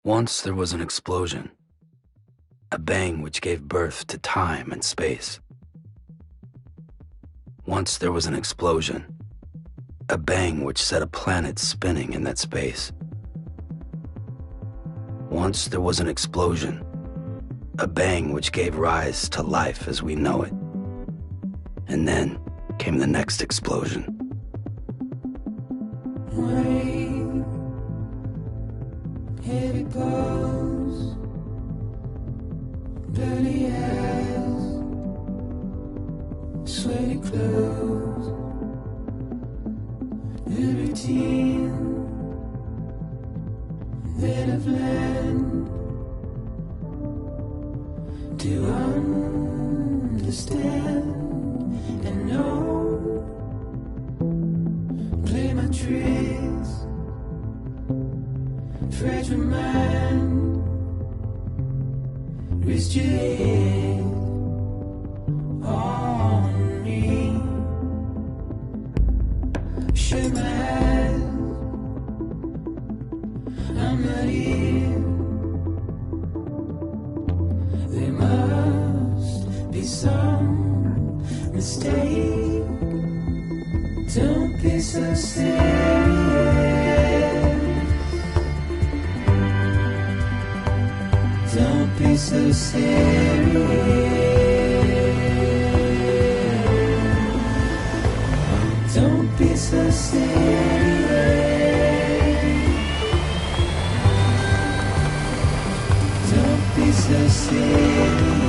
Once there was an explosion, a bang which gave birth to time and space. Once there was an explosion, a bang which set a planet spinning in that space. Once there was an explosion, a bang which gave rise to life as we know it. And then came the next explosion. Rain, here it goes, dirty eyes, sweaty clothes, a routine that I've learned to understand and know. Play my tricks, fragile mind, rest your head on me. Shut my eyes, I'm not here. There must be some mistake. Don't be so serious. Don't be so serious. Don't be so serious. Don't be so serious.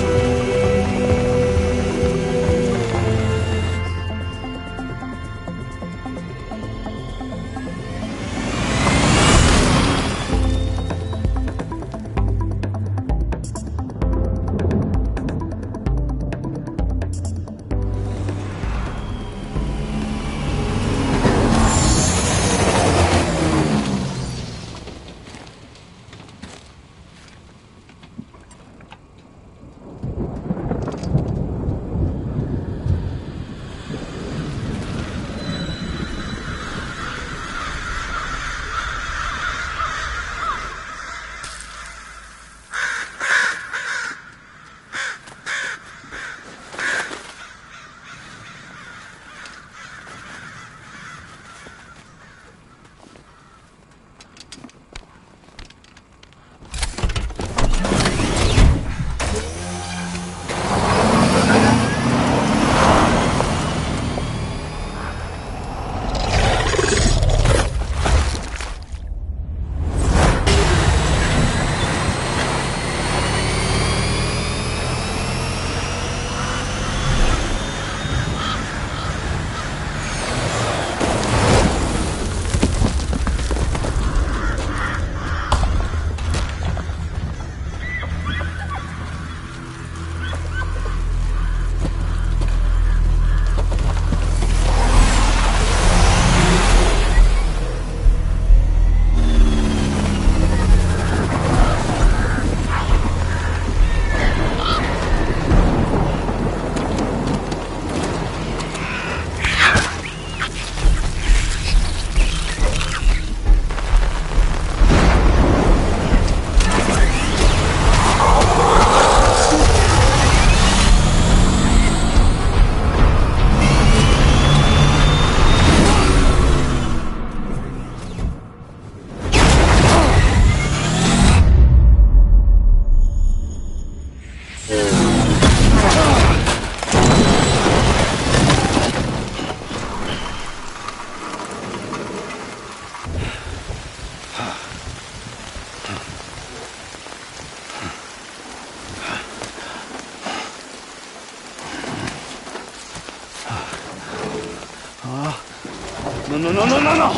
No.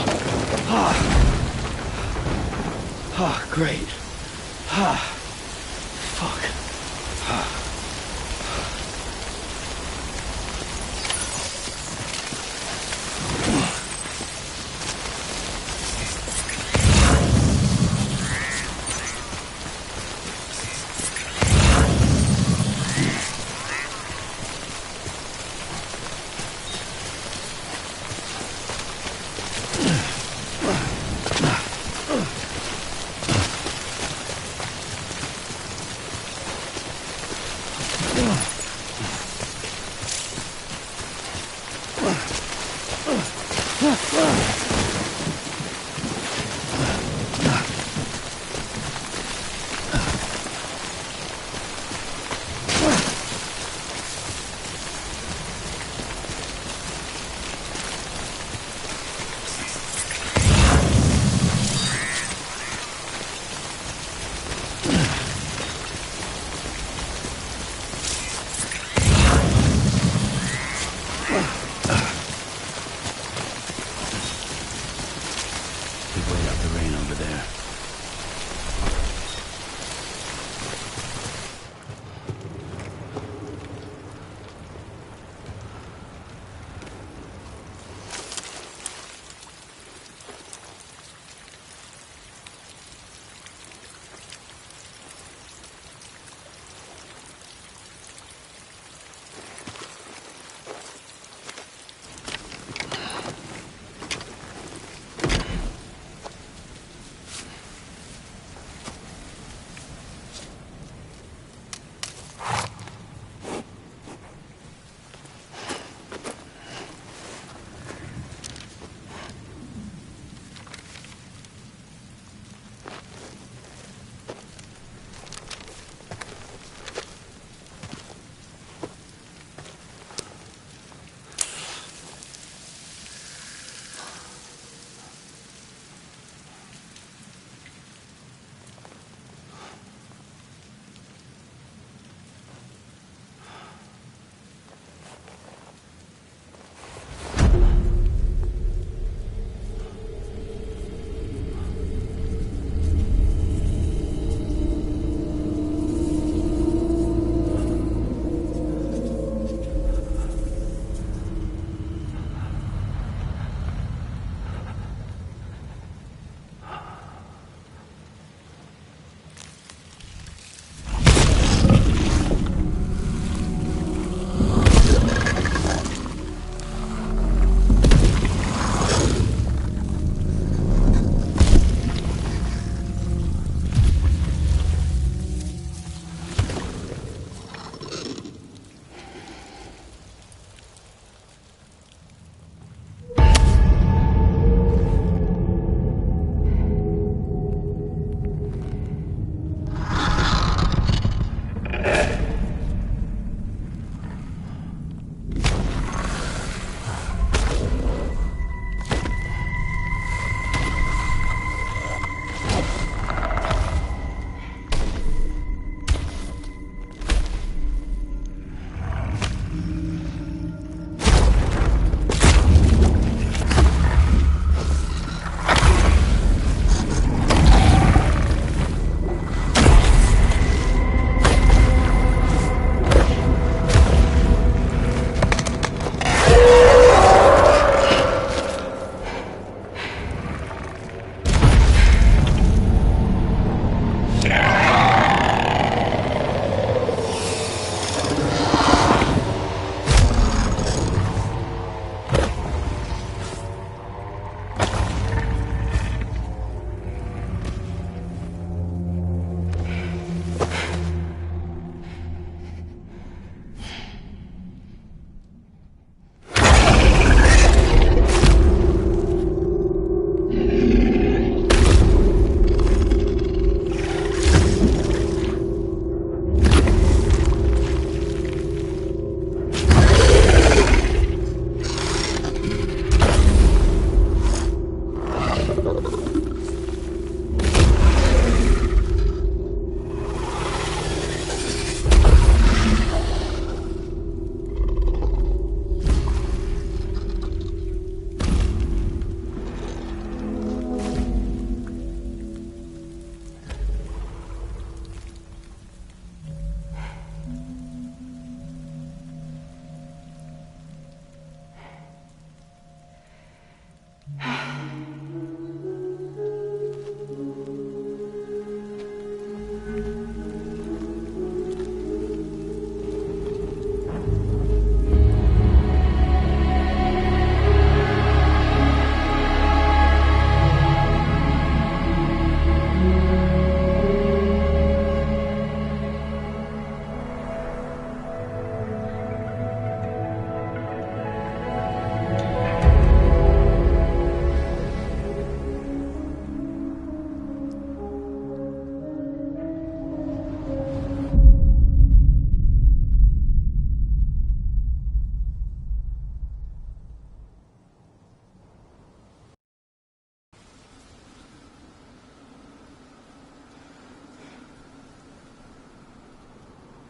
Great. Fuck.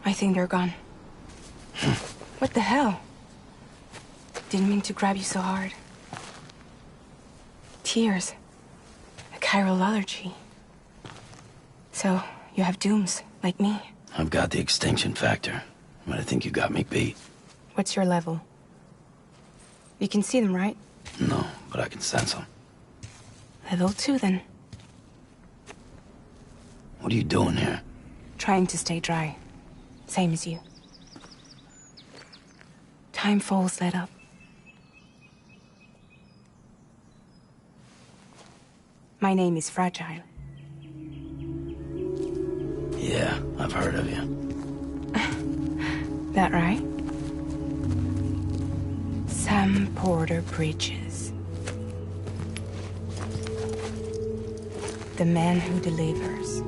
I think they're gone. What the hell? Didn't mean to grab you so hard. Tears. A chiral allergy. So, you have dooms, like me. I've got the extinction factor, but I think you got me beat. What's your level? You can see them, right? No, but I can sense them. Level 2, then. What are you doing here? Trying to stay dry. Same as you. Timefall's let up. My name is Fragile. Yeah, I've heard of you. That right? Sam Porter Bridges. The man who delivers.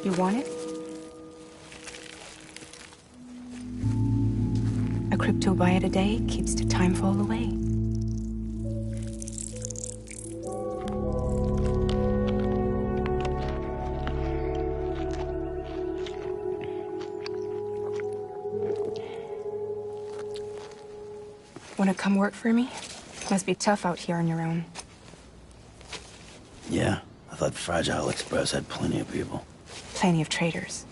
You want it? A crypto byte a day keeps the timefall away. Wanna come work for me? Must be tough out here on your own. Yeah, I thought Fragile Express had plenty of people. Plenty of traitors.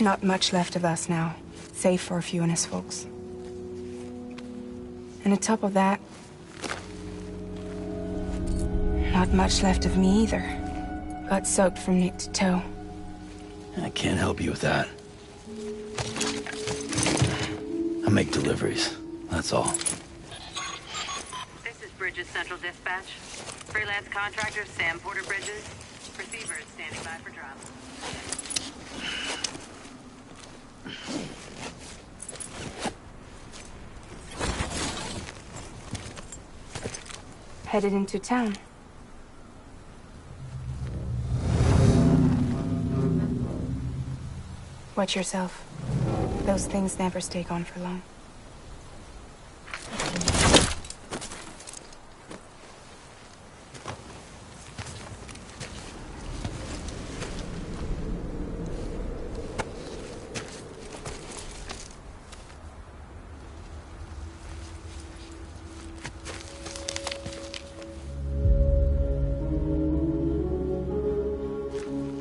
Not much left of us now, save for a few honest folks. And on top of that, not much left of me either. Got soaked from neck to toe. I can't help you with that. I make deliveries, that's all. This is Bridges Central Dispatch. Freelance contractor Sam Porter Bridges. Receivers standing by for drop. Headed into town. Watch yourself. Those things never stay gone for long.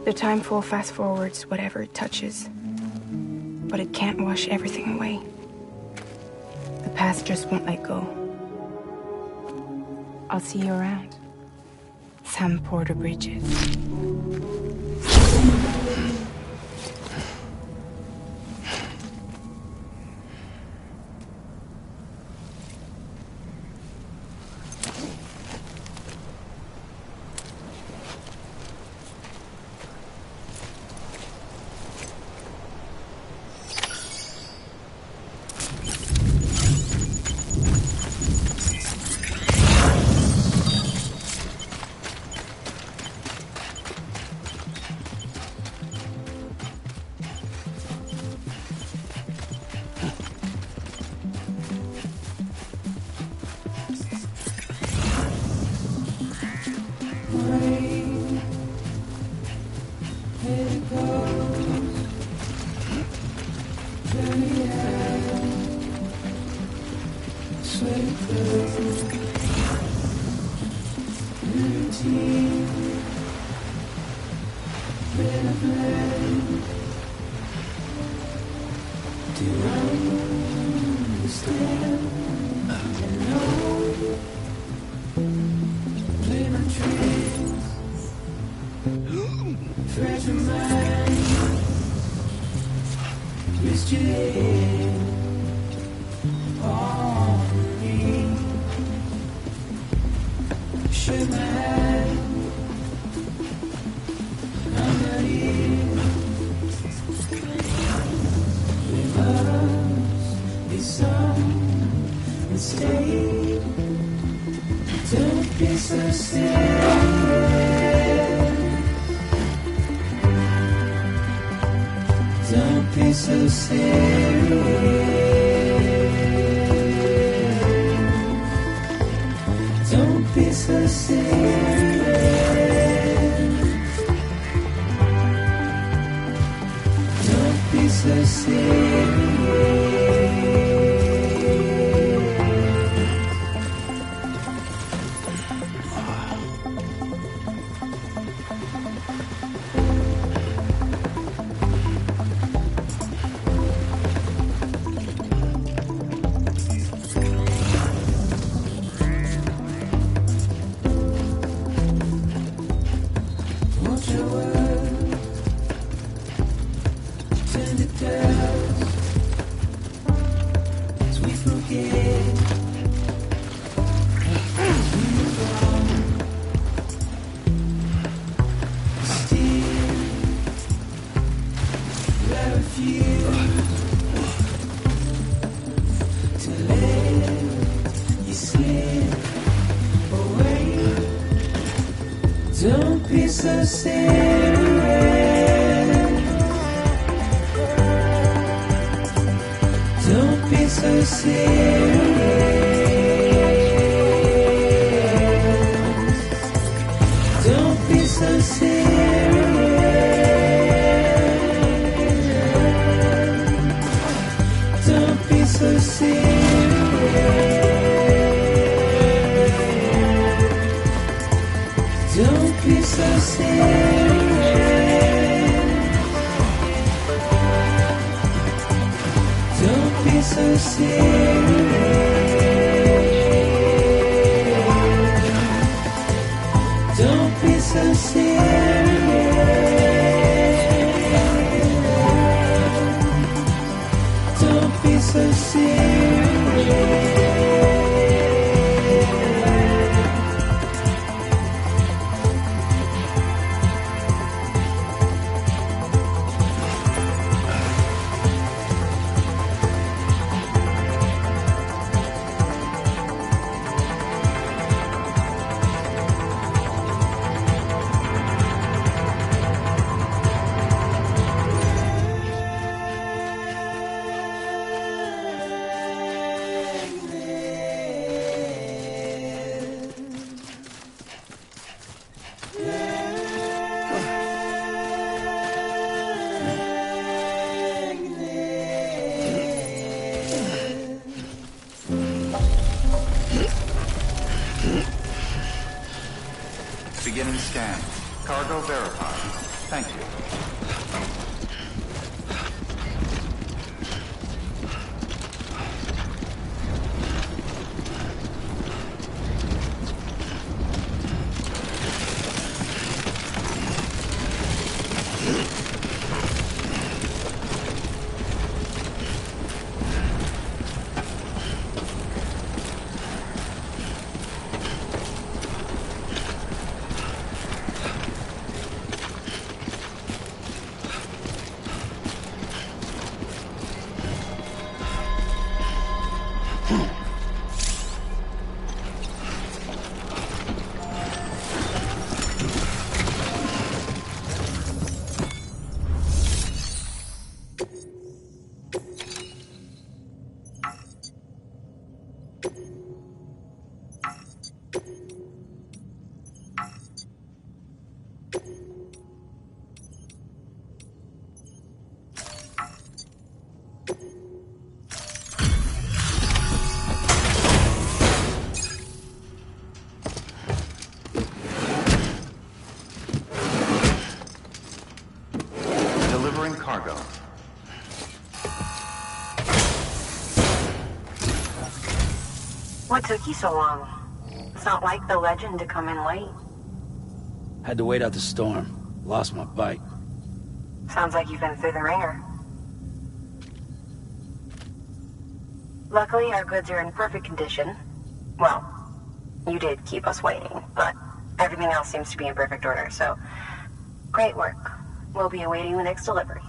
The timefall fast-forwards whatever it touches. But it can't wash everything away. The past just won't let go. I'll see you around. Sam Porter Bridges. Stay. Don't so serious. Don't be so serious. Don't be so serious. Don't be so serious. Watch your words, turn to dust. As we forget, we move on. Still, I refuse to let you slip away. Don't be so serious. Don't be so serious. Don't be so serious. Don't be so serious. Don't be so serious. Don't be so serious. Don't be so serious. Don't be so serious. Beginning scan. Cargo verified. Thank you. Delivering cargo. What took you so long? It's not like the legend to come in late. Had to wait out the storm. Lost my bike. Sounds like you've been through the ringer. Luckily, our goods are in perfect condition. Well, you did keep us waiting, but everything else seems to be in perfect order, so great work. We'll be awaiting the next delivery.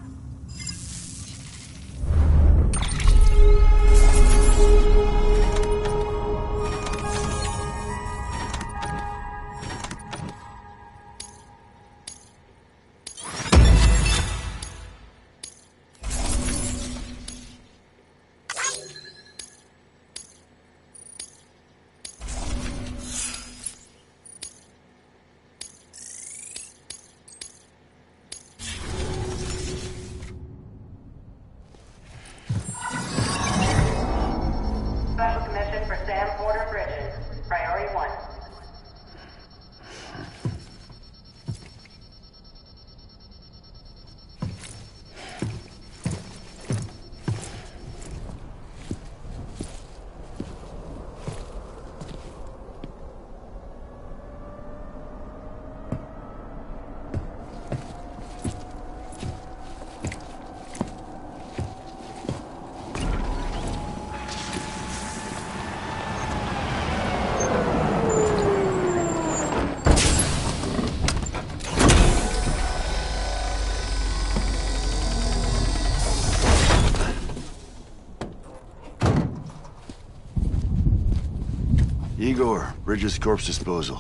Igor, Bridges Corpse Disposal.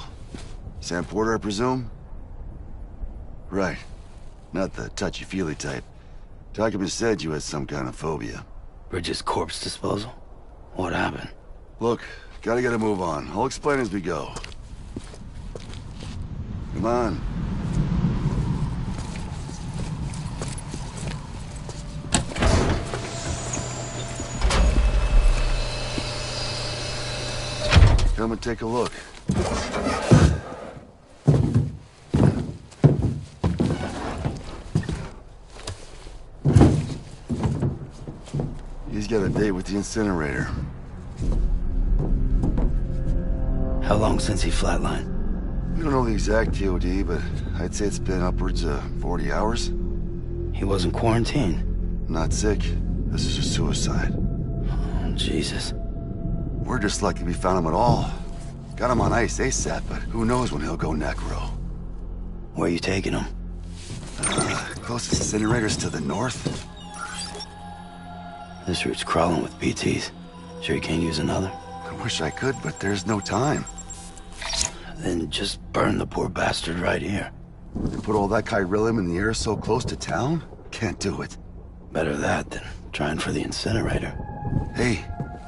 Sam Porter, I presume? Right. Not the touchy-feely type. Document said you had some kind of phobia. Bridges corpse disposal? What happened? Look, gotta get a move on. I'll explain as we go. Come on. Come and take a look. He's got a date with the incinerator. How long since he flatlined? We don't know the exact TOD, but I'd say it's been upwards of 40 hours. He wasn't quarantined? Not sick. This is a suicide. Oh, Jesus. We're just lucky we found him at all. Got him on ice ASAP, but who knows when he'll go necro. Where you taking him? Closest incinerator's to the north. This route's crawling with PTs. Sure you can't use another? I wish I could, but there's no time. Then just burn the poor bastard right here. They put all that chiralium in the air so close to town? Can't do it. Better that than trying for the incinerator. Hey,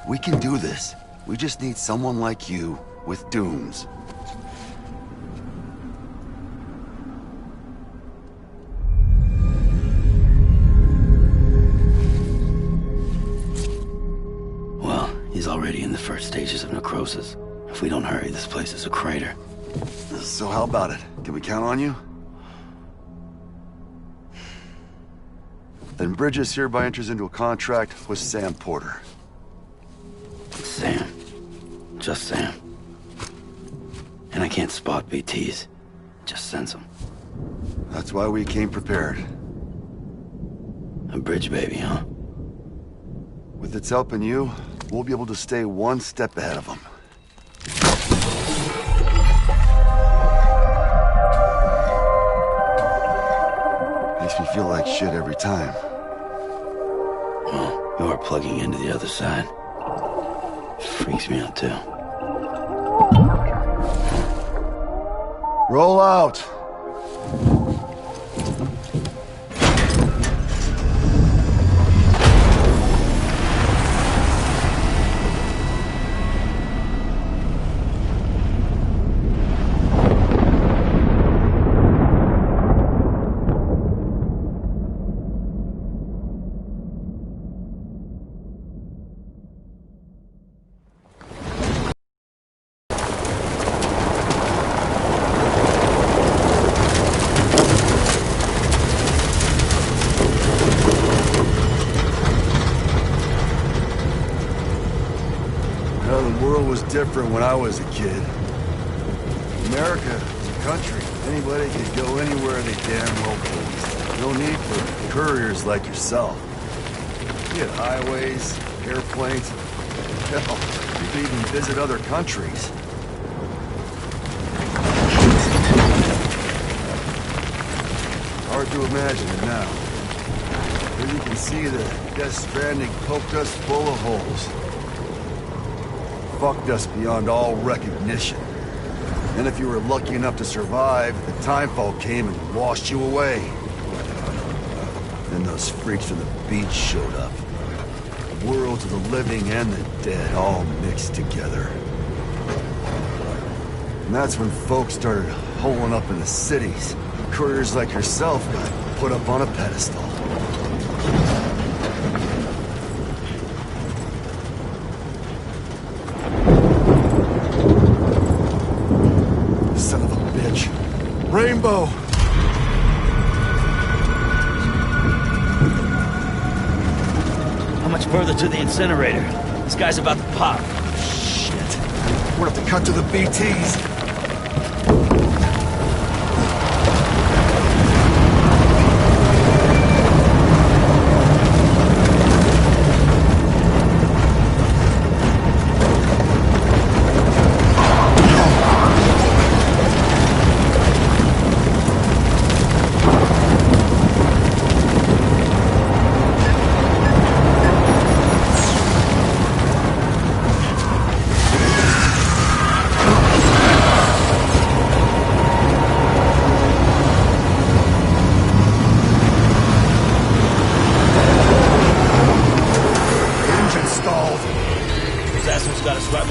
we can do this. We just need someone like you with dooms. Well, he's already in the first stages of necrosis. If we don't hurry, this place is a crater. So how about it? Can we count on you? Then Bridges hereby enters into a contract with Sam Porter. Sam. Just Sam. And I can't spot BTs. Just sense them. That's why we came prepared. A bridge baby, huh? With its help and you, we'll be able to stay one step ahead of them. Makes me feel like shit every time. Well, you're plugging into the other side. Freaks me out, too. Roll out! Different when I was a kid. America is a country. Anybody could go anywhere they damn well please. No need for couriers like yourself. We had highways, airplanes. Hell, you could even visit other countries. Hard to imagine it now. But you can see that Death Stranding poked us full of holes. Fucked us beyond all recognition. And if you were lucky enough to survive, the timefall came and washed you away. Then those freaks from the beach showed up. Worlds of the living and the dead all mixed together. And that's when folks started holing up in the cities. Couriers like yourself got put up on a pedestal. Rainbow! How much further to the incinerator? This guy's about to pop. Shit. We're gonna have to cut to the BTs.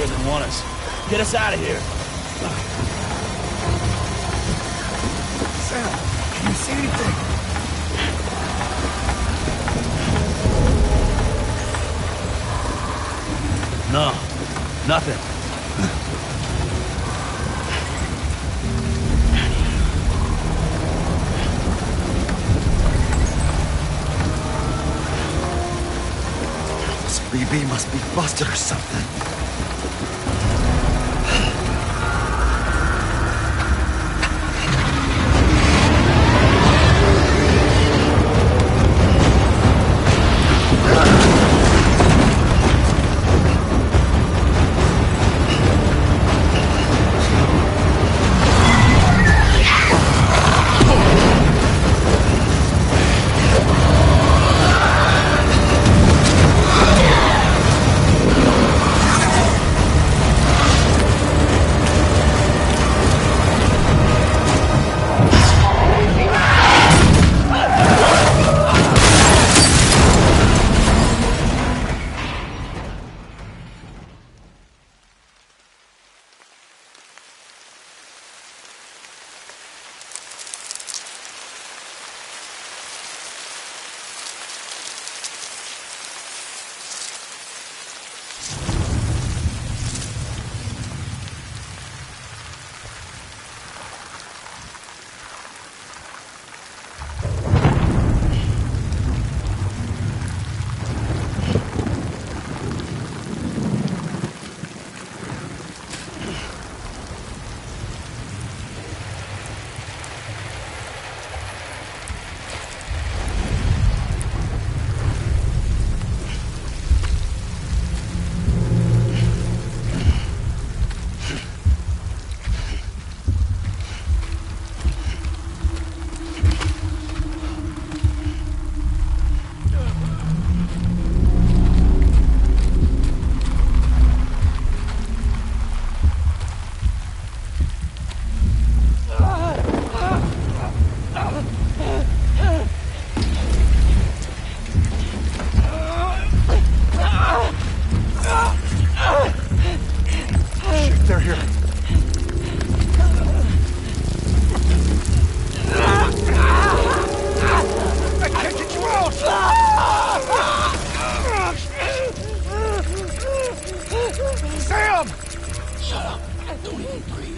doesn't want us. Get us out of here. Sam, can you see anything? No, nothing. This BB must be busted or something. They're here. I can't get you out! Sam! Shut up. Don't even breathe.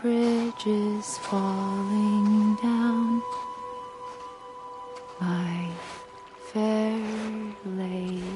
bridges falling down, my fair lady.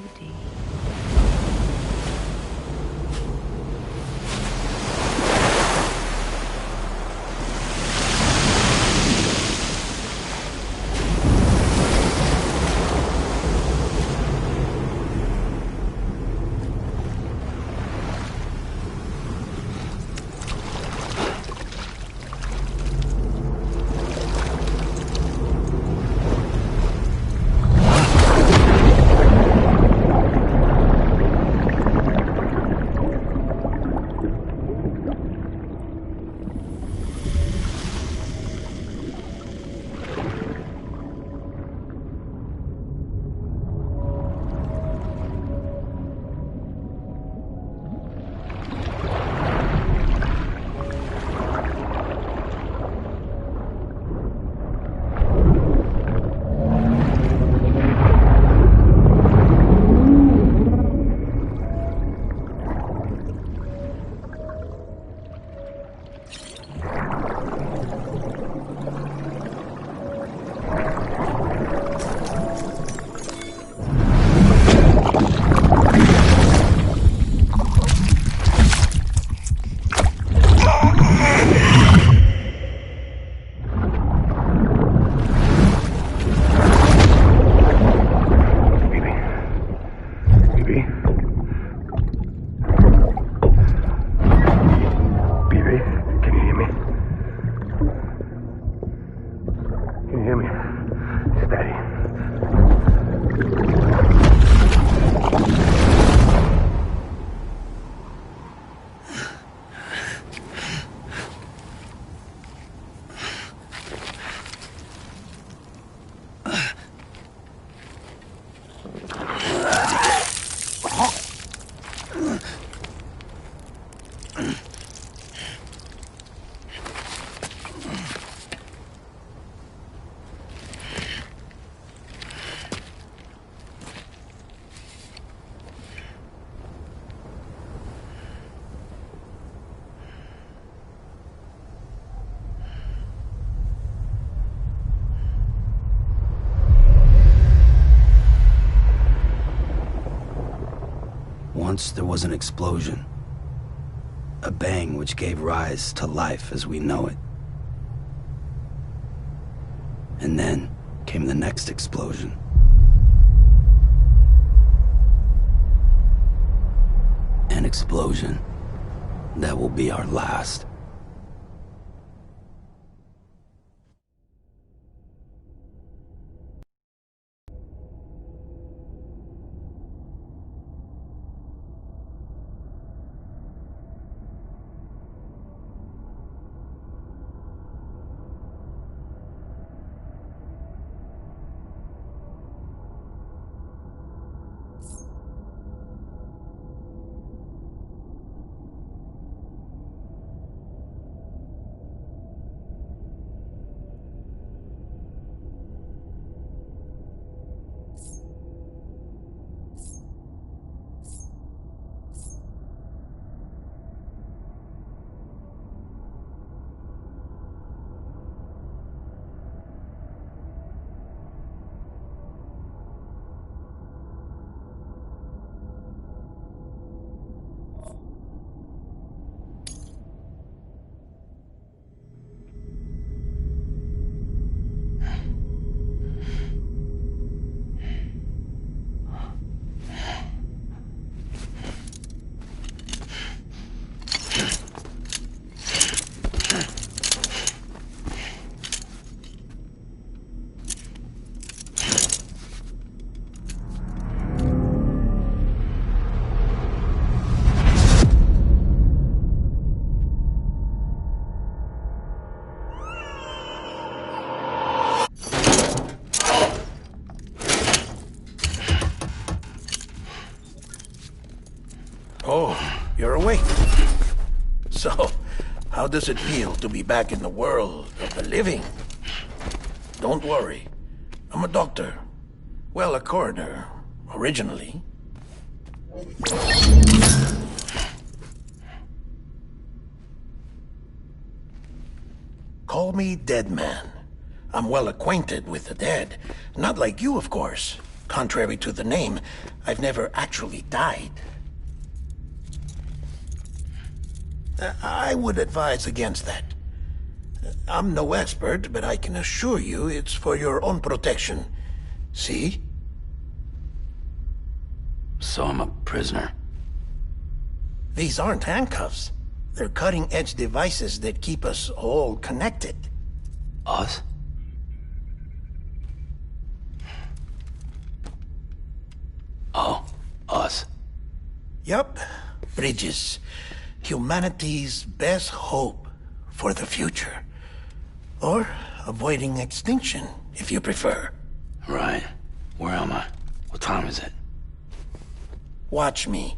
Once there was an explosion. A bang which gave rise to life as we know it. And then came the next explosion. An explosion that will be our last. Oh, you're awake. So, how does it feel to be back in the world of the living? Don't worry. I'm a doctor. Well, a coroner, originally. Call me Dead Man. I'm well acquainted with the dead. Not like you, of course. Contrary to the name, I've never actually died. I would advise against that. I'm no expert, but I can assure you it's for your own protection. See? So I'm a prisoner. These aren't handcuffs. They're cutting-edge devices that keep us all connected. Us? Oh, us. Yup. Bridges. Humanity's best hope for the future. Or avoiding extinction, if you prefer. Right. Where am I? What time is it? Watch me.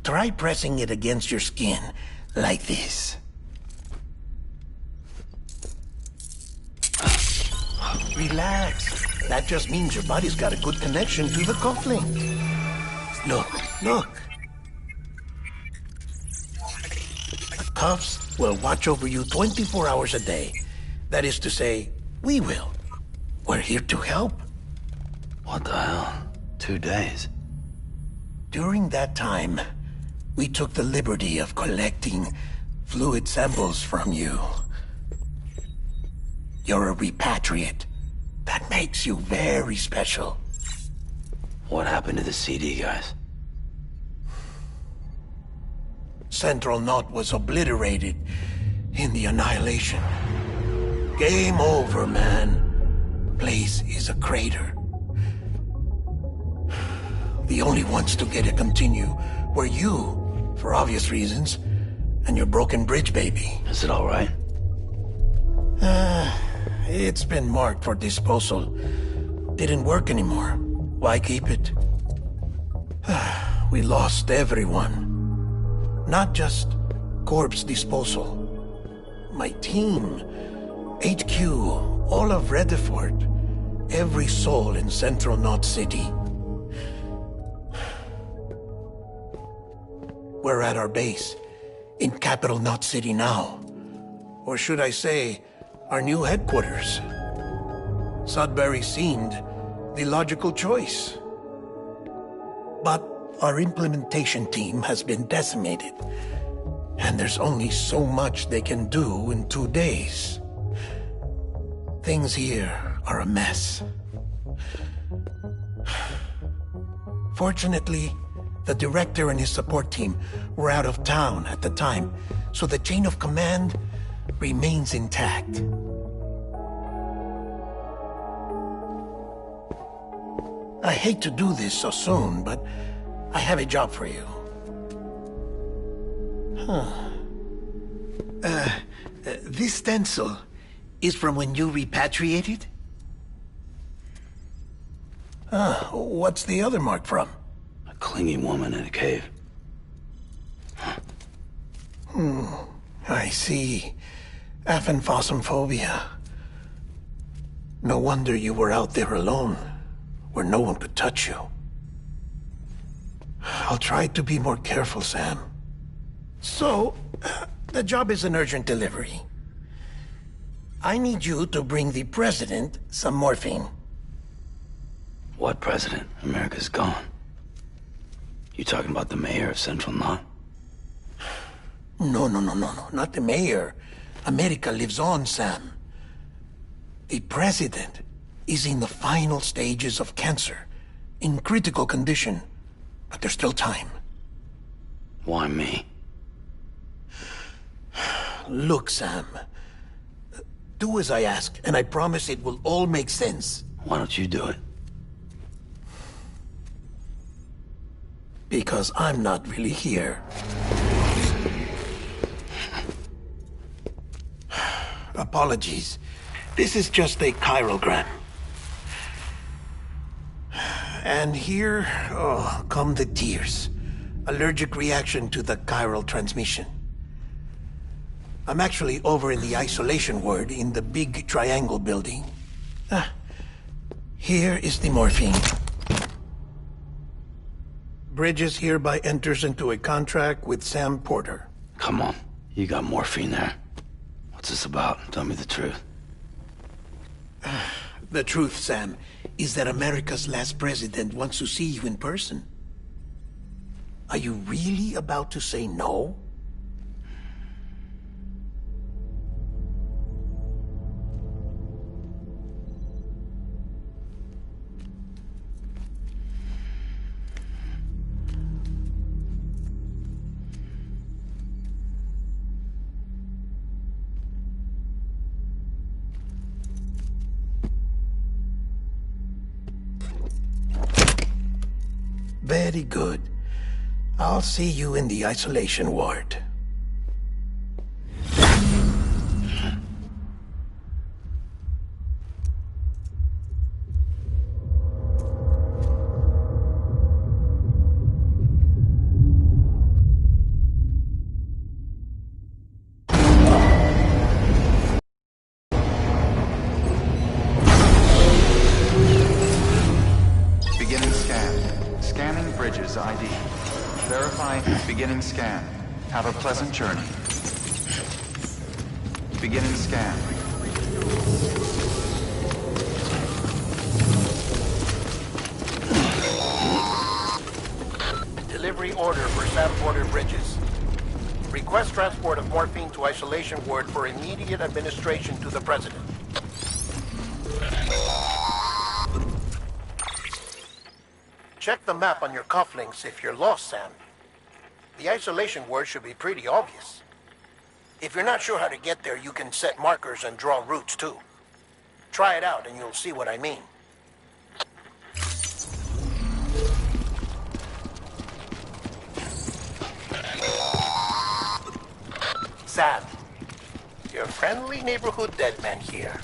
Try pressing it against your skin, like this. Relax. That just means your body's got a good connection to the cufflink. Look. The cuffs will watch over you 24 hours a day. That is to say, we will. We're here to help. What the hell? 2 days? During that time, we took the liberty of collecting fluid samples from you. You're a repatriate. That makes you very special. What happened to the CD guys? Central Knot was obliterated in the Annihilation. Game over, man. Place is a crater. The only ones to get to continue were you, for obvious reasons, and your broken bridge baby. Is it all right? It's been marked for disposal. Didn't work anymore. Why keep it? We lost everyone. Not just corpse disposal. My team, HQ, all of Redefort, every soul in Central Knot City. We're at our base, in Capital Knot City now. Or should I say, our new headquarters. Sudbury seemed the logical choice. But our implementation team has been decimated. And there's only so much they can do in 2 days. Things here are a mess. Fortunately, the director and his support team were out of town at the time, so the chain of command remains intact. I hate to do this so soon, but I have a job for you. This stencil is from when you repatriated? What's the other mark from? A clingy woman in a cave. I see. Aphenphosmphobia. No wonder you were out there alone, where no one could touch you. I'll try to be more careful, Sam. So, the job is an urgent delivery. I need you to bring the president some morphine. What president? America's gone. You talking about the mayor of Central Knot? No, not the mayor. America lives on, Sam. The president is in the final stages of cancer, in critical condition, but there's still time. Why me? Look, Sam. Do as I ask, and I promise it will all make sense. Why don't you do it? Because I'm not really here. Apologies. This is just a chirogram. And here, come the tears. Allergic reaction to the chiral transmission. I'm actually over in the isolation ward in the big triangle building. Here is the morphine. Bridges hereby enters into a contract with Sam Porter. Come on. You got morphine there. What's this about? Tell me the truth. The truth, Sam, is that America's last president wants to see you in person. Are you really about to say no? Very good. I'll see you in the isolation ward. Beginning scan. Scanning Bridges ID. Verify beginning scan. Have a pleasant journey. Beginning scan. Delivery order for Sam Porter Bridges. Request transport of morphine to isolation ward for immediate administration to the president. Check the map on your cufflinks if you're lost, Sam. The isolation word should be pretty obvious. If you're not sure how to get there, you can set markers and draw routes too. Try it out and you'll see what I mean. Sam, your friendly neighborhood dead man here.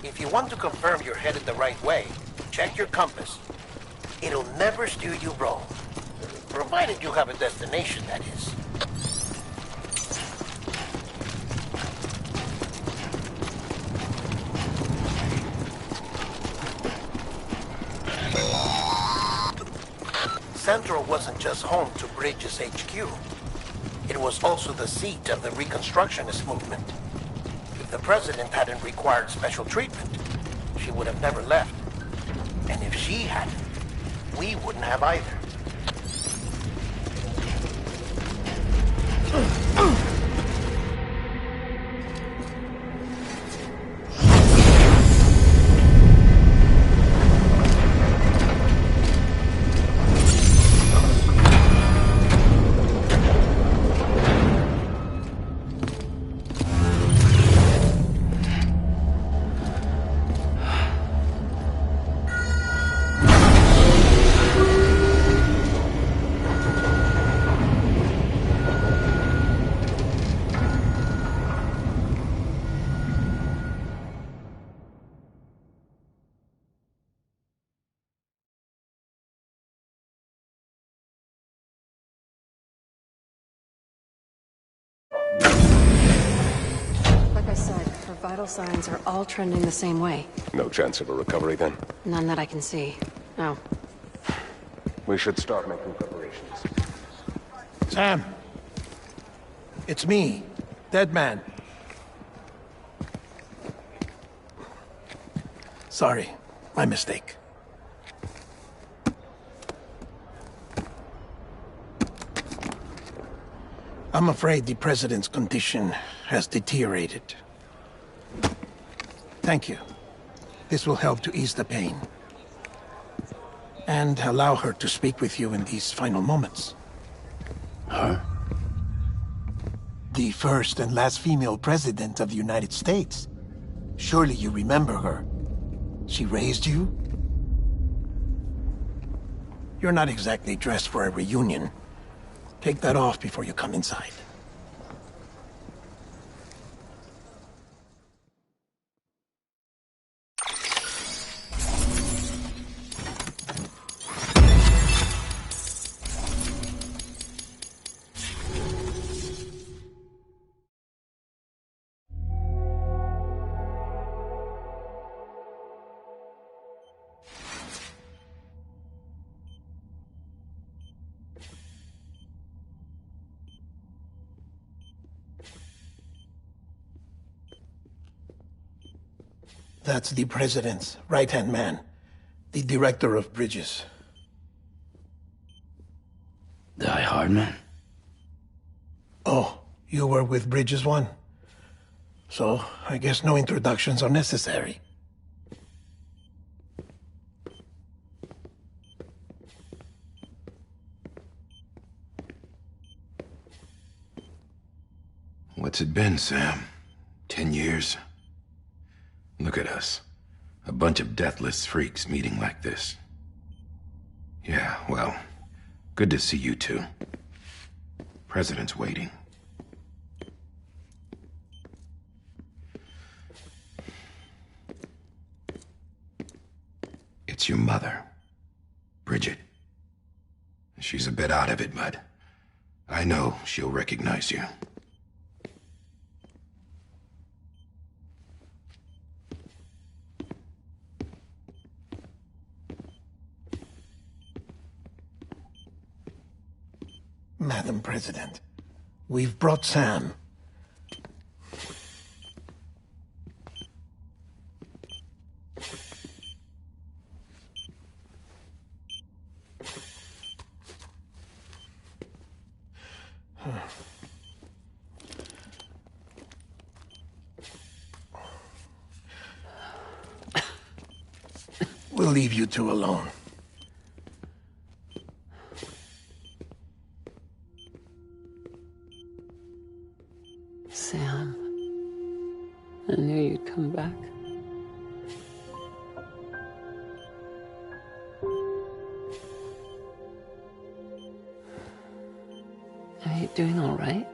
If you want to confirm you're headed the right way, check your compass. It'll never steer you wrong. Provided you have a destination, that is. Central wasn't just home to Bridges HQ. It was also the seat of the Reconstructionist movement. If the president hadn't required special treatment, she would have never left. And if she hadn't, we wouldn't have either. Like I said, her vital signs are all trending the same way. No chance of a recovery then? None that I can see. No. We should start making preparations. Sam! It's me, Dead Man. Sorry, my mistake. I'm afraid the President's condition has deteriorated. Thank you. This will help to ease the pain. And allow her to speak with you in these final moments. Huh? The first and last female president of the United States. Surely you remember her. She raised you? You're not exactly dressed for a reunion. Take that off before you come inside. That's the President's right-hand man, the Director of Bridges. Die Hardman? Oh, you were with Bridges 1? So, I guess no introductions are necessary. What's it been, Sam? 10 years? Look at us. A bunch of deathless freaks meeting like this. Yeah, well, good to see you two. President's waiting. It's your mother, Bridget. She's a bit out of it, but I know she'll recognize you. Madam President, we've brought Sam. We'll leave you two alone. Sam, I knew you'd come back. Are you doing all right?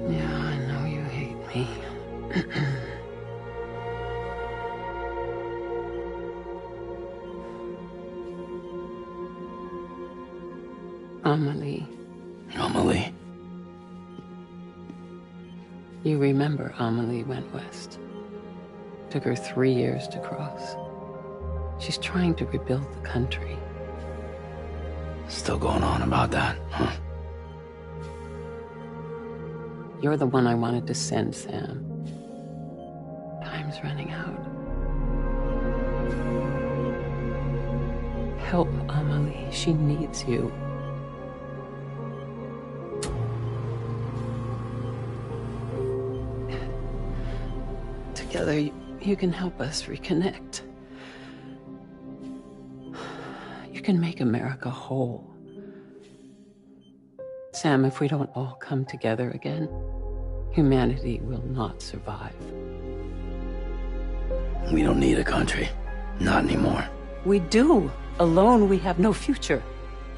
Yeah, I know you hate me. Amelie. Amelie? You remember Amelie went west. Took her 3 years to cross. She's trying to rebuild the country. Still going on about that, huh? You're the one I wanted to send, Sam. But I'm is running out. Help Amelie. She needs you. Together, you can help us reconnect. You can make America whole. Sam, if we don't all come together again, humanity will not survive. We don't need a country. Not anymore. We do. Alone, we have no future.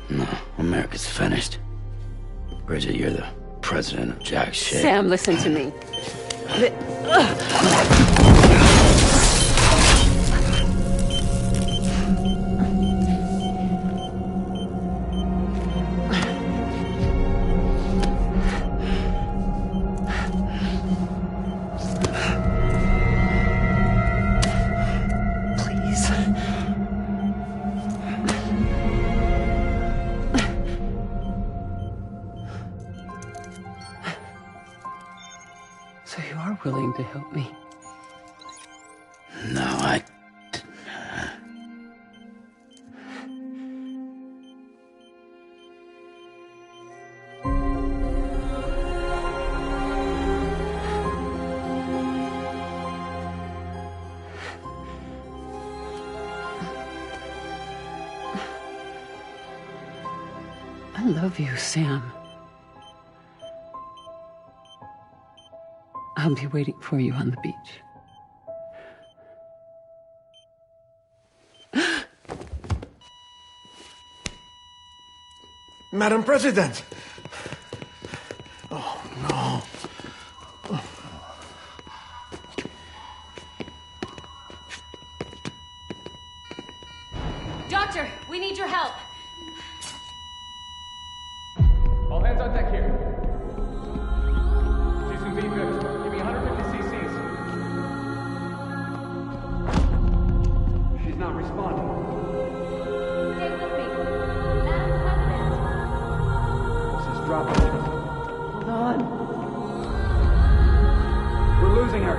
No, America's finished. Bridget, you're the president of jack shit. Sam, listen to me. So you are willing to help me? No, I love you, Sam. I'll be waiting for you on the beach. Madam President! Oh, no. Doctor, we need your help. All hands on deck here. She's in V-Vips. Give me 150 cc's. She's not responding. Stay with me. Madam President. This is dropping. Hold on. We're losing her.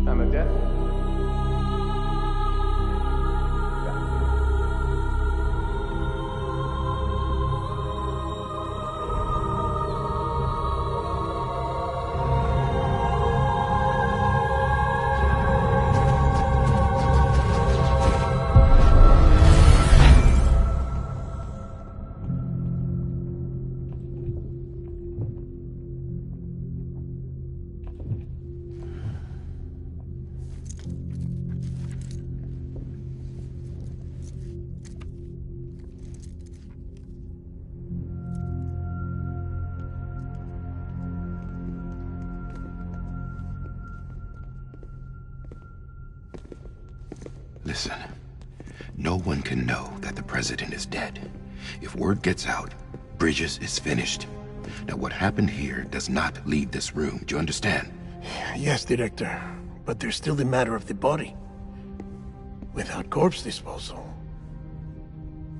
Time of death? Listen, no one can know that the president is dead. If word gets out, Bridges is finished. Now, what happened here does not leave this room. Do you understand? Yes, Director. But there's still the matter of the body. Without corpse disposal.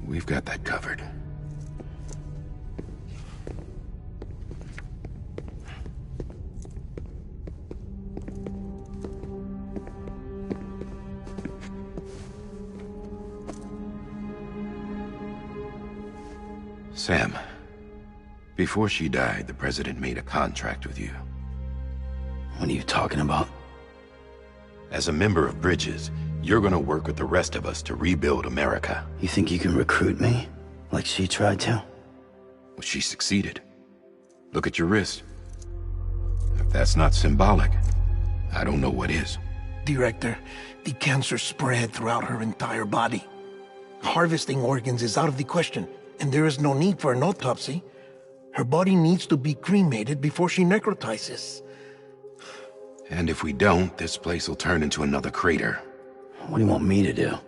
We've got that covered. Sam, before she died, the president made a contract with you. What are you talking about? As a member of Bridges, you're gonna work with the rest of us to rebuild America. You think you can recruit me? Like she tried to? Well, she succeeded. Look at your wrist. If that's not symbolic, I don't know what is. Director, the cancer spread throughout her entire body. Harvesting organs is out of the question, and there is no need for an autopsy. Her body needs to be cremated before she necrotizes. And if we don't, this place will turn into another crater. What do you want me to do?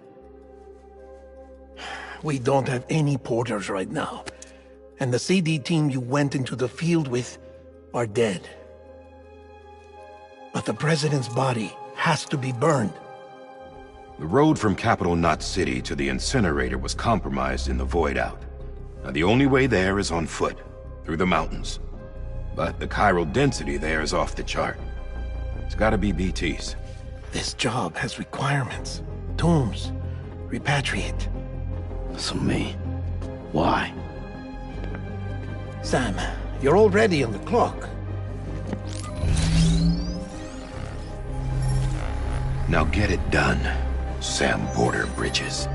We don't have any porters right now. And the CD team you went into the field with are dead. But the president's body has to be burned. The road from Capital Knot City to the incinerator was compromised in the void out. Now, the only way there is on foot, through the mountains. But the chiral density there is off the chart. It's gotta be BT's. This job has requirements. Tombs. Repatriate. So me? Why? Sam, you're already on the clock. Now get it done, Sam Porter Bridges.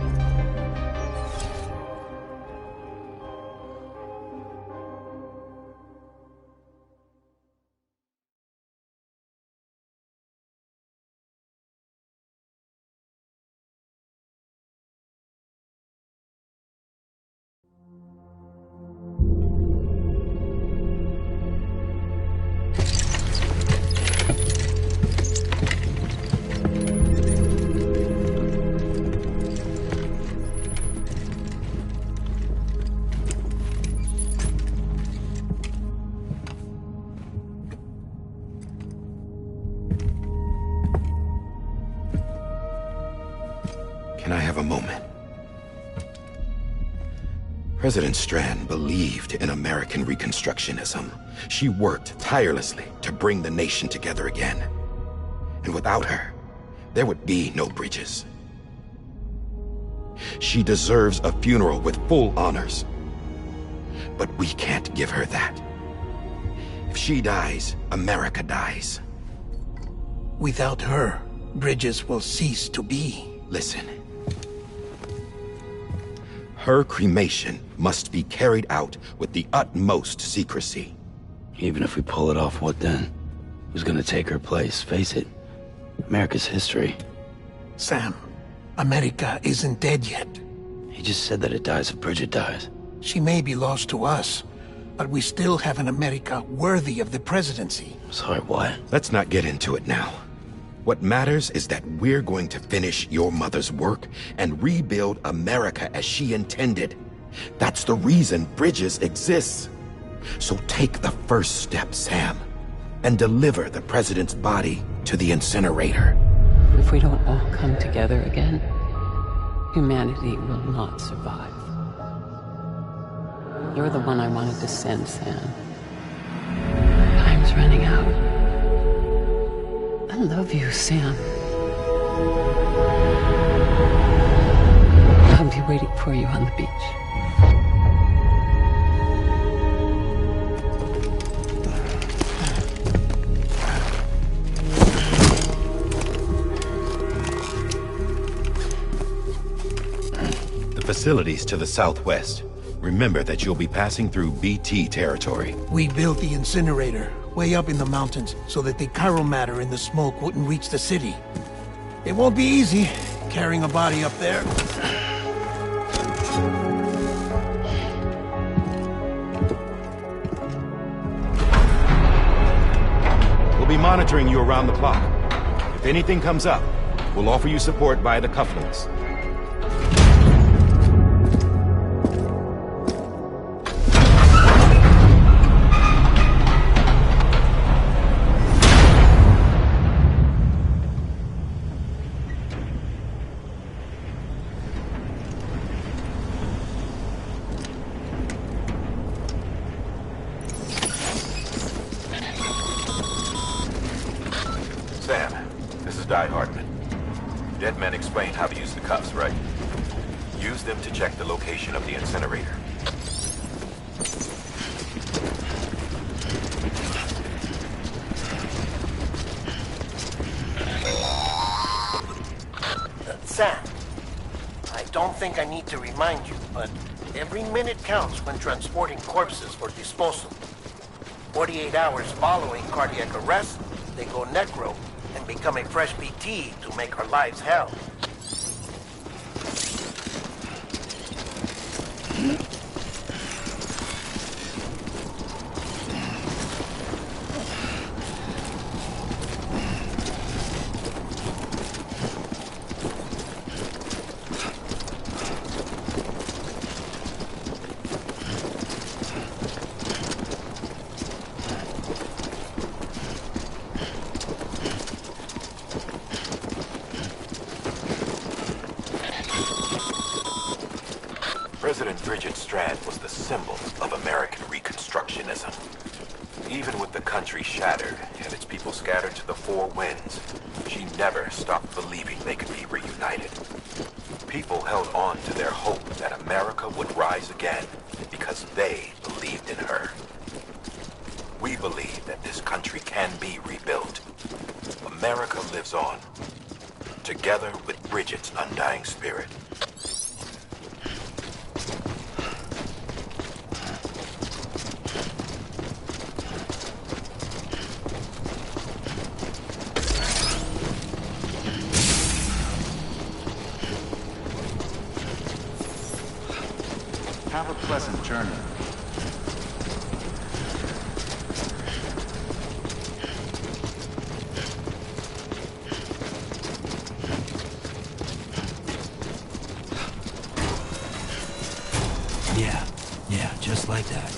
Can I have a moment? President Strand believed in American Reconstructionism. She worked tirelessly to bring the nation together again. And without her, there would be no bridges. She deserves a funeral with full honors. But we can't give her that. If she dies, America dies. Without her, bridges will cease to be. Listen. Her cremation must be carried out with the utmost secrecy. Even if we pull it off, what then? Who's gonna take her place? Face it, America's history. Sam, America isn't dead yet. He just said that it dies if Bridget dies. She may be lost to us, but we still have an America worthy of the presidency. Sorry, what? Let's not get into it now. What matters is that we're going to finish your mother's work and rebuild America as she intended. That's the reason Bridges exists. So take the first step, Sam, and deliver the president's body to the incinerator. If we don't all come together again, humanity will not survive. You're the one I wanted to send, Sam. Time's running out. I love you, Sam. I'll be waiting for you on the beach. The facilities to the southwest. Remember that you'll be passing through BT territory. We built the incinerator way up in the mountains so that the chiral matter in the smoke wouldn't reach the city. It won't be easy carrying a body up there. We'll be monitoring you around the clock. If anything comes up, we'll offer you support via the cufflinks. Sam, this is Di Hartman. Dead men explained how to use the cuffs, right? Use them to check the location of the incinerator. Sam, I don't think I need to remind you, but every minute counts when transporting corpses for disposal. 48 hours following cardiac arrest, they go necro and become a fresh BT to make our lives hell. President Bridget Strand was the symbol of American Reconstructionism. Even with the country shattered and its people scattered to the four winds, she never stopped believing they could be reunited. People held on to their hope that America would rise again because they believed in her. We believe that this country can be rebuilt. America lives on, together with Bridget's undying spirit. Have a pleasant journey. Yeah, just like that.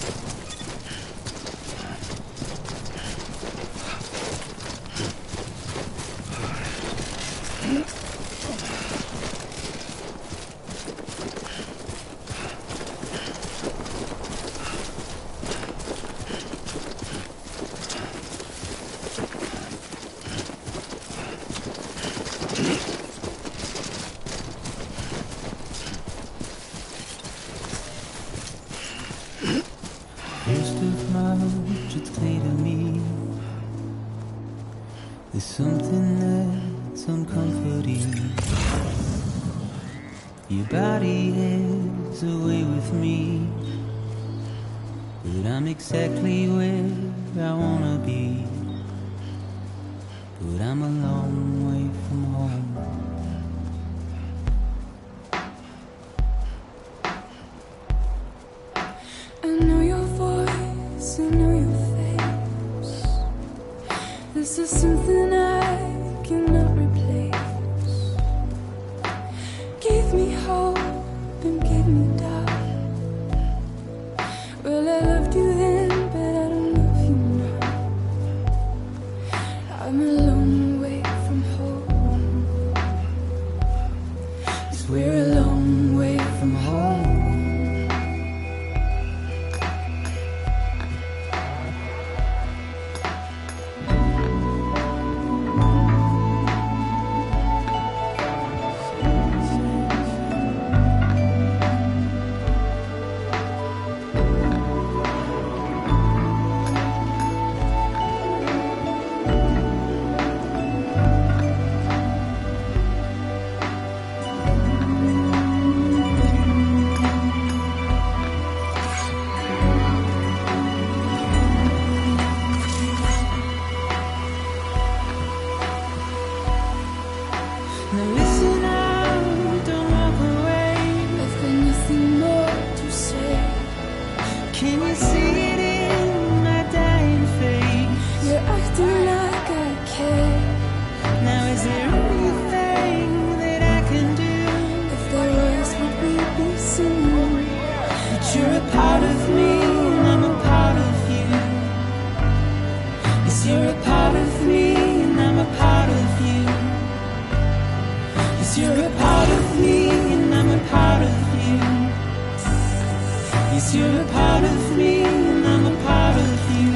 First of March, it's clear to me there's something that's uncomforting. Your body is away with me, but I'm exactly where I wanna be. But I'm a long way from home. I know your voice, I know your face. This is something I cannot replace. Give me hope and give me doubt. Well, I loved you then, but I don't love you now. I'm a long way from home. 'Cause we're a long way from home. Now listen out, don't walk away. I've got nothing more to say. Can you see it in my dying face? You're acting like I care. Now is there anything that I can do? If there was, would we be singing? But you're a part of me and I'm a part of you. Yes, you're a part of me and I'm a part of you. You're a part of me and I'm a part of you. Yes, you're a part of me and I'm a part of you.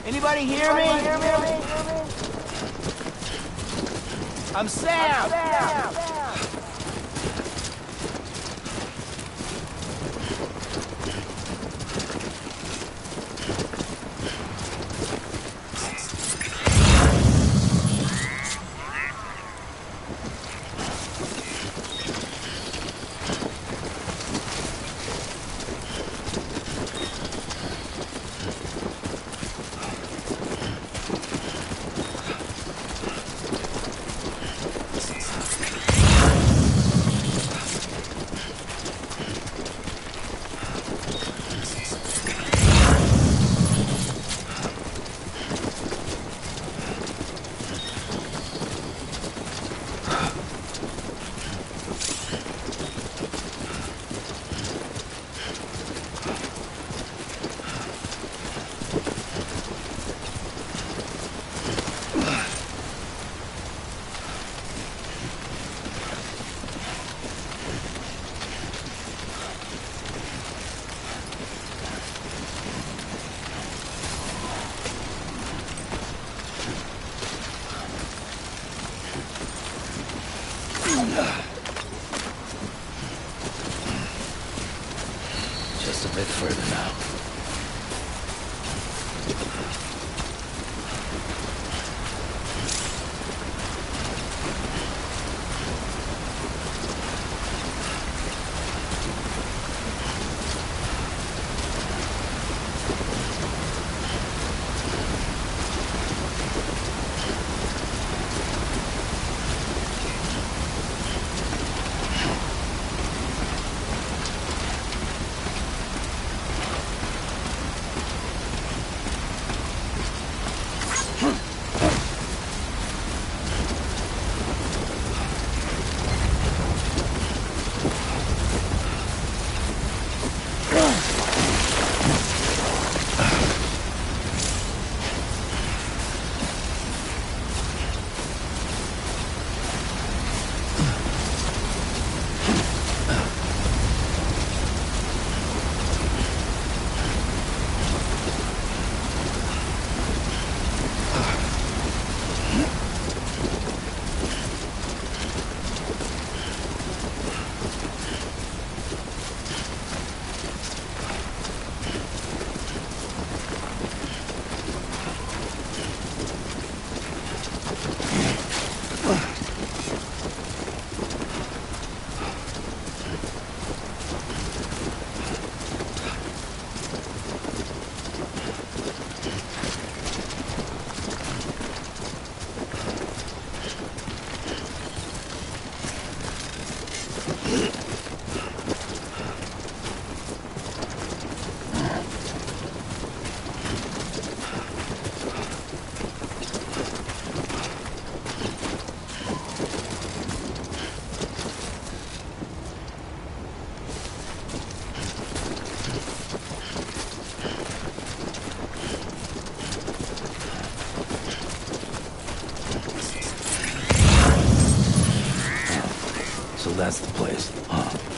Anybody hear me? I'm Sam! that's the place. Huh.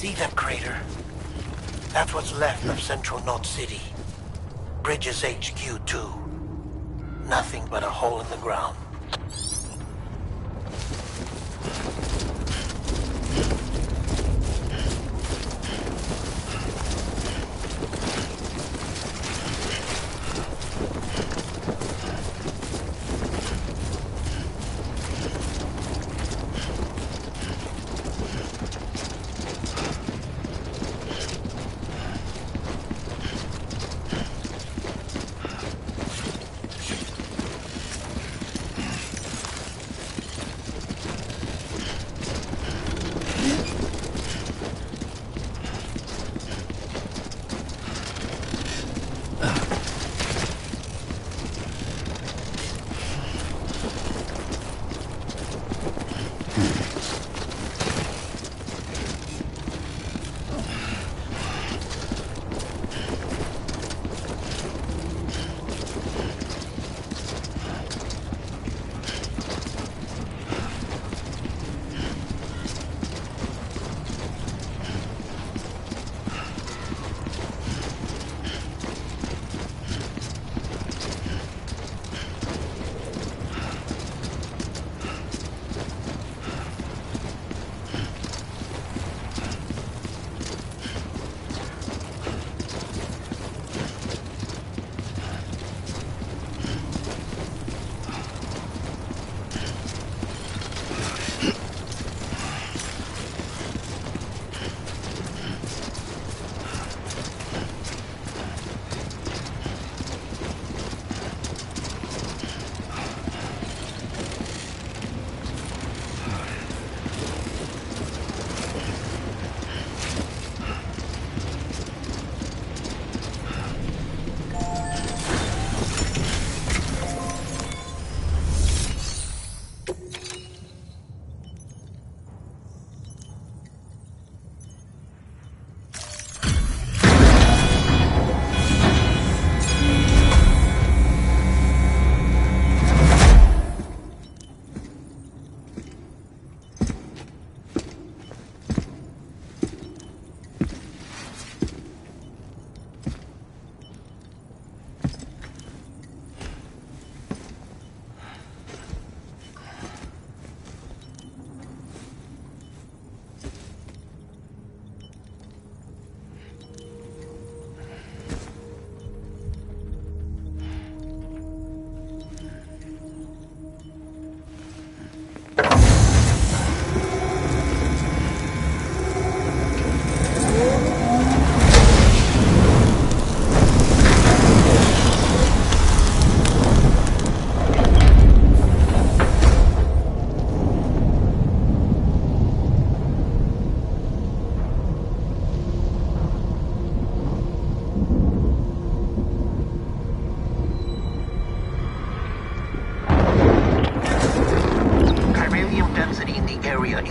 See that crater? That's what's left of Central Knot City. Bridges HQ, too. Nothing but a hole in the ground.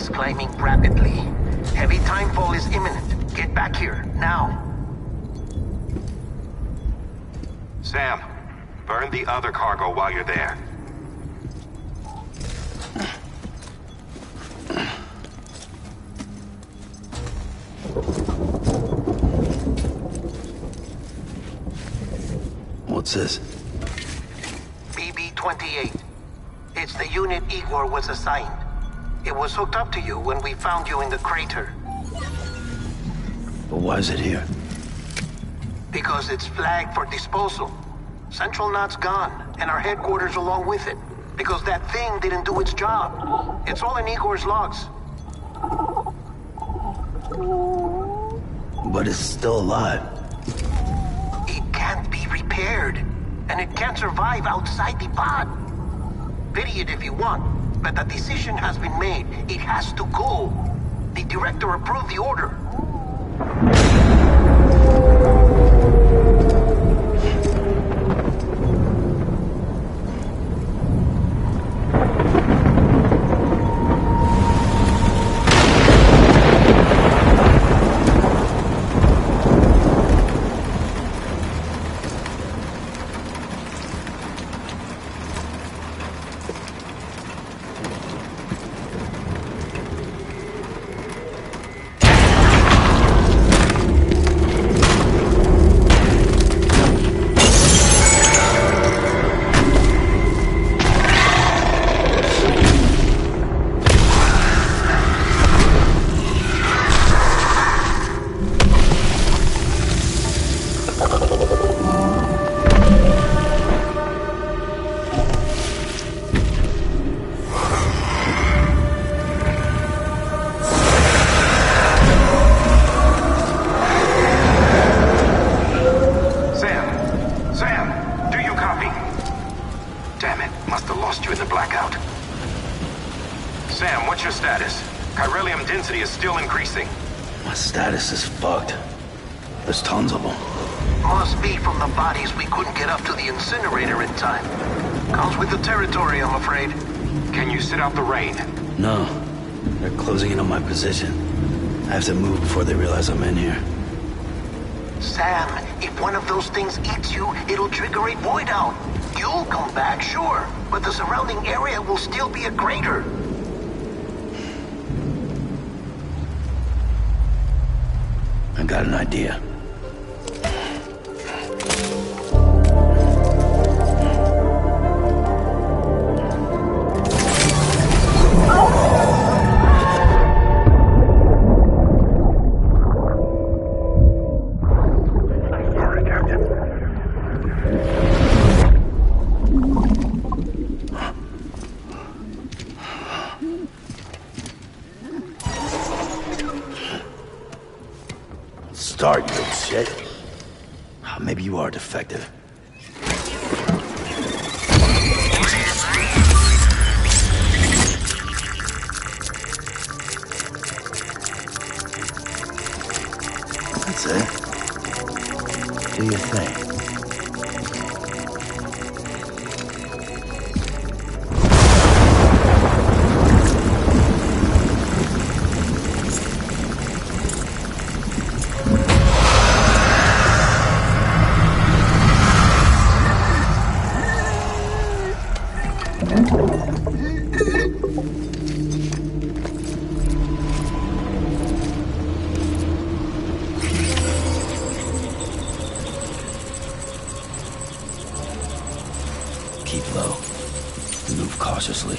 is climbing rapidly. Heavy timefall is imminent. Get back here, now. Sam, burn the other cargo while you're there. What's this? pt.1. It's the unit Igor was assigned. It was hooked up to you when we found you in the crater. But why is it here? Because it's flagged for disposal. Central Knot's gone, and our headquarters along with it. Because that thing didn't do its job. It's all in Igor's logs. But it's still alive. It can't be repaired, and it can't survive outside the pod. Pity it if you want, but the decision has been made. It has to go. The director approved the order. No. They're closing in on my position. I have to move before they realize I'm in here. Sam, if one of those things eats you, it'll trigger a void out. You'll come back, sure, but the surrounding area will still be a crater. I got an idea. Start, you little shit. Maybe you are defective. That's it. Do your thing. Keep low. Move cautiously.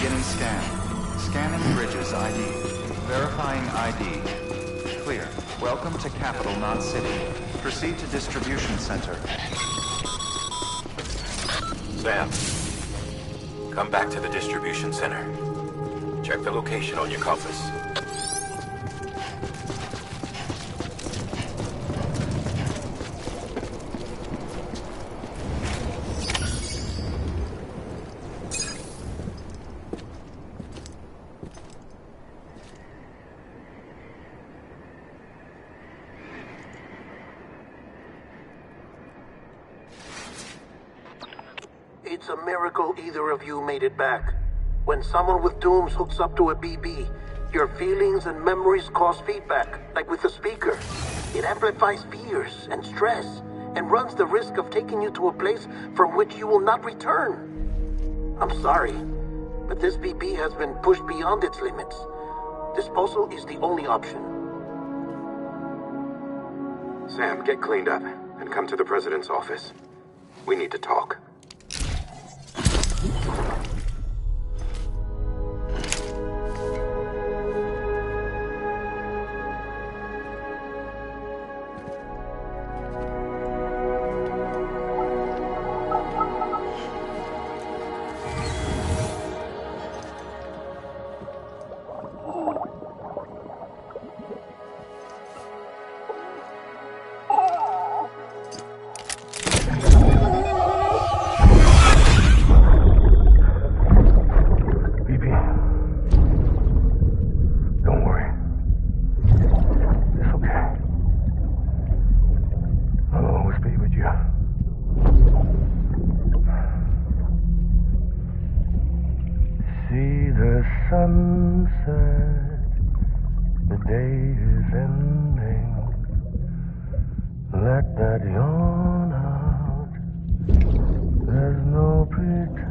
Beginning scan. Scanning bridges ID. Verifying ID. Clear. Welcome to capital, not city. Proceed to distribution center. Sam, come back to the distribution center. Check the location on your compass. It's a miracle either of you made it back. When someone with dooms hooks up to a BB, your feelings and memories cause feedback, like with a speaker. It amplifies fears and stress, and runs the risk of taking you to a place from which you will not return. I'm sorry, but this BB has been pushed beyond its limits. Disposal is the only option. Sam, get cleaned up and come to the president's office. We need to talk. Sunset, the day is ending. Let that yawn out. There's no pretending.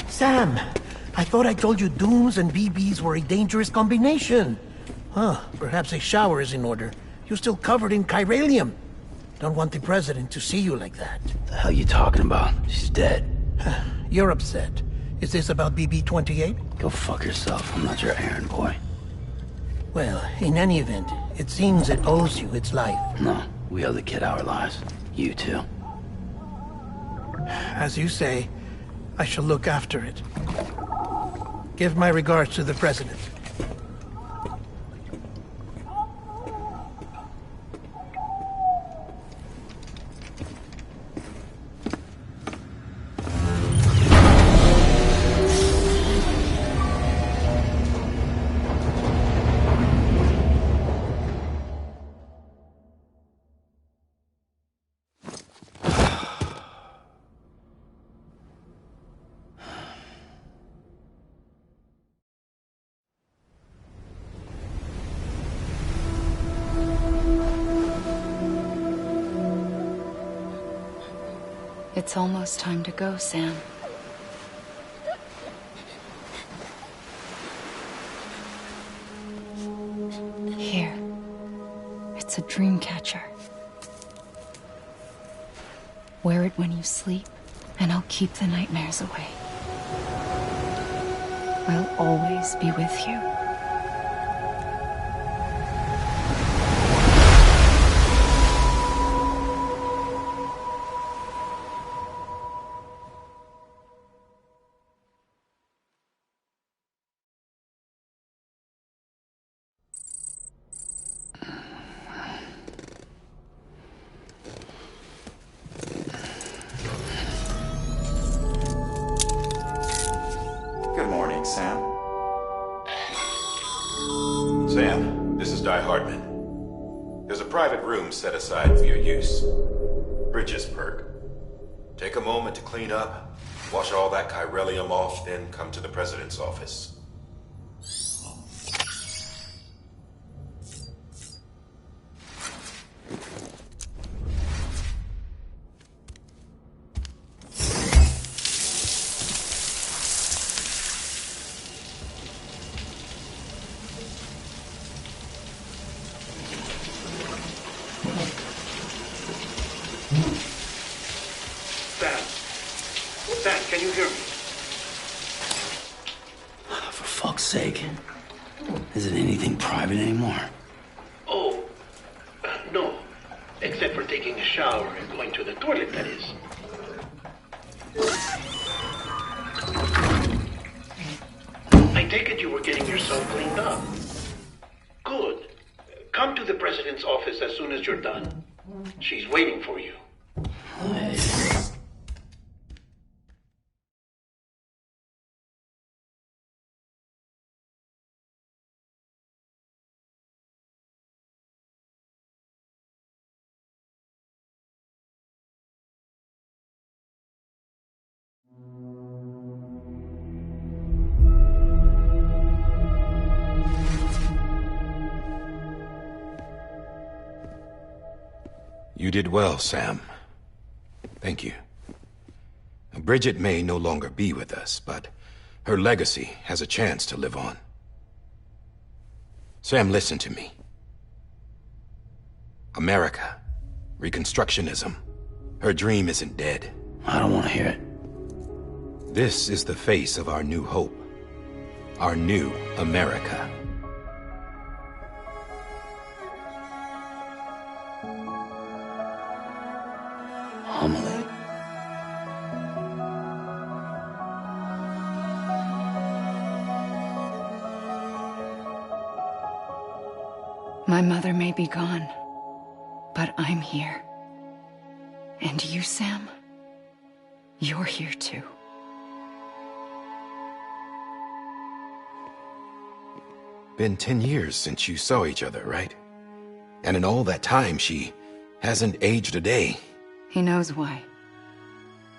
Sam, I thought I told you dooms and BBs were a dangerous combination. Huh, perhaps a shower is in order. You're still covered in chiralium. Don't want the president to see you like that. The hell you talking about? She's dead. You're upset. Is this about BB-28? Go fuck yourself. I'm not your errand boy. Well, in any event, it seems it owes you its life. No, we owe the kid our lives. You too. As you say, I shall look after it. Give my regards to the president. It's almost time to go, Sam. Here. It's a dream catcher. Wear it when you sleep, and I'll keep the nightmares away. I'll always be with you. Sam, This is Di Hartman. There's a private room set aside for your use. Bridges perk. Take a moment to clean up, wash all that chiralium off, then come to the President's office. Sam, can you hear me? For fuck's sake. Isn't anything private anymore? Oh, no. Except for taking a shower and going to the toilet, that is. I take it you were getting yourself cleaned up. Good. Come to the President's office as soon as you're done. She's waiting for you. You did well, Sam. Thank you. Bridget may no longer be with us, but her legacy has a chance to live on. Sam, listen to me. America, Reconstructionism, her dream isn't dead. I don't want to hear it. This is the face of our new hope. Our new America. Amelie. My mother may be gone, but I'm here. And you, Sam, you're here too. Been 10 years since you saw each other, right? And in all that time, she hasn't aged a day. He knows why.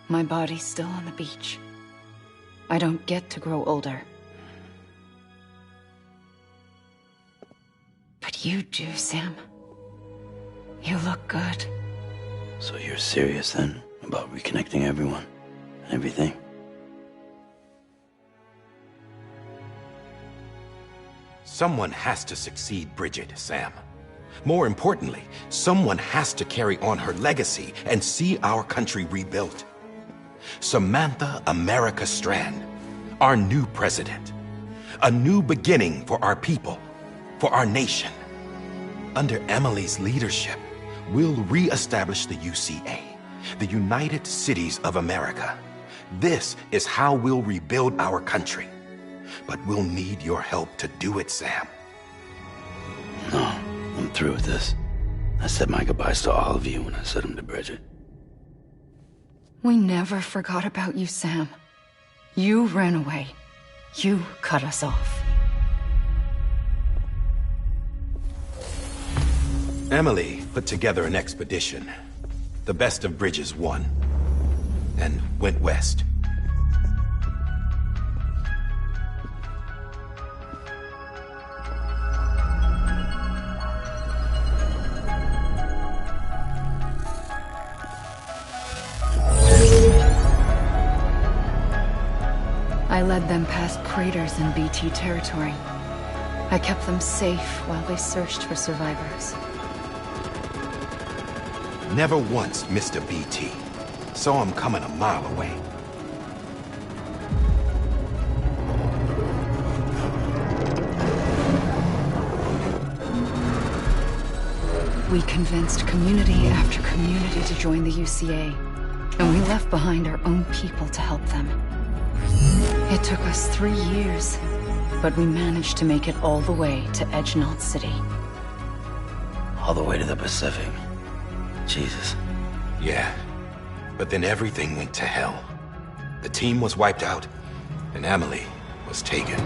My body's still on the beach. I don't get to grow older. But you do, Sam. You look good. So you're serious then about reconnecting everyone and everything? Someone has to succeed Bridget, Sam. More importantly, someone has to carry on her legacy and see our country rebuilt. Samantha America Strand, our new president. A new beginning for our people, for our nation. Under Emily's leadership, we'll re-establish the UCA, the United Cities of America. This is how we'll rebuild our country. But we'll need your help to do it, Sam. No, I'm through with this. I said my goodbyes to all of you when I said them to Bridget. We never forgot about you, Sam. You ran away. You cut us off. Emily put together an expedition. The best of Bridges won. And went west. I led them past craters in BT territory. I kept them safe while they searched for survivors. Never once missed a BT. Saw him coming a mile away. We convinced community after community to join the UCA, and we left behind our own people to help them. It took us 3 years, but we managed to make it all the way to Edge Knot City. All the way to the Pacific. Jesus. Yeah, but then everything went to hell. The team was wiped out, and Emily was taken.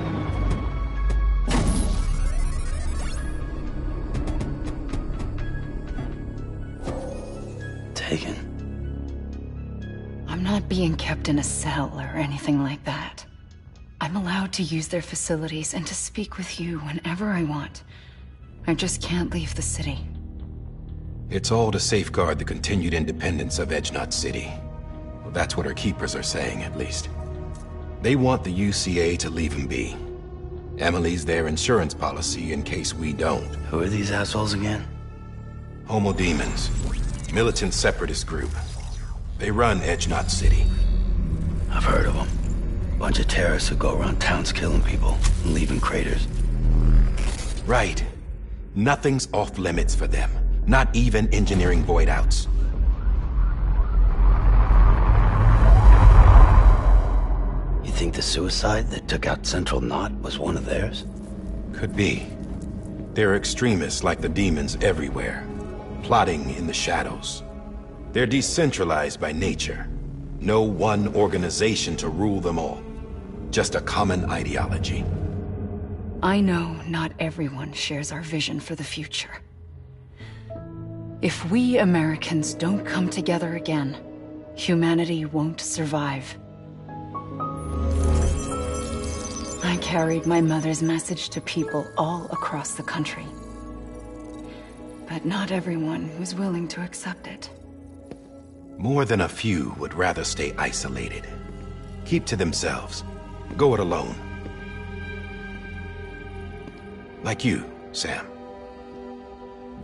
mistaken. I'm not being kept in a cell or anything like that. I'm allowed to use their facilities and to speak with you whenever I want. I just can't leave the city. It's all to safeguard the continued independence of Edge-Knot City. Well, that's what our keepers are saying, at least. They want the UCA to leave him be. Emily's their insurance policy in case we don't. Who are these assholes again? Homo Demons. Militant separatist group. They run Edge-Knot City. I've heard of them. Bunch of terrorists who go around towns killing people and leaving craters. Right. Nothing's off limits for them. Not even engineering void outs. You think the suicide that took out Central Knot was one of theirs? Could be. There are extremists like the demons everywhere, plotting in the shadows. They're decentralized by nature. No one organization to rule them all. Just a common ideology. I know not everyone shares our vision for the future. If we Americans don't come together again, humanity won't survive. I carried my mother's message to people all across the country. But not everyone was willing to accept it. More than a few would rather stay isolated. Keep to themselves. Go it alone. Like you, Sam.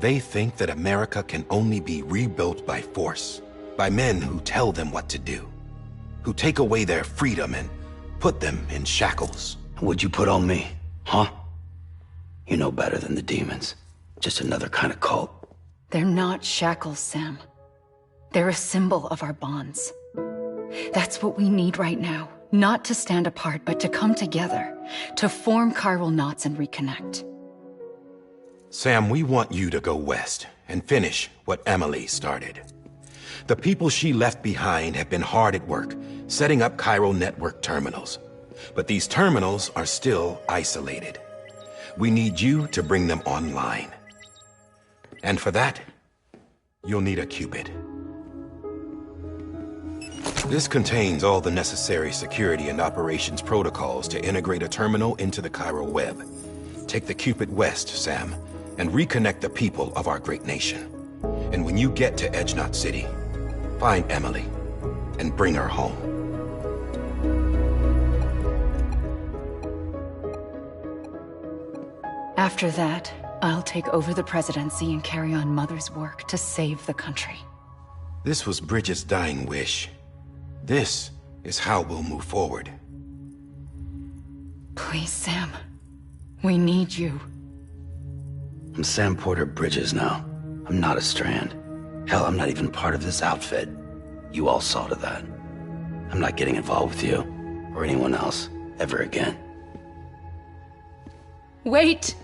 They think that America can only be rebuilt by force, by men who tell them what to do, who take away their freedom and put them in shackles. What'd you put on me, huh? You know better than the demons. Just another kind of cult. They're not shackles, Sam. They're a symbol of our bonds. That's what we need right now. Not to stand apart, but to come together, to form chiral knots and reconnect. Sam, we want you to go west and finish what Emily started. The people she left behind have been hard at work, setting up chiral network terminals. But these terminals are still isolated. We need you to bring them online. And for that, you'll need a Cupid. This contains all the necessary security and operations protocols to integrate a terminal into the chiral web. Take the Cupid west, Sam, and reconnect the people of our great nation. And when you get to Edge-Knot City, find Emily and bring her home. After that, I'll take over the presidency and carry on Mother's work to save the country. This was Bridget's dying wish. This is how we'll move forward. Please, Sam. We need you. I'm Sam Porter Bridges now. I'm not a Strand. Hell, I'm not even part of this outfit. You all saw to that. I'm not getting involved with you, or anyone else, ever again. Wait!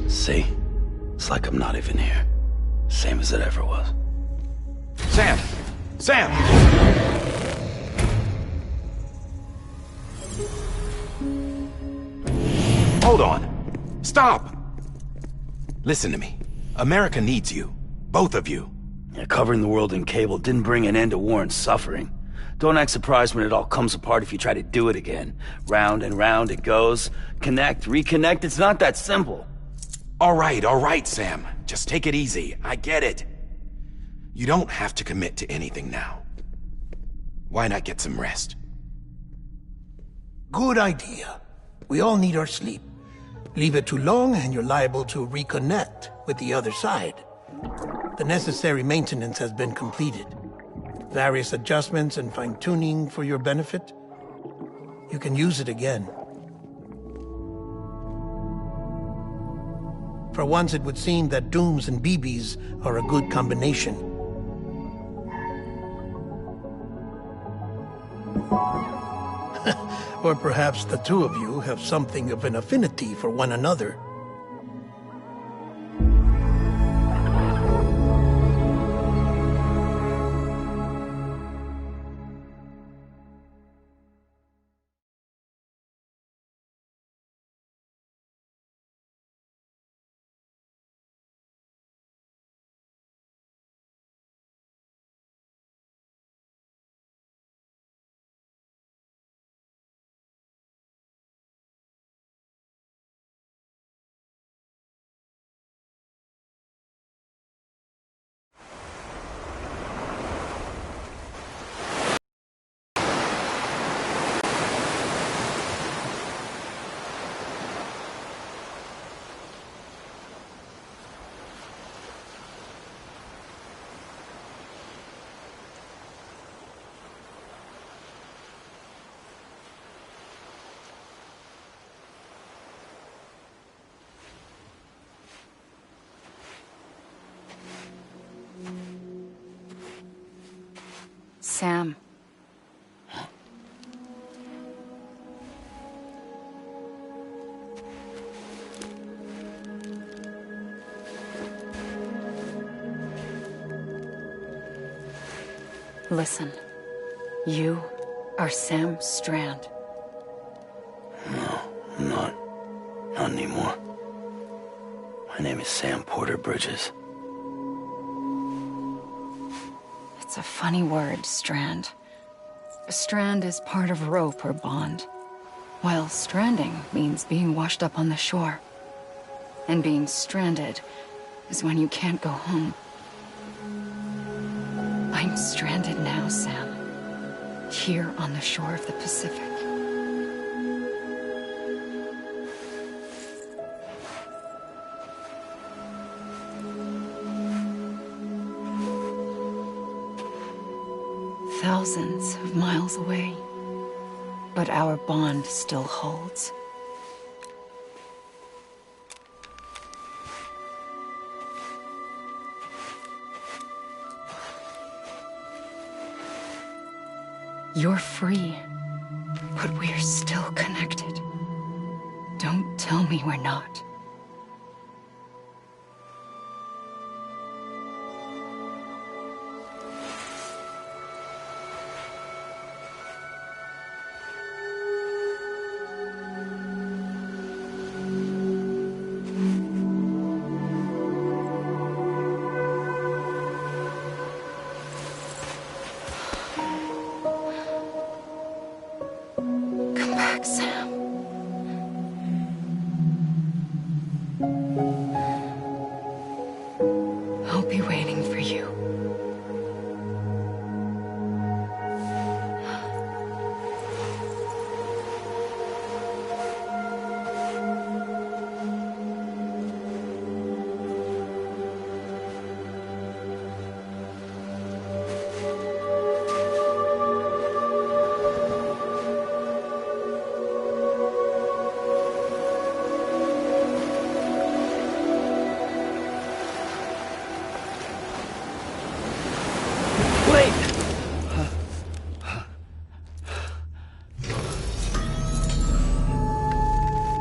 See? It's like I'm not even here. Same as it ever was. Sam! Sam! Hold on. Stop! Listen to me. America needs you. Both of you. Yeah, covering the world in cable didn't bring an end to war and suffering. Don't act surprised when it all comes apart if you try to do it again. Round and round it goes. Connect, reconnect, it's not that simple. All right, Sam. Just take it easy. I get it. You don't have to commit to anything now. Why not get some rest? Good idea. We all need our sleep. Leave it too long and you're liable to reconnect with the other side. The necessary maintenance has been completed. Various adjustments and fine-tuning for your benefit. You can use it again. For once, it would seem that Dooms and BBs are a good combination. Or perhaps the two of you have something of an affinity for one another. Sam. Listen, you are Sam Strand. No, I'm not. Not anymore. My name is Sam Porter Bridges. It's a funny word, Strand. A strand is part of rope or bond, while stranding means being washed up on the shore. And being stranded is when you can't go home. I'm stranded now, Sam. Here on the shore of the Pacific. Thousands of miles away. But our bond still holds. You're free, but we're still connected. Don't tell me we're not. Come back, Sam. I'll be waiting for you.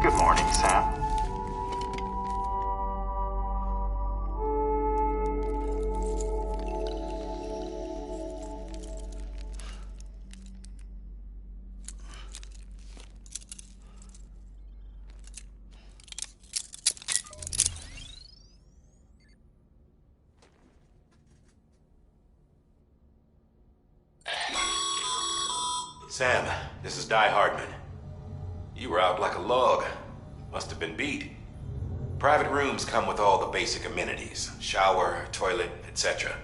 Good morning, Sam. Sam, this is Di Hardman. You were out like a log. Must have been beat. Private rooms come with all the basic amenities. Shower, toilet, etc.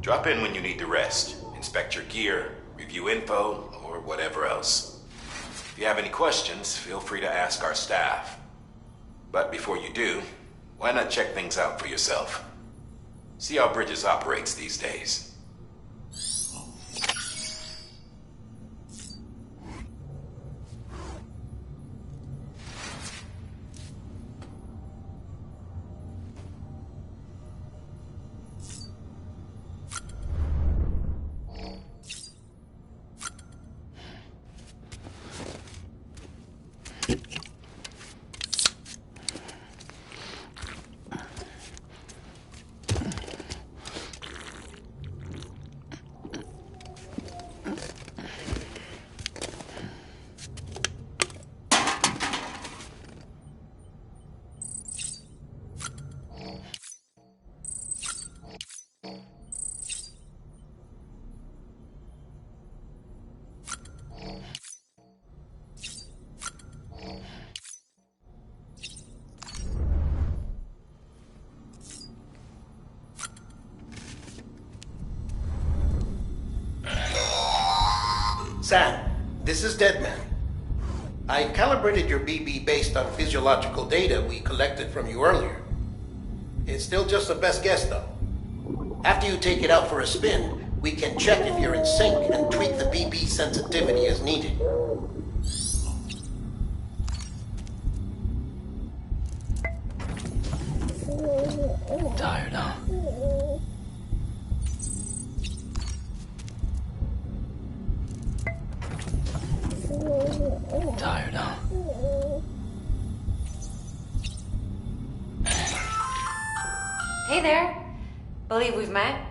Drop in when you need to rest. Inspect your gear, review info, or whatever else. If you have any questions, feel free to ask our staff. But before you do, why not check things out for yourself? See how Bridges operates these days. Sam, this is Deadman. I calibrated your BB based on physiological data we collected from you earlier. It's still just a best guess, though. After you take it out for a spin, we can check if you're in sync and tweak the BB sensitivity as needed. Tired, huh? Tired, huh? Hey there. Believe we've met.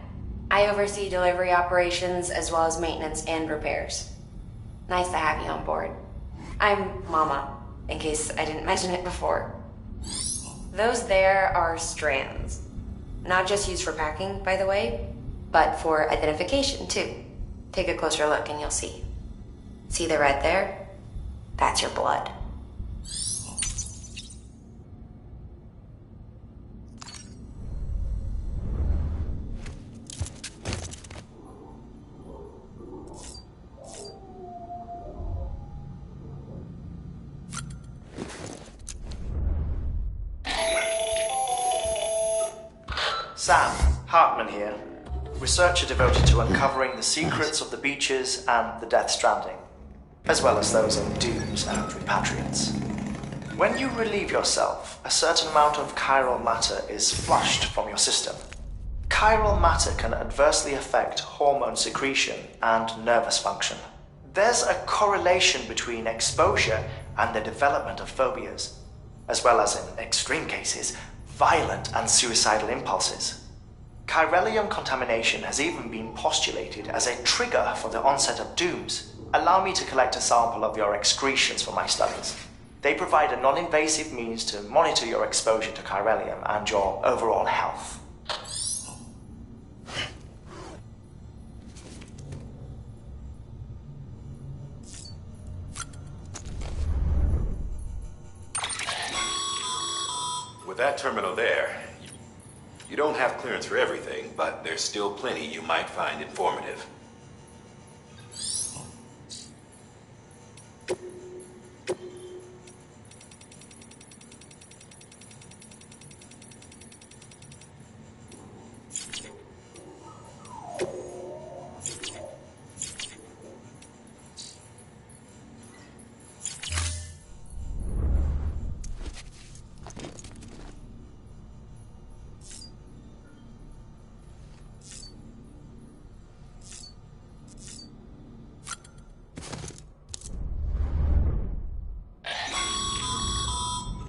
I oversee delivery operations as well as maintenance and repairs. Nice to have you on board. I'm Mama, in case I didn't mention it before. Those there are strands. Not just used for packing, by the way, but for identification too. Take a closer look and you'll see. See the red there? That's your blood. Sam, Hartman here, researcher devoted to uncovering the secrets of the beaches and the Death Stranding, as well as those of dooms and repatriates. When you relieve yourself, a certain amount of chiral matter is flushed from your system. Chiral matter can adversely affect hormone secretion and nervous function. There's a correlation between exposure and the development of phobias, as well as, in extreme cases, violent and suicidal impulses. Chiralium contamination has even been postulated as a trigger for the onset of dooms. Allow me to collect a sample of your excretions for my studies. They provide a non-invasive means to monitor your exposure to chiralium and your overall health. With that terminal there, you don't have clearance for everything, but there's still plenty you might find informative.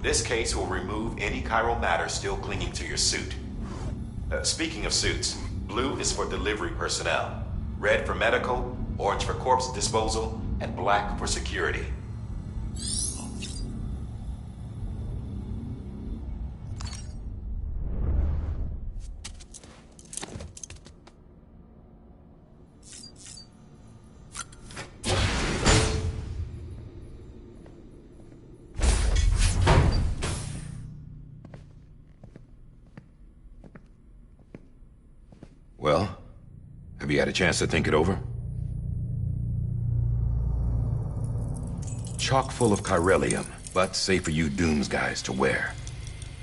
This case will remove any chiral matter still clinging to your suit. Speaking of suits, blue is for delivery personnel, red for medical, orange for corpse disposal, and black for security. Well, have you had a chance to think it over? Chock full of chiralium, but safe for you Dooms guys to wear.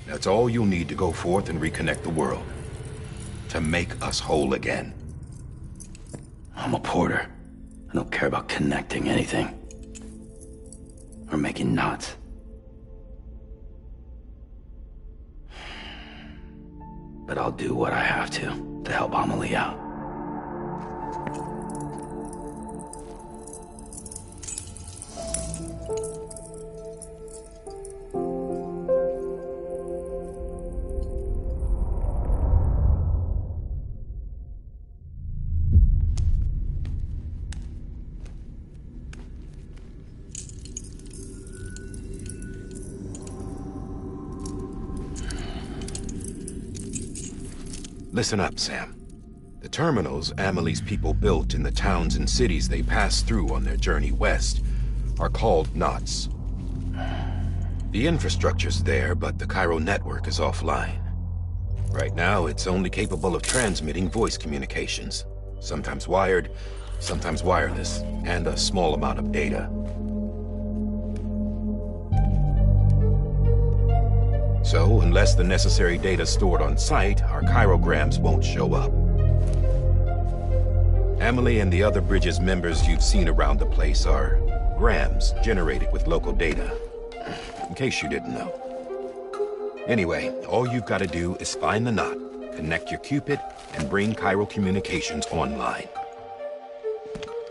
That's all you'll need to go forth and reconnect the world. To make us whole again. I'm a porter. I don't care about connecting anything. Or making knots. But I'll do what I have to help Amelie out. Listen up, Sam. The terminals Amelie's people built in the towns and cities they passed through on their journey west are called knots. The infrastructure's there, but the chiral network is offline. Right now, it's only capable of transmitting voice communications. Sometimes wired, sometimes wireless, and a small amount of data. So, unless the necessary data's stored on site, our chirograms won't show up. Amelie and the other Bridges members you've seen around the place are grams generated with local data. In case you didn't know. Anyway, all you've got to do is find the knot, connect your Cupid, and bring chiral communications online.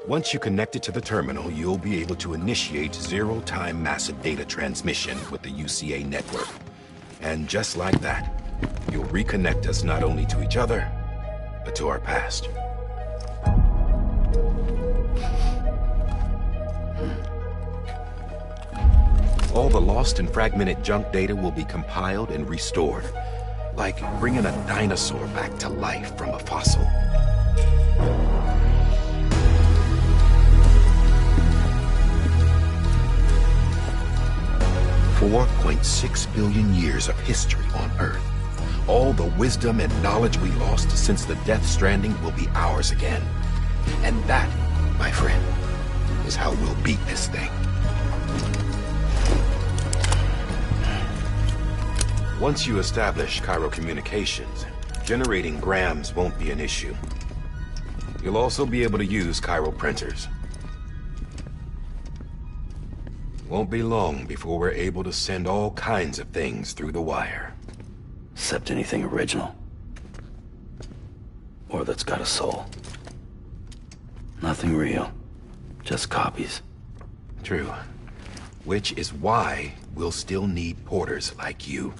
Once you connect it to the terminal, you'll be able to initiate zero-time massive data transmission with the UCA network. And just like that, you'll reconnect us not only to each other, but to our past. All the lost and fragmented junk data will be compiled and restored, like bringing a dinosaur back to life from a fossil. 4.6 billion years of history on Earth. All the wisdom and knowledge we lost since the Death Stranding will be ours again. And that, my friend, is how we'll beat this thing. Once you establish Cairo communications, generating grams won't be an issue. You'll also be able to use Cairo printers. Won't be long before we're able to send all kinds of things through the wire. Except anything original. Or that's got a soul. Nothing real. Just copies. True. Which is why we'll still need porters like you.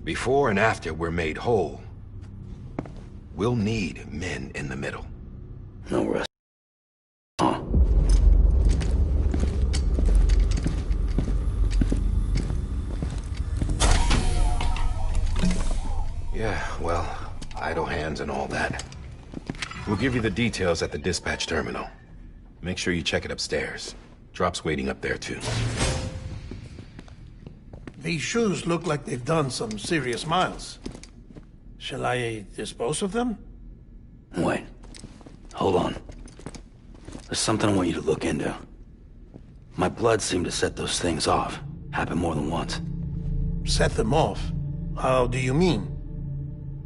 Before and after we're made whole, we'll need men in the middle. No rest. Yeah, well, idle hands and all that. We'll give you the details at the dispatch terminal. Make sure you check it upstairs. Drop's waiting up there, too. These shoes look like they've done some serious miles. Shall I dispose of them? Wait. Hold on. There's something I want you to look into. My blood seemed to set those things off. Happened more than once. Set them off? How do you mean?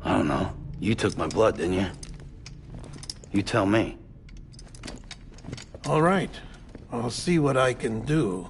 I don't know. You took my blood, didn't you? You tell me. All right. I'll see what I can do.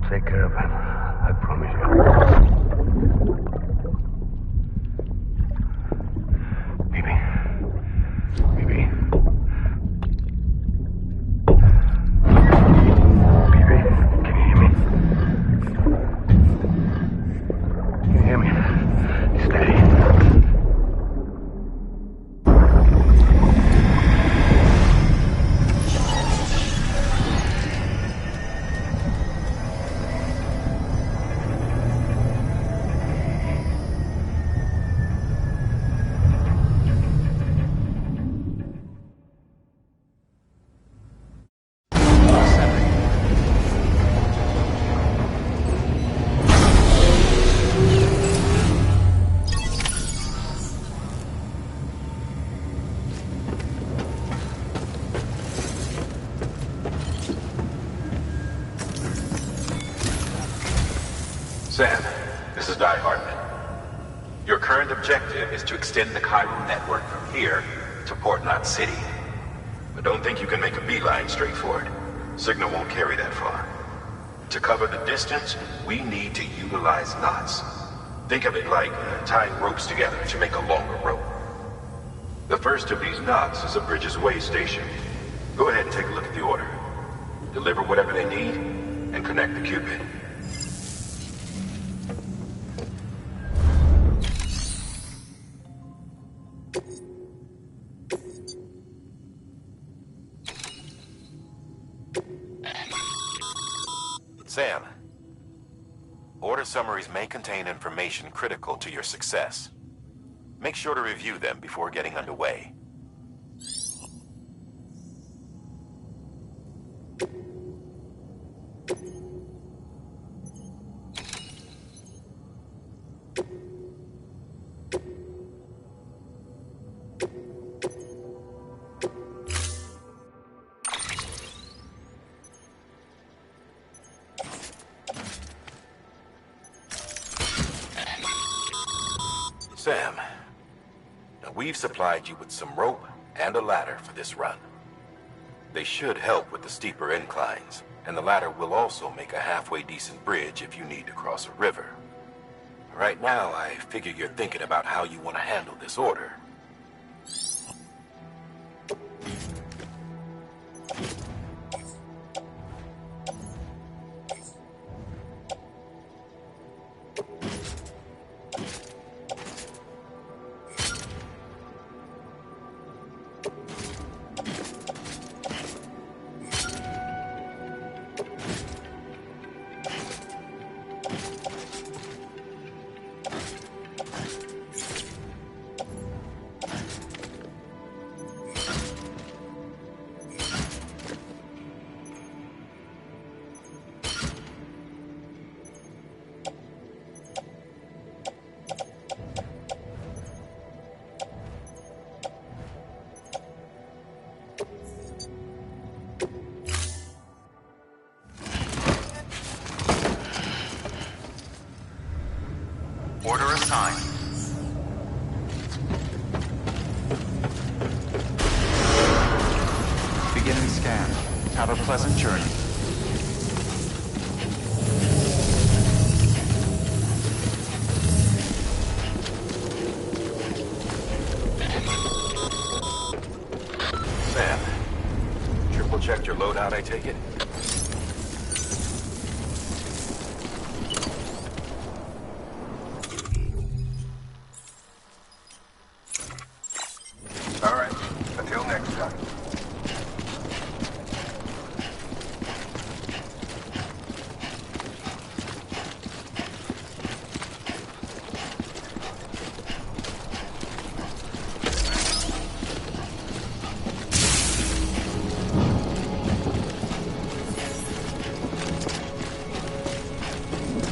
Take care of him. I promise you. Baby. Baby. Baby, can you hear me? Can you hear me? Steady. Sam, this is Di Hartman. Your current objective is to extend the Cairo network from here to Port Knot City. But don't think you can make a beeline straight for it. Signal won't carry that far. To cover the distance, we need to utilize knots. Think of it like tying ropes together to make a longer rope. The first of these knots is a Bridges Way station. Go ahead and take a look at the order. Deliver whatever they need, and connect the Cupid. Sam, order summaries may contain information critical to your success. Make sure to review them before getting underway. Sam, now we've supplied you with some rope and a ladder for this run. They should help with the steeper inclines, and the ladder will also make a halfway decent bridge if you need to cross a river. Right now, I figure you're thinking about how you want to handle this order. Order assigned. Beginning scan. Have a pleasant journey. Sam, triple checked your loadout, I take it? All right. Until next time.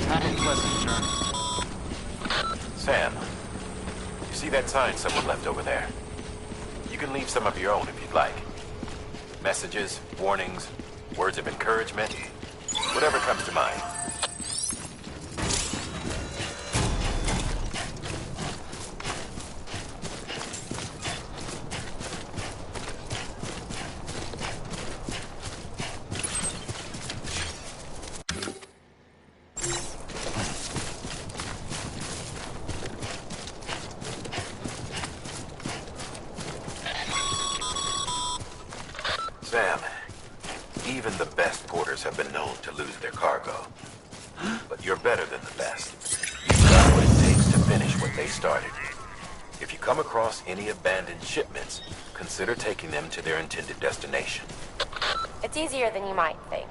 Have a pleasant journey. Sam, you see that sign someone left over there? You can leave some of your own if you'd like. Messages, warnings, words of encouragement, whatever comes to mind. Sam, even the best porters have been known to lose their cargo. But you're better than the best. You've got what it takes to finish what they started. If you come across any abandoned shipments, consider taking them to their intended destination. It's easier than you might think.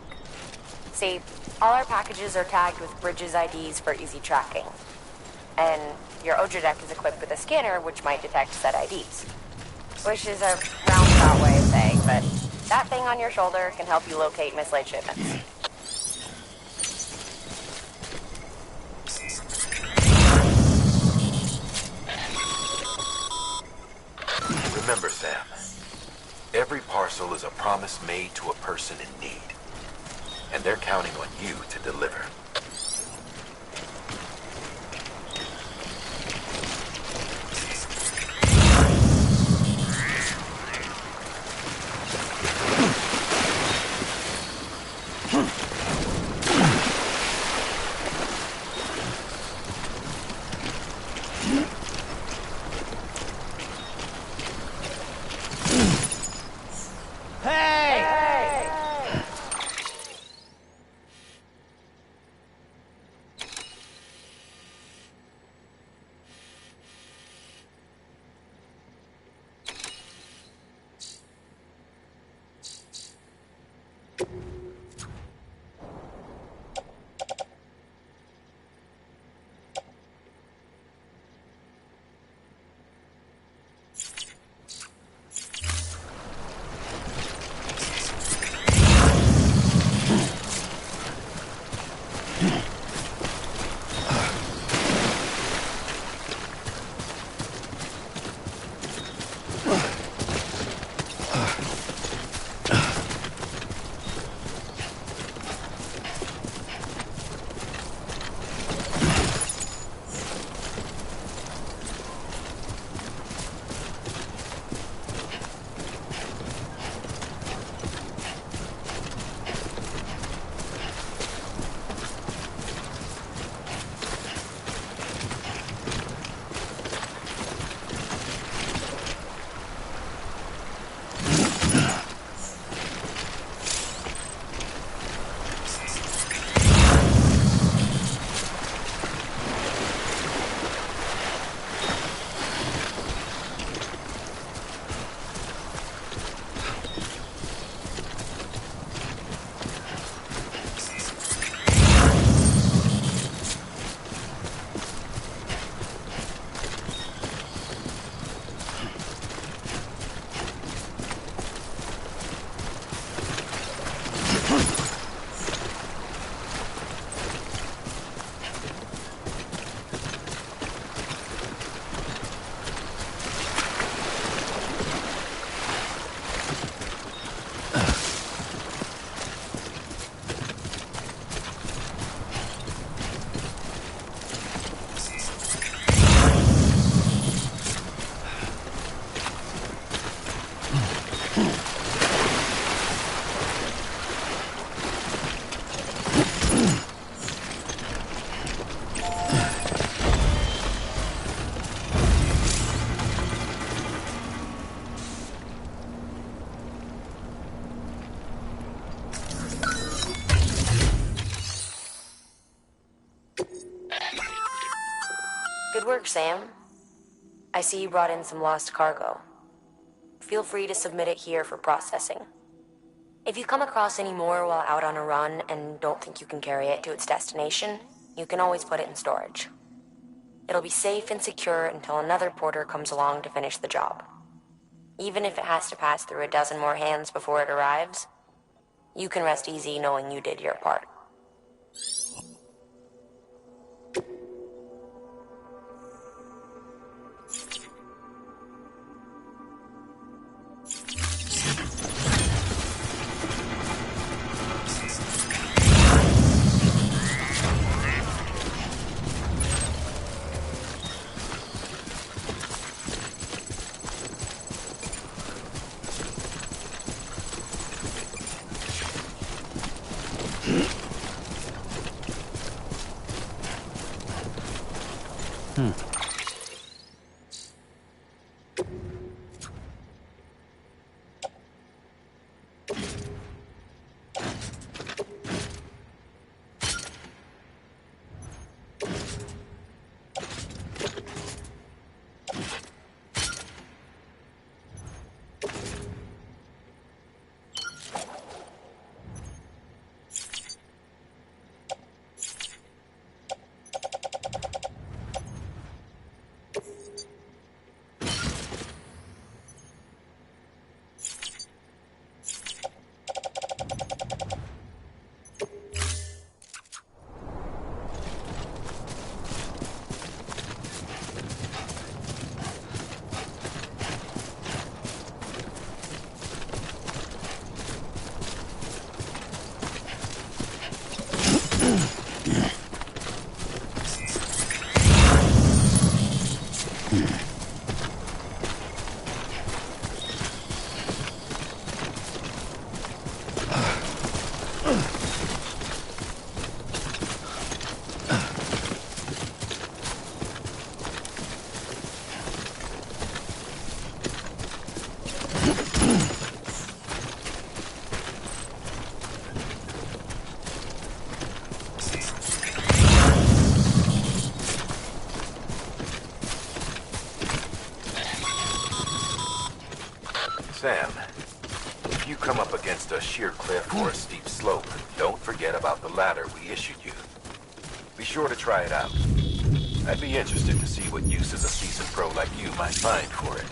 See, all our packages are tagged with Bridges IDs for easy tracking. And your Odra deck is equipped with a scanner which might detect said IDs. Which is a roundabout way of saying, but that thing on your shoulder can help you locate mislaid shipments. Remember, Sam, every parcel is a promise made to a person in need. And they're counting on you to deliver. Good work, Sam. I see you brought in some lost cargo. Feel free to submit it here for processing. If you come across any more while out on a run and don't think you can carry it to its destination, you can always put it in storage. It'll be safe and secure until another porter comes along to finish the job. Even if it has to pass through a dozen more hands before it arrives, you can rest easy knowing you did your part. Sam, if you come up against a sheer cliff or a steep slope, don't forget about the ladder we issued you. Be sure to try it out. I'd be interested to see what uses a seasoned pro like you might find for it.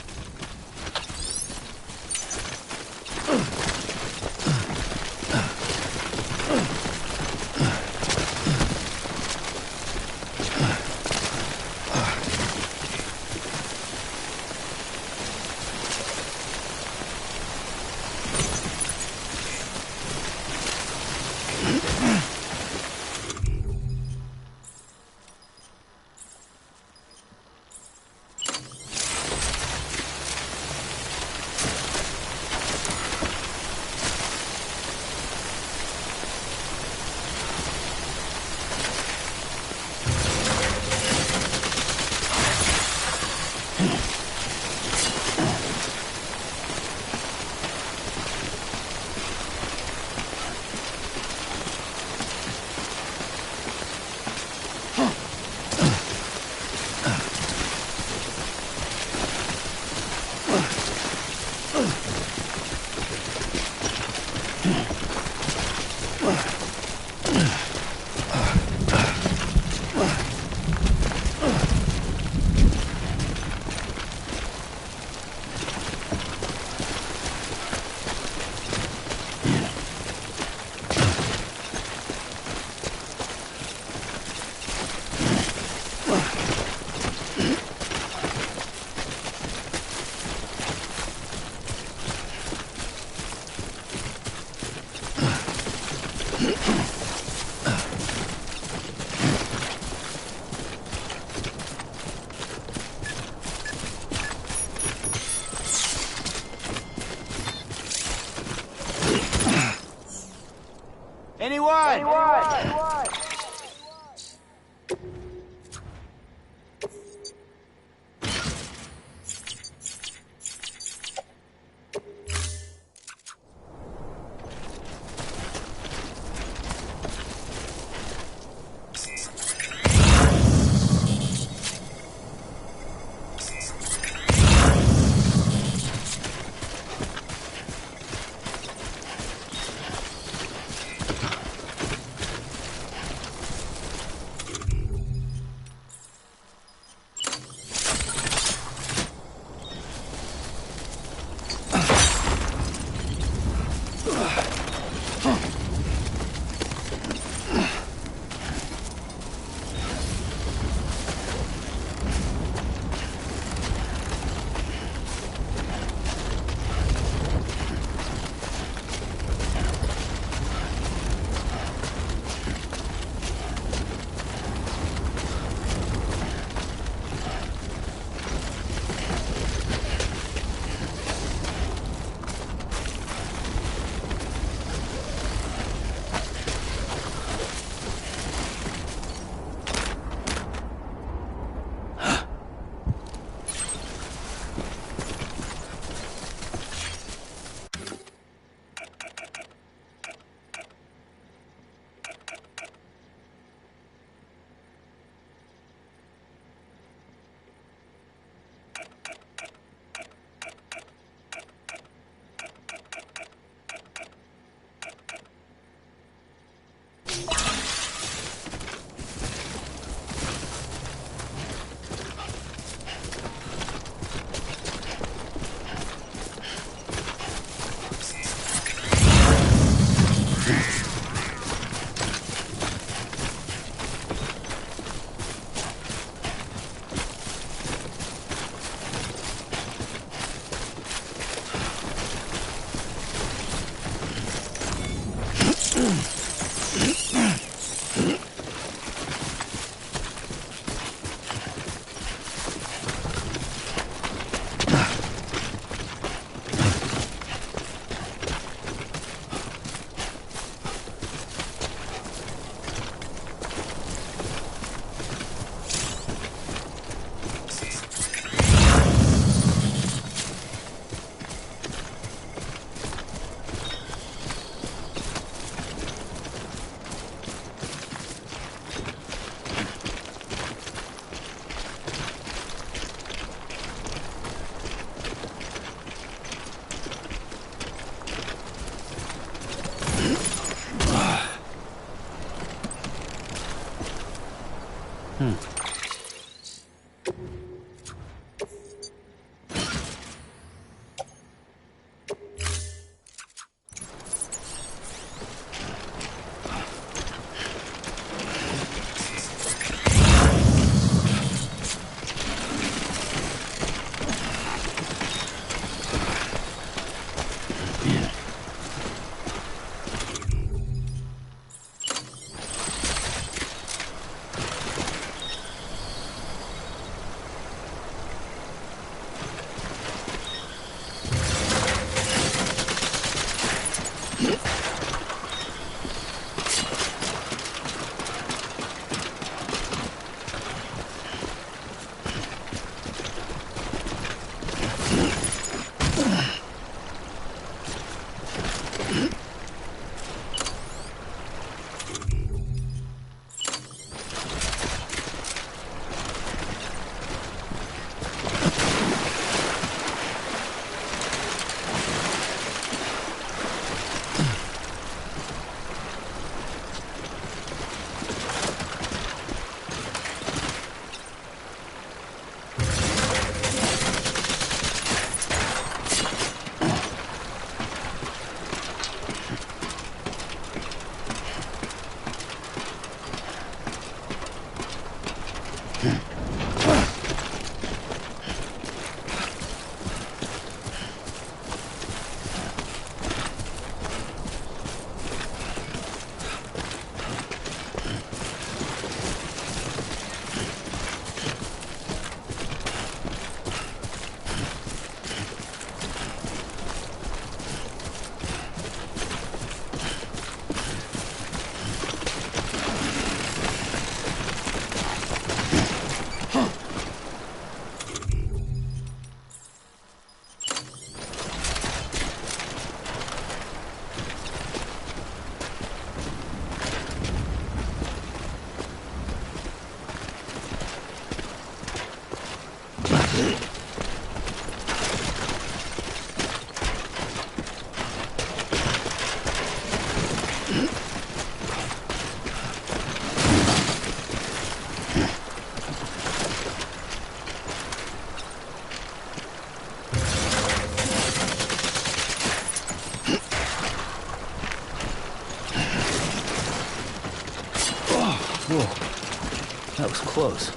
Whoa. That was close.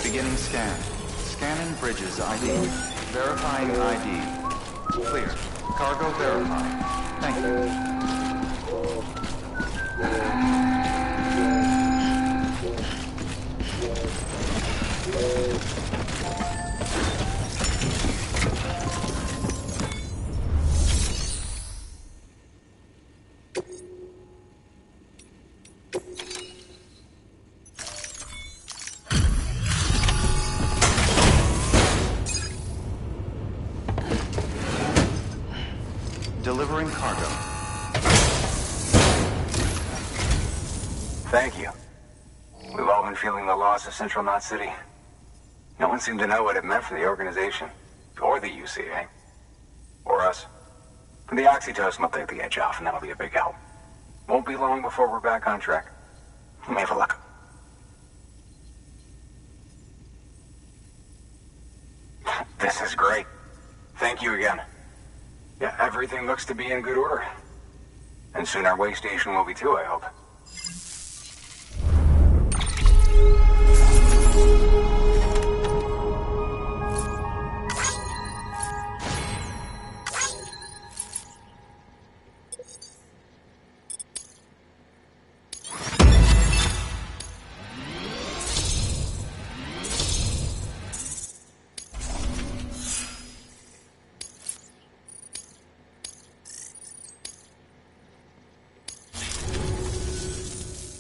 Beginning scan. Scanning bridges ID. Verifying ID. Clear. Cargo verified. Thank you. Delivering cargo. Thank you. We've all been feeling the loss of Central Knot City. No one seemed to know what it meant for the organization, or the UCA, or us. The oxytocin will take the edge off, and that'll be a big help. Won't be long before we're back on track. Let me have a look. This is great. Thank you again. Yeah, everything looks to be in good order. And soon our way station will be too, I hope.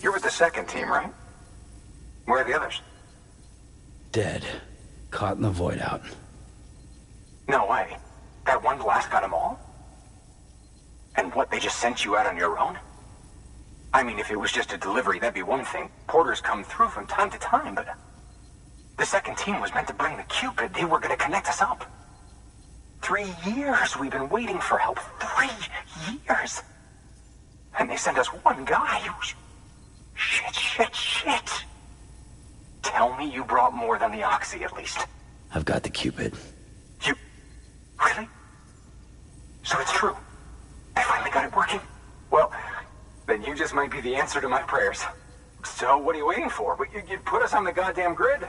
You're with the second team, right? Where are the others? Dead. Caught in the void out. No way. That one blast got them all? And what, they just sent you out on your own? I mean, if it was just a delivery, that'd be one thing. Porters come through from time to time, but... The second team was meant to bring the Cupid. They were gonna connect us up. 3 years we've been waiting for help. 3 years! And they sent us one guy who's... Shit. Tell me you brought more than the Oxy, at least. I've got the Cupid. You... Really? So it's true. They finally got it working? Well, then you just might be the answer to my prayers. So what are you waiting for? You put us on the goddamn grid.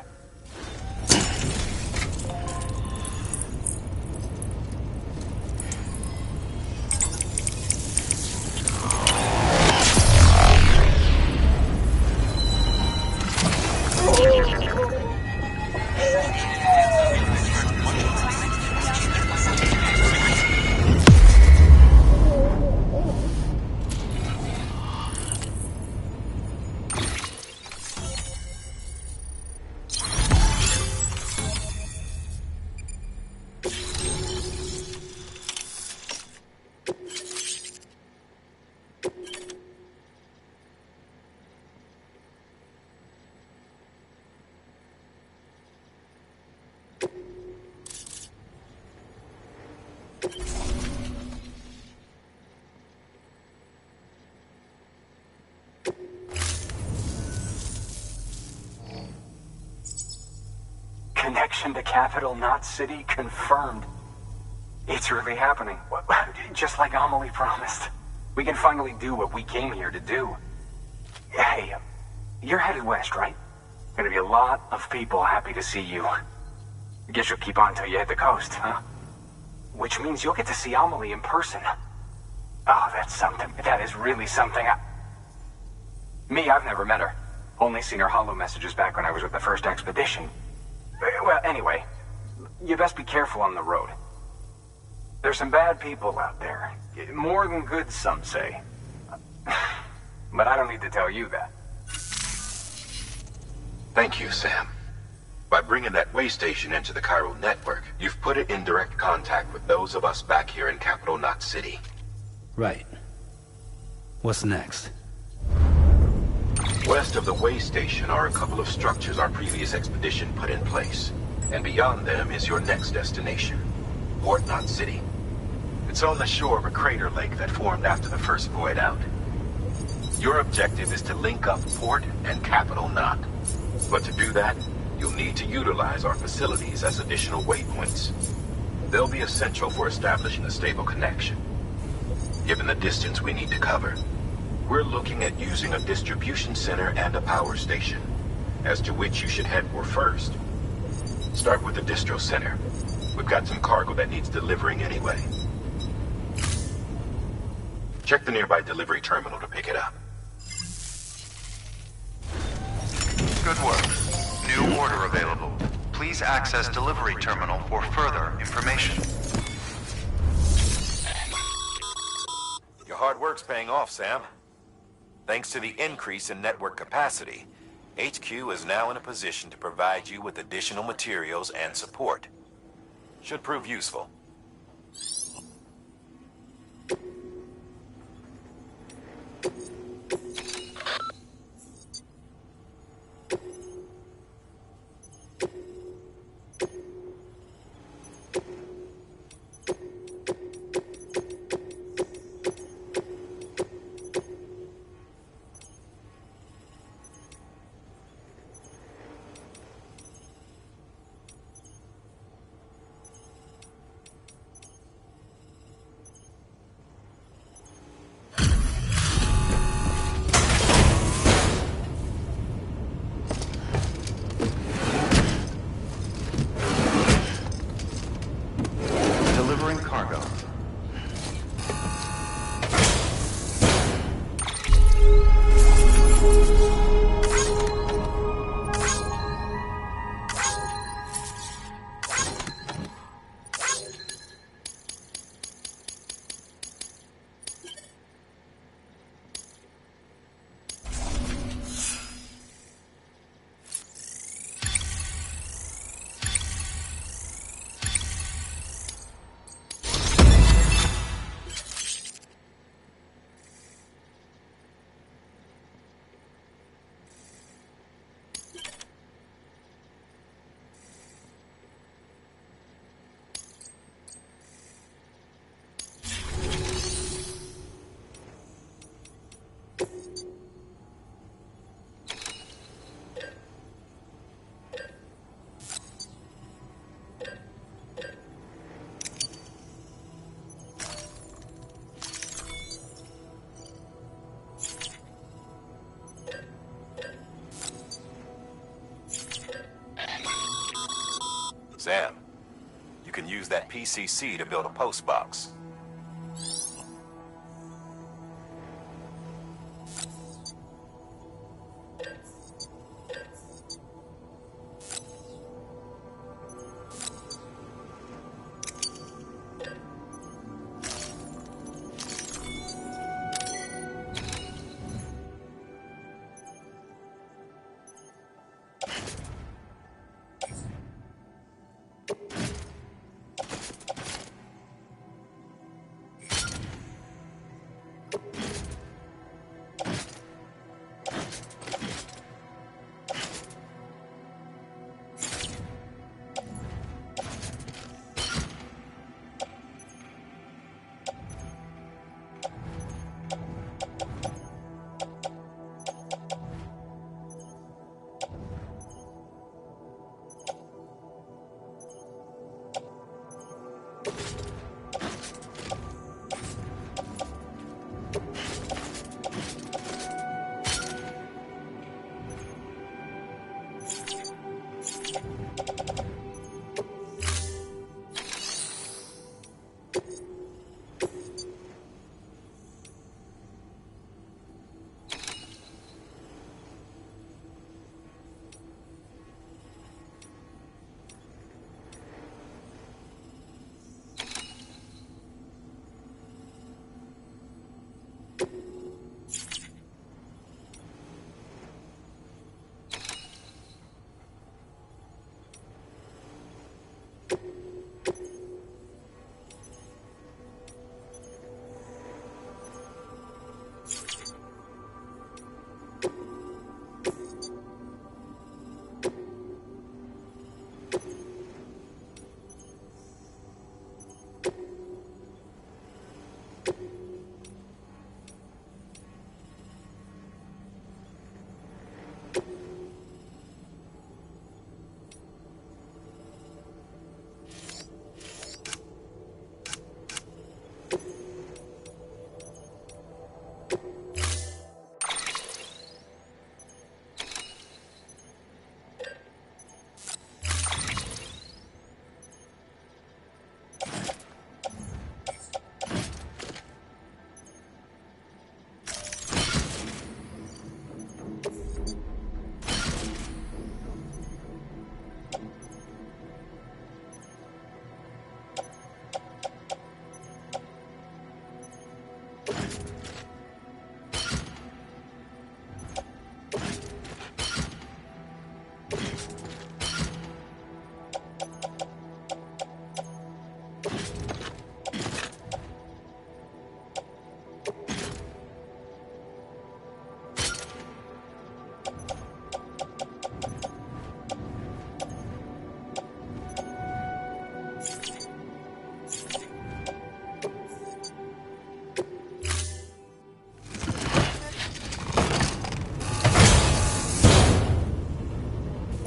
Connection to Capital Knot City confirmed. It's really happening. Just like Amelie promised. We can finally do what we came here to do. Hey, you're headed west, right? Gonna be a lot of people happy to see you. Guess you'll keep on till you hit the coast, huh? Which means you'll get to see Amelie in person. Oh, that's something. That is really something. Me, I've never met her. Only seen her holo messages back when I was with the first expedition. Well, anyway, you best be careful on the road. There's some bad people out there. More than good, some say. But I don't need to tell you that. Thank you, Sam. By bringing that way station into the Cairo network, you've put it in direct contact with those of us back here in Capital Knot City. Right. What's next? West of the way station are a couple of structures our previous expedition put in place. And beyond them is your next destination, Port Knot City. It's on the shore of a crater lake that formed after the first void out. Your objective is to link up Port and Capital Knot. But to do that, you'll need to utilize our facilities as additional waypoints. They'll be essential for establishing a stable connection. Given the distance we need to cover, we're looking at using a distribution center and a power station, as to which you should head for first. Start with the distro center. We've got some cargo that needs delivering anyway. Check the nearby delivery terminal to pick it up. Good work. New order available. Please access delivery terminal for further information. Your hard work's paying off, Sam. Thanks to the increase in network capacity, HQ is now in a position to provide you with additional materials and support. Should prove useful. Delivering cargo. Sam, you can use that PCC to build a post box.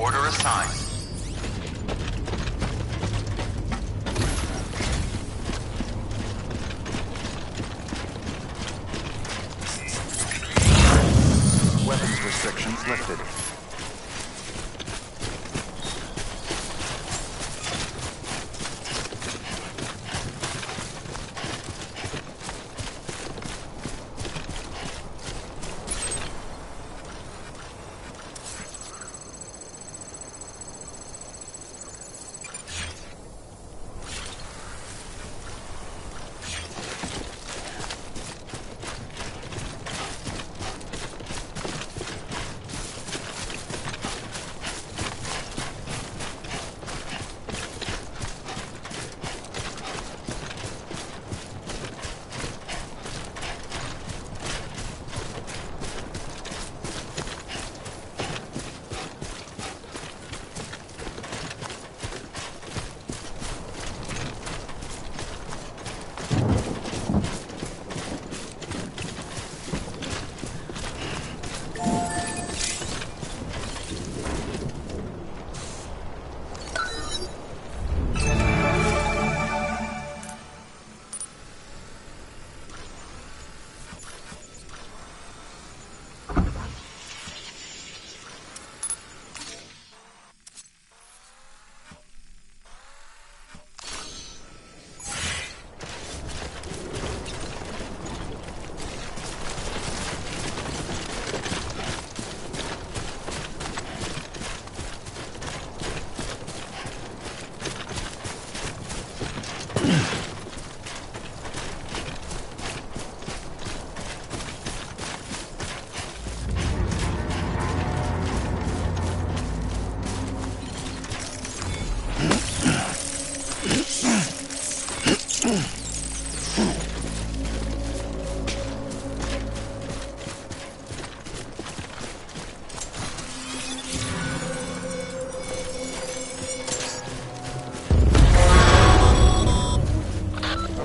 Order assigned. Weapons restrictions lifted.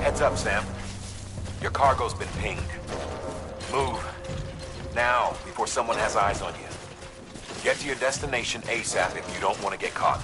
Heads up, Sam. Your cargo's been pinged. Move. Now, before someone has eyes on you. Get to your destination ASAP if you don't want to get caught.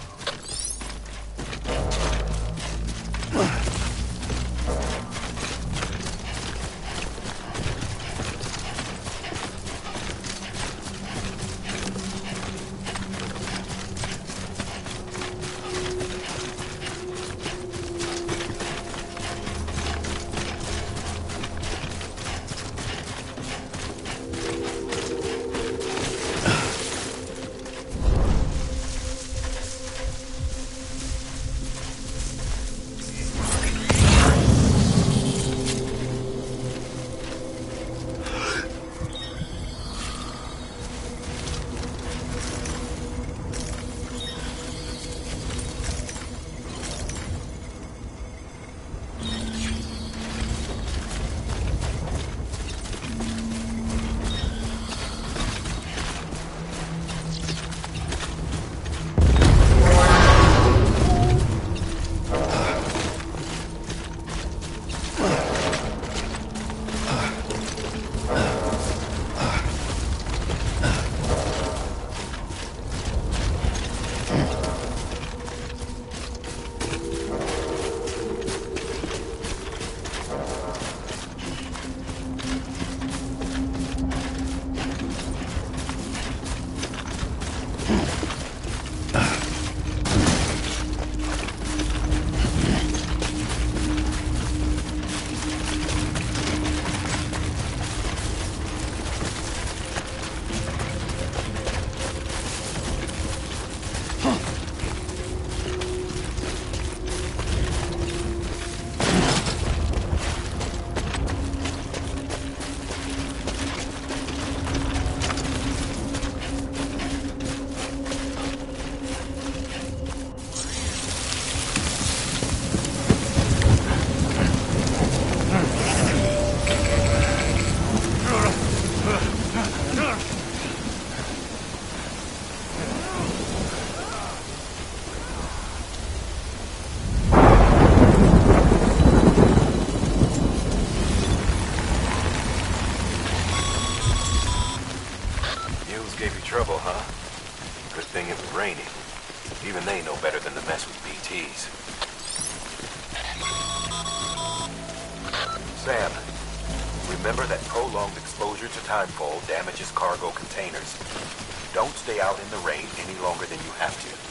Good thing it was raining. Even they know better than to mess with BTs. Sam, remember that prolonged exposure to timefall damages cargo containers. Don't stay out in the rain any longer than you have to.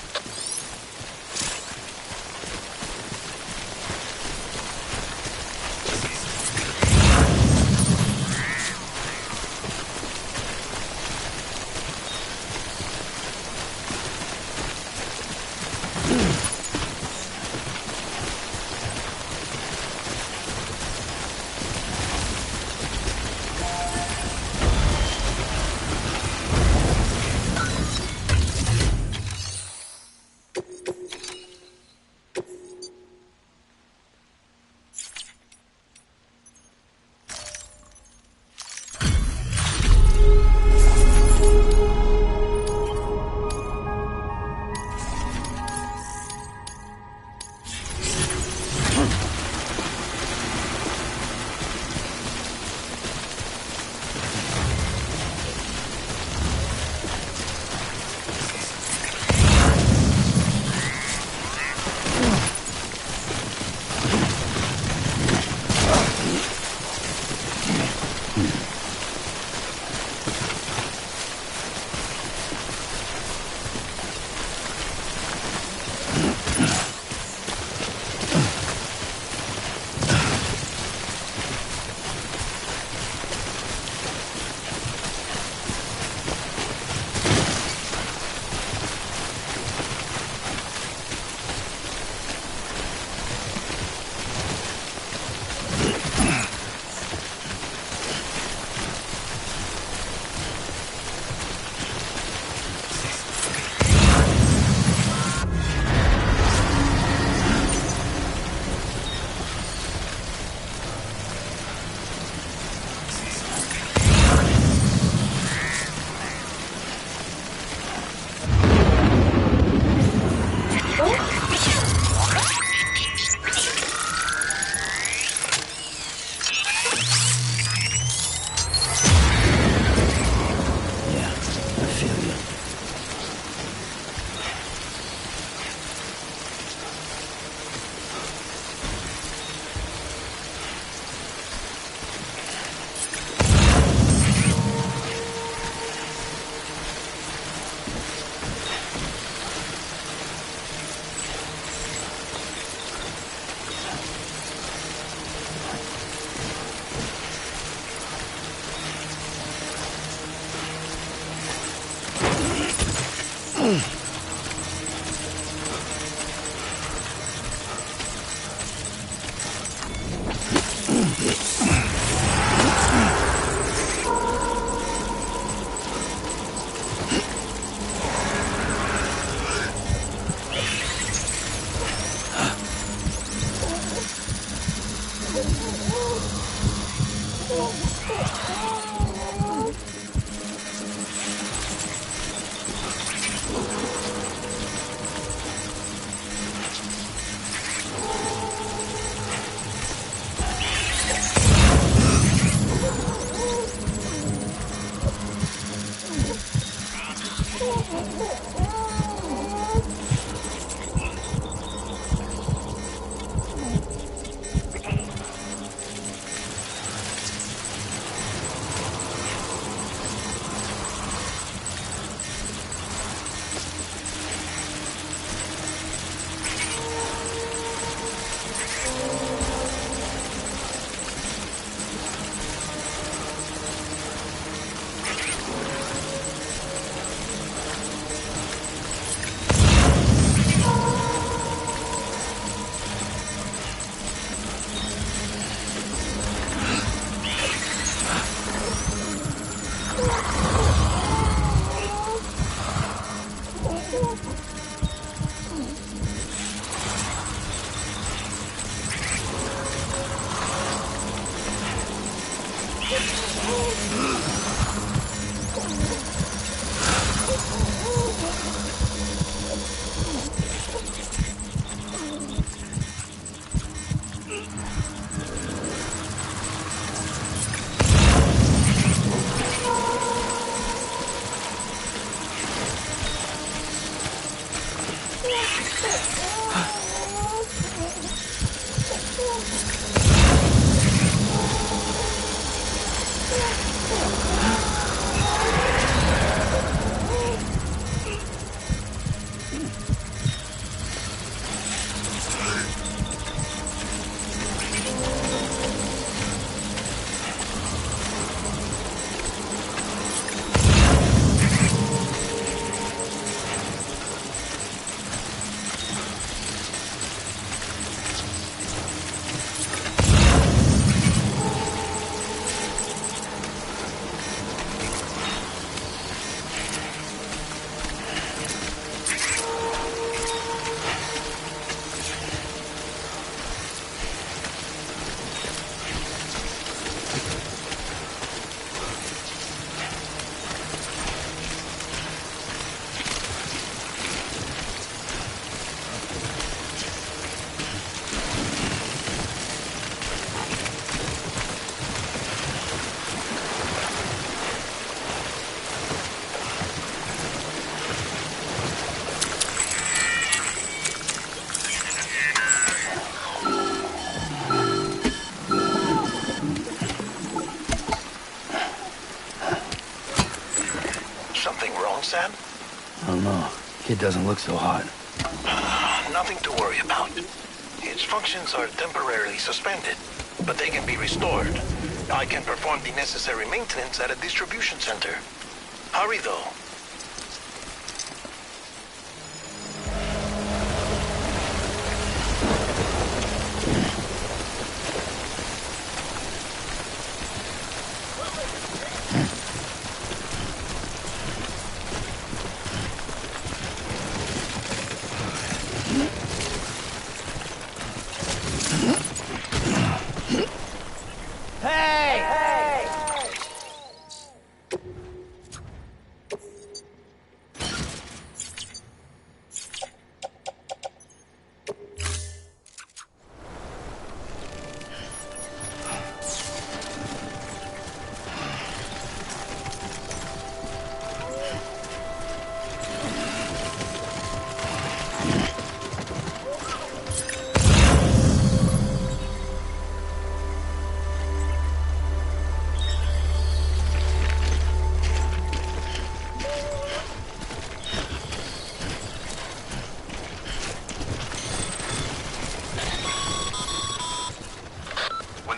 Sam? I don't know. Kid doesn't look so hot. Nothing to worry about. Its functions are temporarily suspended, but they can be restored. I can perform the necessary maintenance at a distribution center. Hurry, though.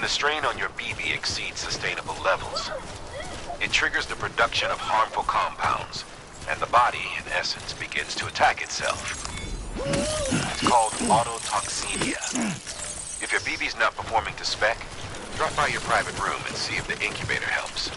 The strain on your BB exceeds sustainable levels. It triggers the production of harmful compounds, and the body, in essence, begins to attack itself. It's called autotoxemia. If your BB's not performing to spec, drop by your private room and see if the incubator helps.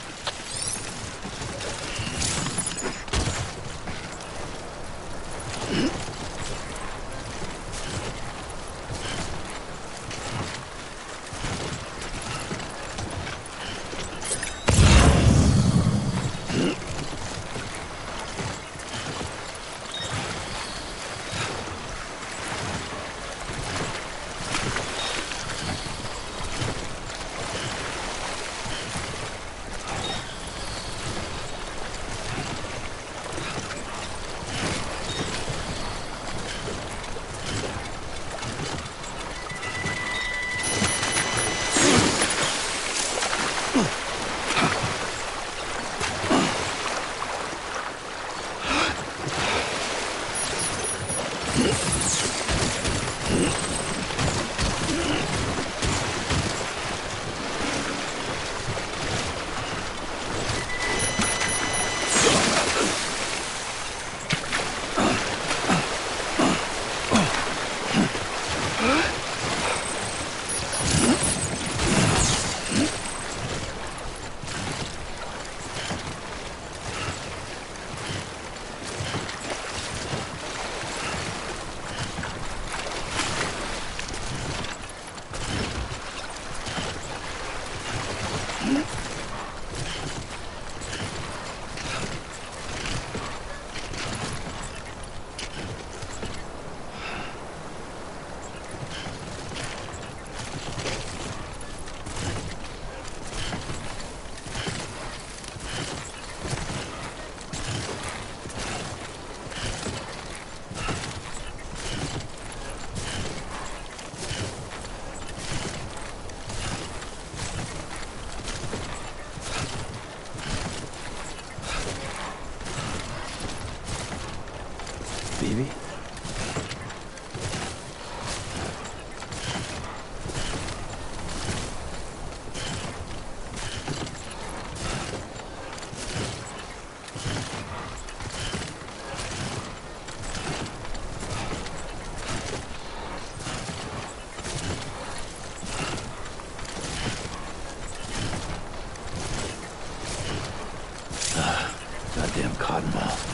Phoebe? Goddamn cottonmouth.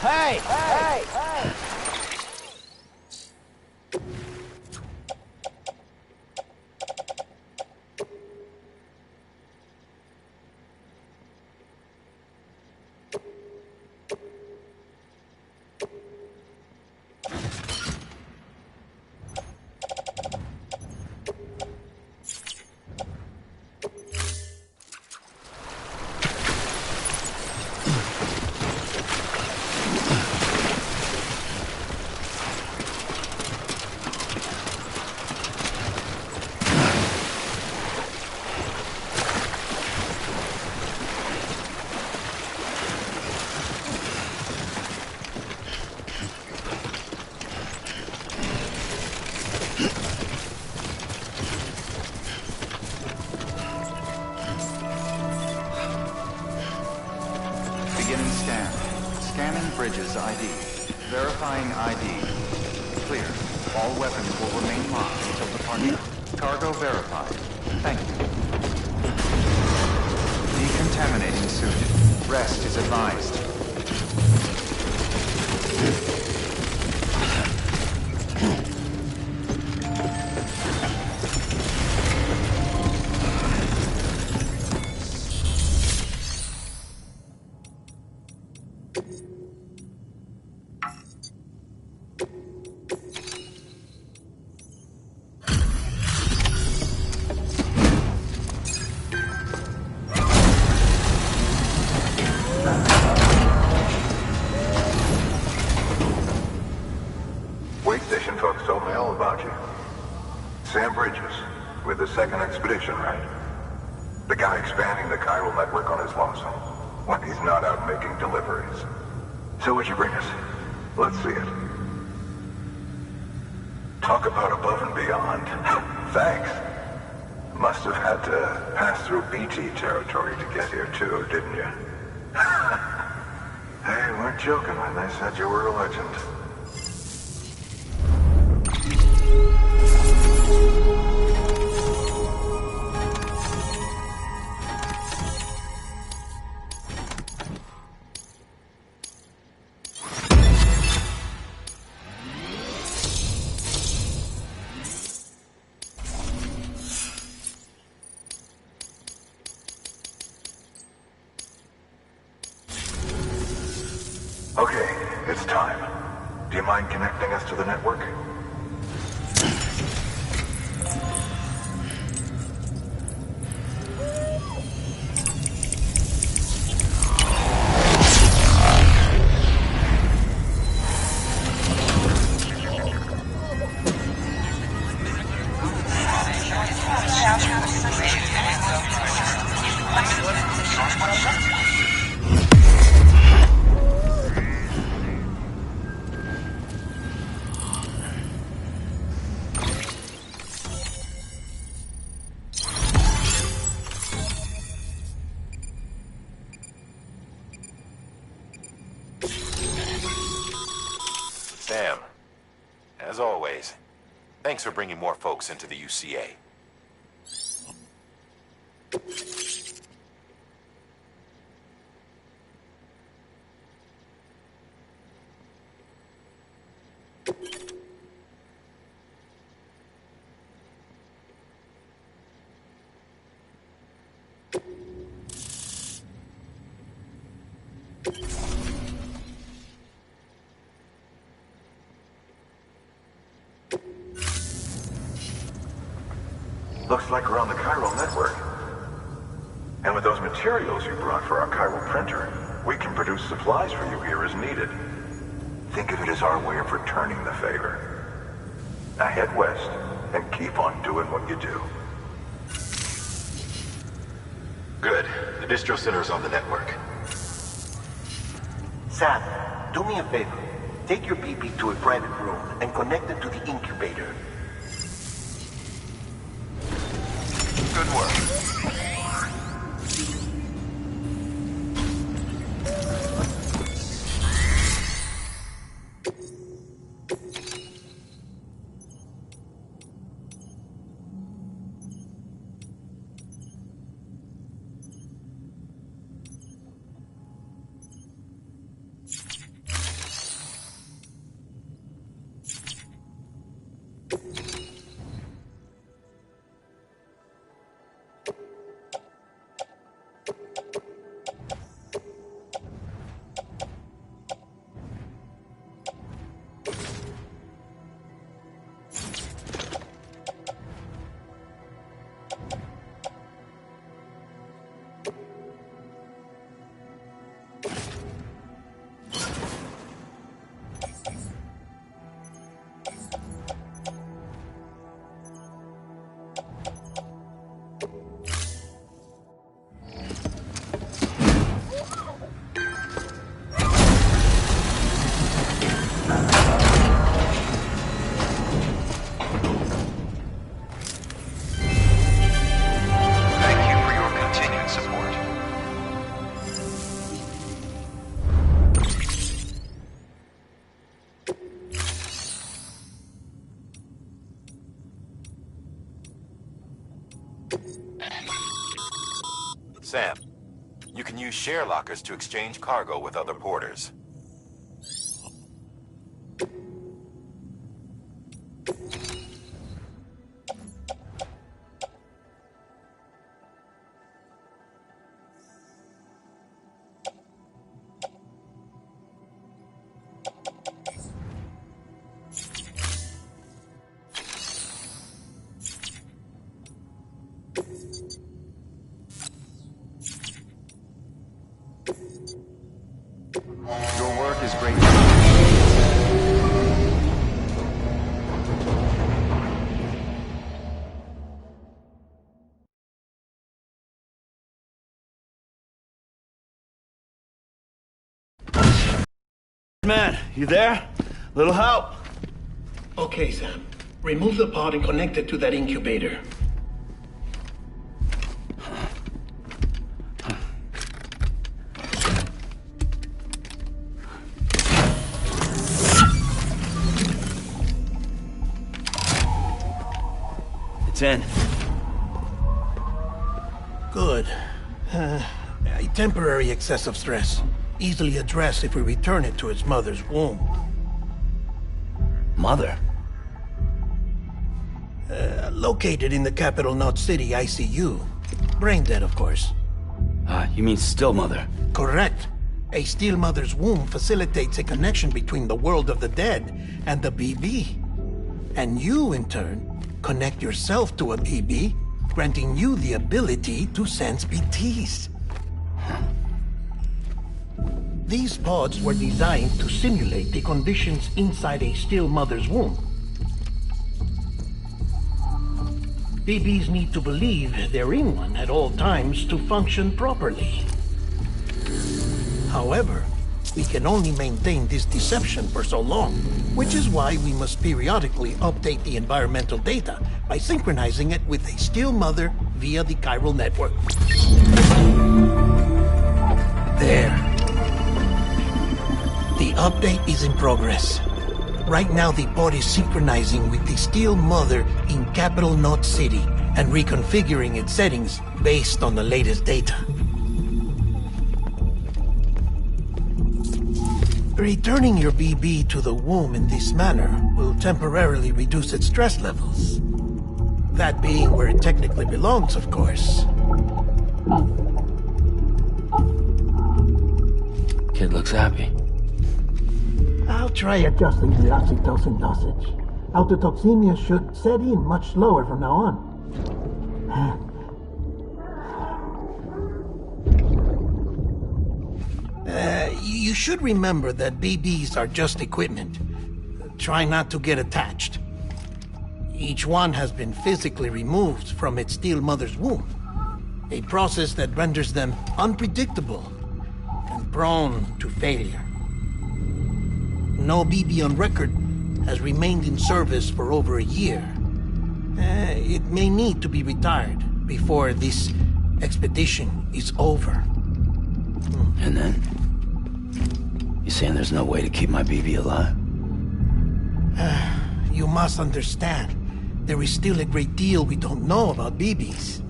Hey! Hey! Hey! Beginning scan. Scanning bridges ID. Verifying ID. Clear. All weapons will remain locked until departure. Cargo verified. Thank you. Decontaminating suit. Rest is advised. Way station folks told me all about you. Sam Bridges, with the second expedition, right? The guy expanding the chiral network on his lonesome, when he's not out making deliveries. So what'd you bring us? Let's see it. Talk about above and beyond. Thanks. Must have had to pass through BT territory to get here too, didn't you? They weren't joking when they said you were a legend. Okay, it's time. Do you mind connecting us to the network? Sam, as always, thanks for bringing more folks into the UCA. Looks like we're on the chiral network. And with those materials you brought for our chiral printer, we can produce supplies for you here as needed. Think of it as our way of returning the favor. Now head west and keep on doing what you do. Good. The distro center's on the network. Sam, do me a favor. Take your PP to a private room and connect it to the incubator. Good work. Sam, you can use share lockers to exchange cargo with other porters. Your work is great. man, you there? Little help? Okay, Sam. Remove the pod and connect it to that incubator. It's in. Good. A temporary excessive stress. Easily addressed if we return it to its mother's womb. Mother? Located in the capital Knot City ICU. Brain dead, of course. You mean still mother? Correct. A still mother's womb facilitates a connection between the world of the dead and the BB. And you, in turn, connect yourself to a BB, granting you the ability to sense BTs. These pods were designed to simulate the conditions inside a still mother's womb. BBs need to believe they're in one at all times to function properly. However, we can only maintain this deception for so long, which is why we must periodically update the environmental data by synchronizing it with a still mother via the chiral network. There. The update is in progress. Right now, the pod is synchronizing with the still mother in capital Knot City and reconfiguring its settings based on the latest data. Returning your BB to the womb in this manner will temporarily reduce its stress levels. That being where it technically belongs, of course. Kid looks happy. I'll try adjusting the oxytocin dosage. Autotoxemia should set in much slower from now on. You should remember that BBs are just equipment. Try not to get attached. Each one has been physically removed from its still mother's womb. A process that renders them unpredictable and prone to failure. No BB on record has remained in service for over a year. It may need to be retired before this expedition is over. And then? You saying there's no way to keep my BB alive? You must understand, there is still a great deal we don't know about BBs.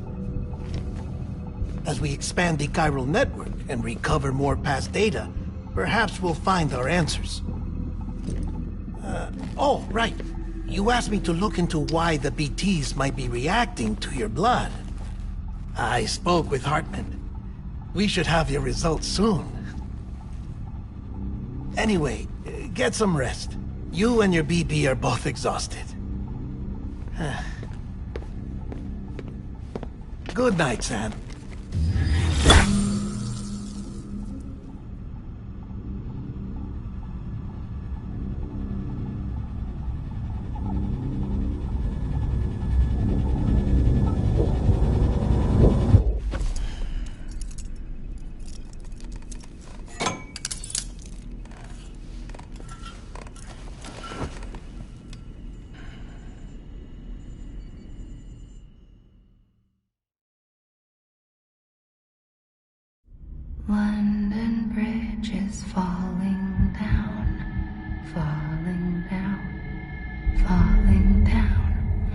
As we expand the chiral network and recover more past data, perhaps we'll find our answers. Oh, right. You asked me to look into why the BTs might be reacting to your blood. I spoke with Hartman. We should have your results soon. Anyway, get some rest. You and your BB are both exhausted. Good night, Sam. London Bridge is falling down, falling down, falling down.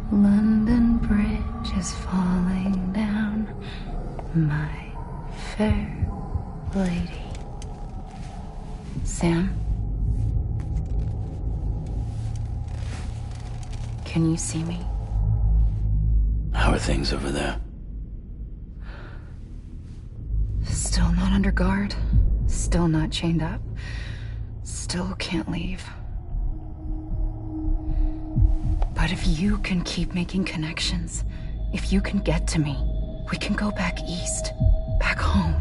London Bridge is falling down, my fair lady. Sam? Can you see me? How are things over there? Still not under guard. Still not chained up. Still can't leave. But if you can keep making connections, if you can get to me, we can go back east. Back home.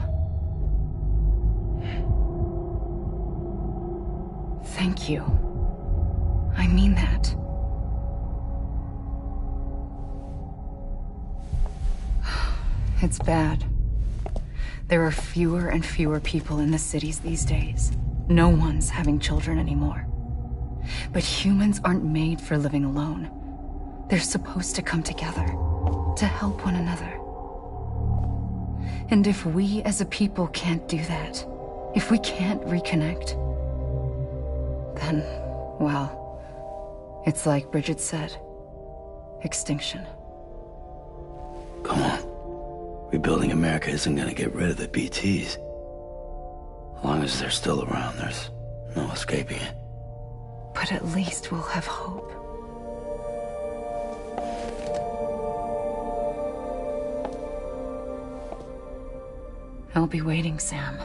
Thank you. I mean that. It's bad. There are fewer and fewer people in the cities these days. No one's having children anymore. But humans aren't made for living alone. They're supposed to come together, to help one another. And if we as a people can't do that, if we can't reconnect, then, well, it's like Bridget said, extinction. Come on. Rebuilding America isn't gonna get rid of the BTs. As long as they're still around, there's no escaping it. But at least we'll have hope. I'll be waiting, Sam.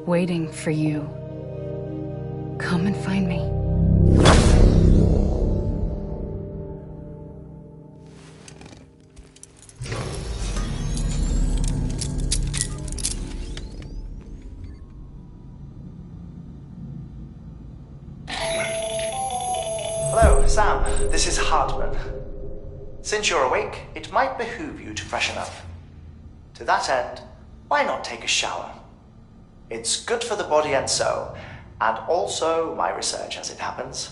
Waiting for you. Come and find me. Hello, Sam. This is Hartman. Since you're awake, it might behoove you to freshen up. To that end, why not take a shower? It's good for the body and soul, and also my research as it happens.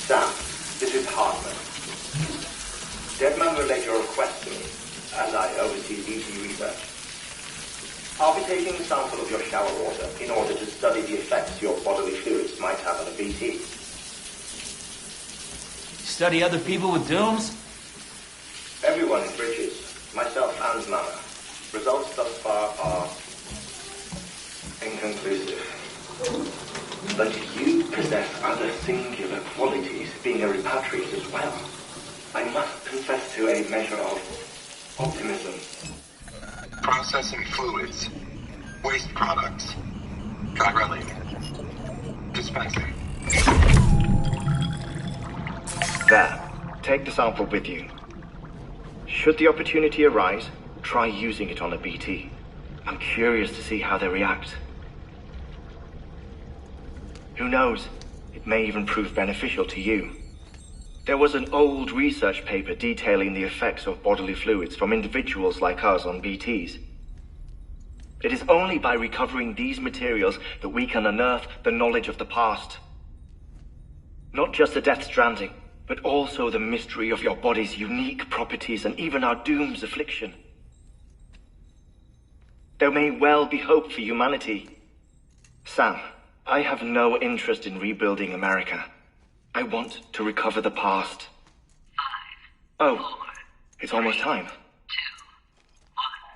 Sam, this is Hartman. Deadman relayed your request to me, and I oversee BT research. I'll be taking a sample of your shower water in order to study the effects your bodily fluids might have on a BT. Study other people with dooms? Everyone in Bridges, myself and Mama. Results thus far are inconclusive. But you possess other singular qualities, being a repatriate as well. I must confess to a measure of optimism. Processing fluids. Waste products. Drilling. Dispensing. There. Take the sample with you. Should the opportunity arise, try using it on a BT. I'm curious to see how they react. Who knows? It may even prove beneficial to you. There was an old research paper detailing the effects of bodily fluids from individuals like us on BTs. It is only by recovering these materials that we can unearth the knowledge of the past. Not just the Death Stranding, but also the mystery of your body's unique properties and even our doom's affliction. There may well be hope for humanity. Sam, I have no interest in rebuilding America. I want to recover the past. 5, 4, it's almost time. 2,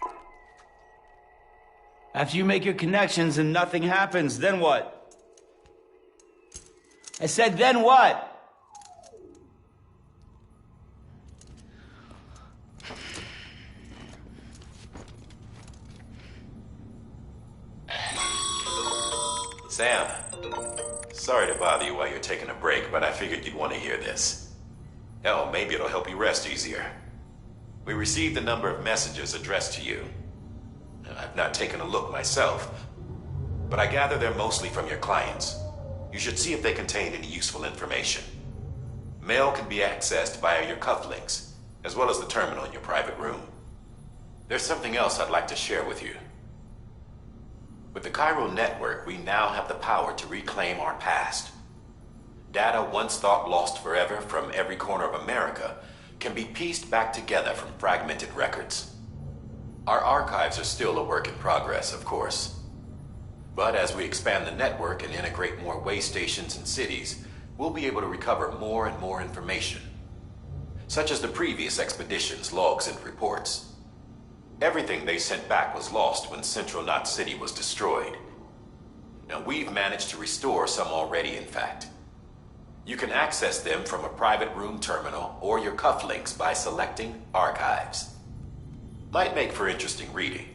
1. After you make your connections and nothing happens, then what? I said, then what? Sam, sorry to bother you while you're taking a break, but I figured you'd want to hear this. Hell, maybe it'll help you rest easier. We received a number of messages addressed to you. I've not taken a look myself, but I gather they're mostly from your clients. You should see if they contain any useful information. Mail can be accessed via your cufflinks, as well as the terminal in your private room. There's something else I'd like to share with you. With the Cairo network, we now have the power to reclaim our past. Data once thought lost forever from every corner of America can be pieced back together from fragmented records. Our archives are still a work in progress, of course. But as we expand the network and integrate more way stations and cities, we'll be able to recover more and more information, such as the previous expeditions' logs and reports. Everything they sent back was lost when Central Knot City was destroyed. Now, we've managed to restore some already, in fact. You can access them from a private room terminal or your cufflinks by selecting Archives. Might make for interesting reading.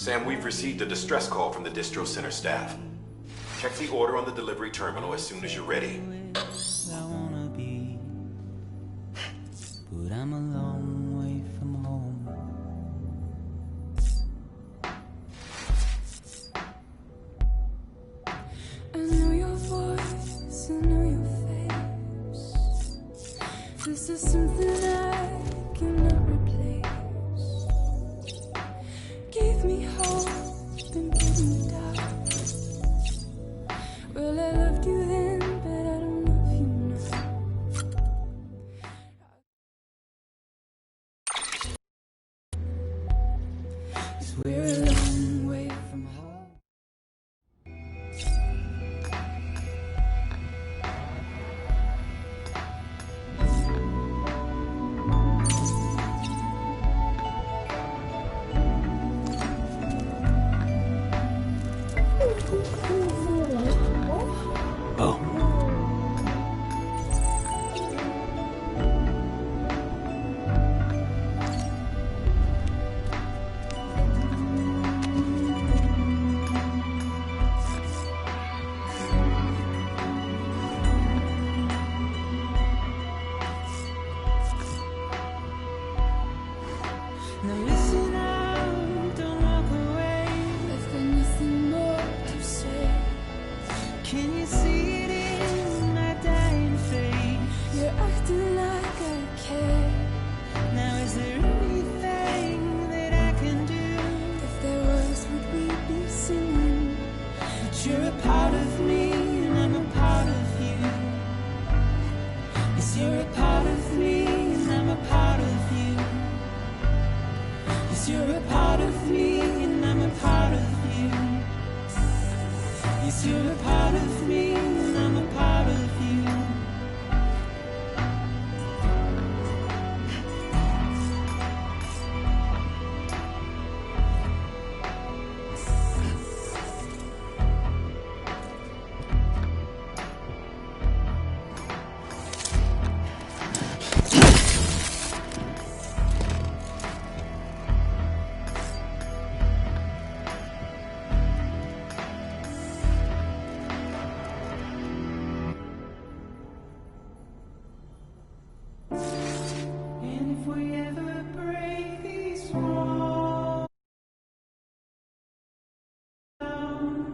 Sam, we've received a distress call from the distro center staff. Check the order on the delivery terminal as soon as you're ready. I wanna be, but I'm a long way from home. I know your voice, I know your face. This is something I cannot replace. Give me hope and give me doubt. Well, I loved you then, but I don't love you now. 'Cause we're a long way from home. Oh. Now listen out, don't walk away. I've got nothing more to say. Can you see it in my dying face? You're acting like I care. Now is there anything that I can do? If there was, would we be singing? But you're a part of me and I'm a part of you. Yes, you're a part of me and I'm a part of you. Yes, you're a part of me and I'm a part of you. Yes, you're a part of me and I'm a part of you. And if we ever break these walls down,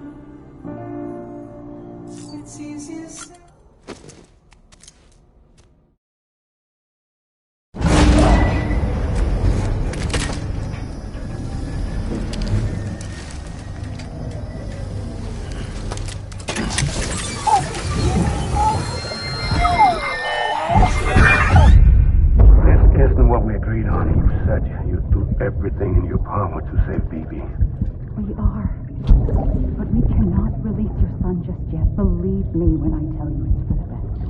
it's easier said. Isn't what we agreed on. You said you'd do everything in your power to save BB. We are. But we cannot release your son just yet. Believe me when I tell you it's for the best.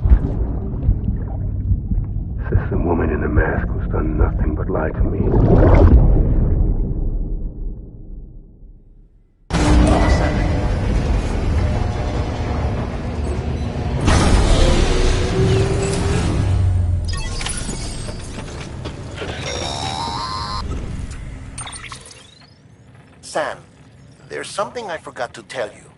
Says the woman in the mask who's done nothing but lie to me. Sam, there's something I forgot to tell you.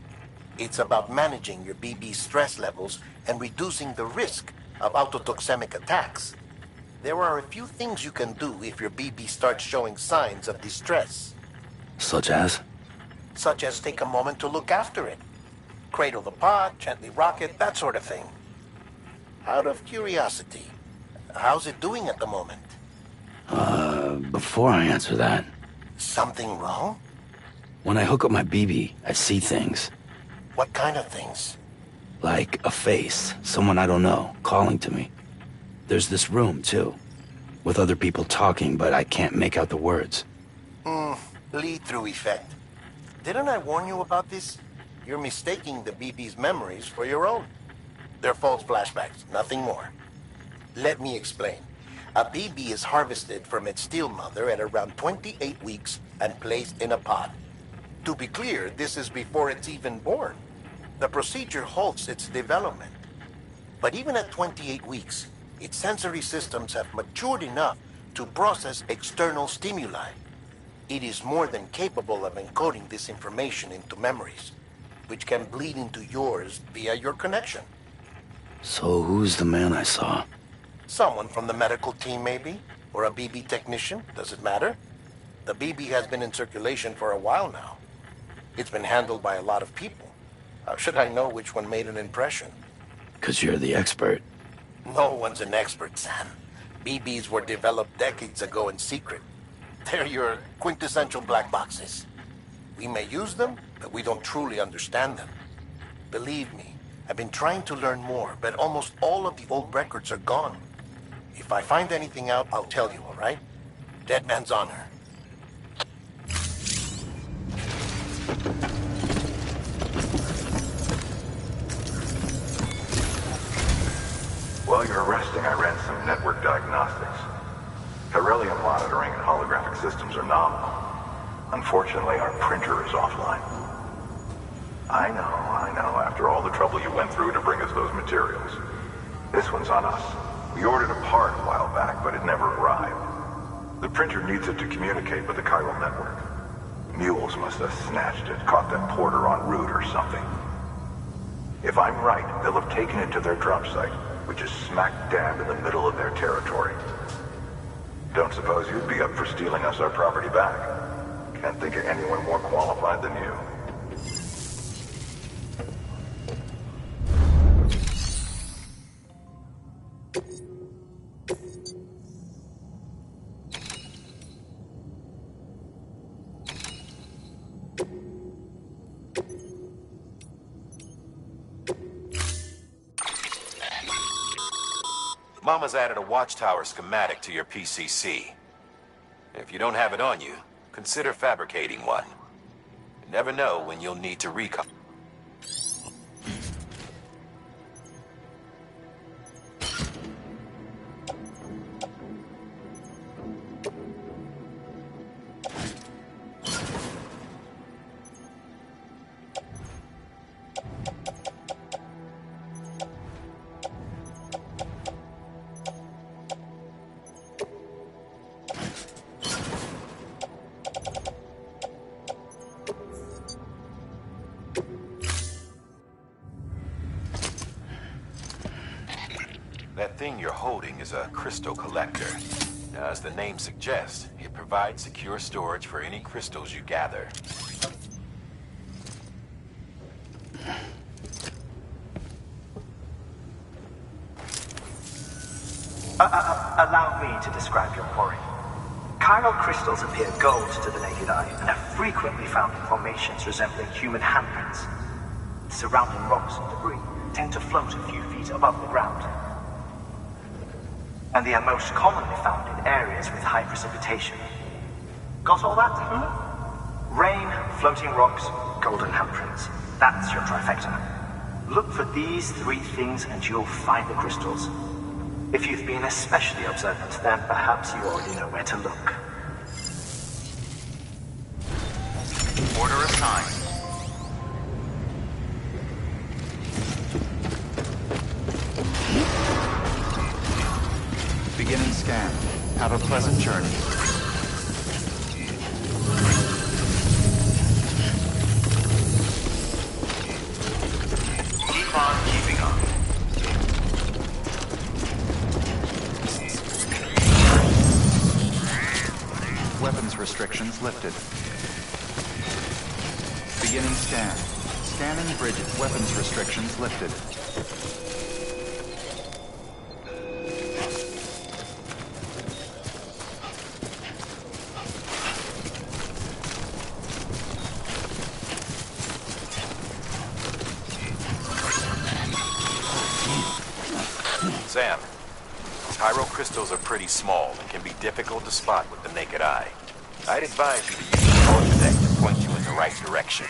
It's about managing your BB stress levels and reducing the risk of autotoxemic attacks. There are a few things you can do if your BB starts showing signs of distress. Such as? Such as take a moment to look after it. Cradle the pod, gently rock it, that sort of thing. Out of curiosity, how's it doing at the moment? Before I answer that, Something wrong? when I hook up my BB, I see things. What kind of things? Like a face, someone I don't know, calling to me. There's this room, too, with other people talking, but I can't make out the words. Lead-through effect. Didn't I warn you about this? You're mistaking the BB's memories for your own. They're false flashbacks, nothing more. Let me explain. A BB is harvested from its steel mother at around 28 weeks and placed in a pod. To be clear, this is before it's even born. The procedure halts its development. But even at 28 weeks, its sensory systems have matured enough to process external stimuli. It is more than capable of encoding this information into memories, which can bleed into yours via your connection. So who's the man I saw? Someone from the medical team, maybe? Or a BB technician? Does it matter? The BB has been in circulation for a while now. It's been handled by a lot of people. How should I know which one made an impression? 'Cause you're the expert. No one's an expert, Sam. BBs were developed decades ago in secret. They're your quintessential black boxes. We may use them, but we don't truly understand them. Believe me, I've been trying to learn more, but almost all of the old records are gone. If I find anything out, I'll tell you, all right? Dead man's honor. While you're resting, I ran some network diagnostics. Beryllium monitoring and holographic systems are nominal. Unfortunately, our printer is offline. I know. After all the trouble you went through to bring us those materials. This one's on us. We ordered a part a while back, but it never arrived. The printer needs it to communicate with the chiral network. Mules must have snatched it, caught that porter en route or something. If I'm right, they'll have taken it to their drop site, which is smack dab in the middle of their territory. Don't suppose you'd be up for stealing us our property back? Can't think of anyone more qualified than you. Mama's added a watchtower schematic to your PCC. If you don't have it on you, consider fabricating one. You never know when you'll need to recon. That thing you're holding is a crystal collector. Now, as the name suggests, it provides secure storage for any crystals you gather. Allow me to describe your quarry. Chiral crystals appear gold to the naked eye and are frequently found in formations resembling human handprints. Surrounding rocks and debris tend to float a few feet above the ground. And they are most commonly found in areas with high precipitation. Got all that? Rain, floating rocks, golden handprints. That's your trifecta. Look for these three things and you'll find the crystals. If you've been especially observant, then perhaps you already know where to look. Order assigned. Beginning scan. Have a pleasant journey. Keep on keeping on. Weapons restrictions lifted. Beginning scan. Scanning bridges. Weapons restrictions lifted. Sam, chiral crystals are pretty small and can be difficult to spot with the naked eye. I'd advise you to use the torch deck to point you in the right direction.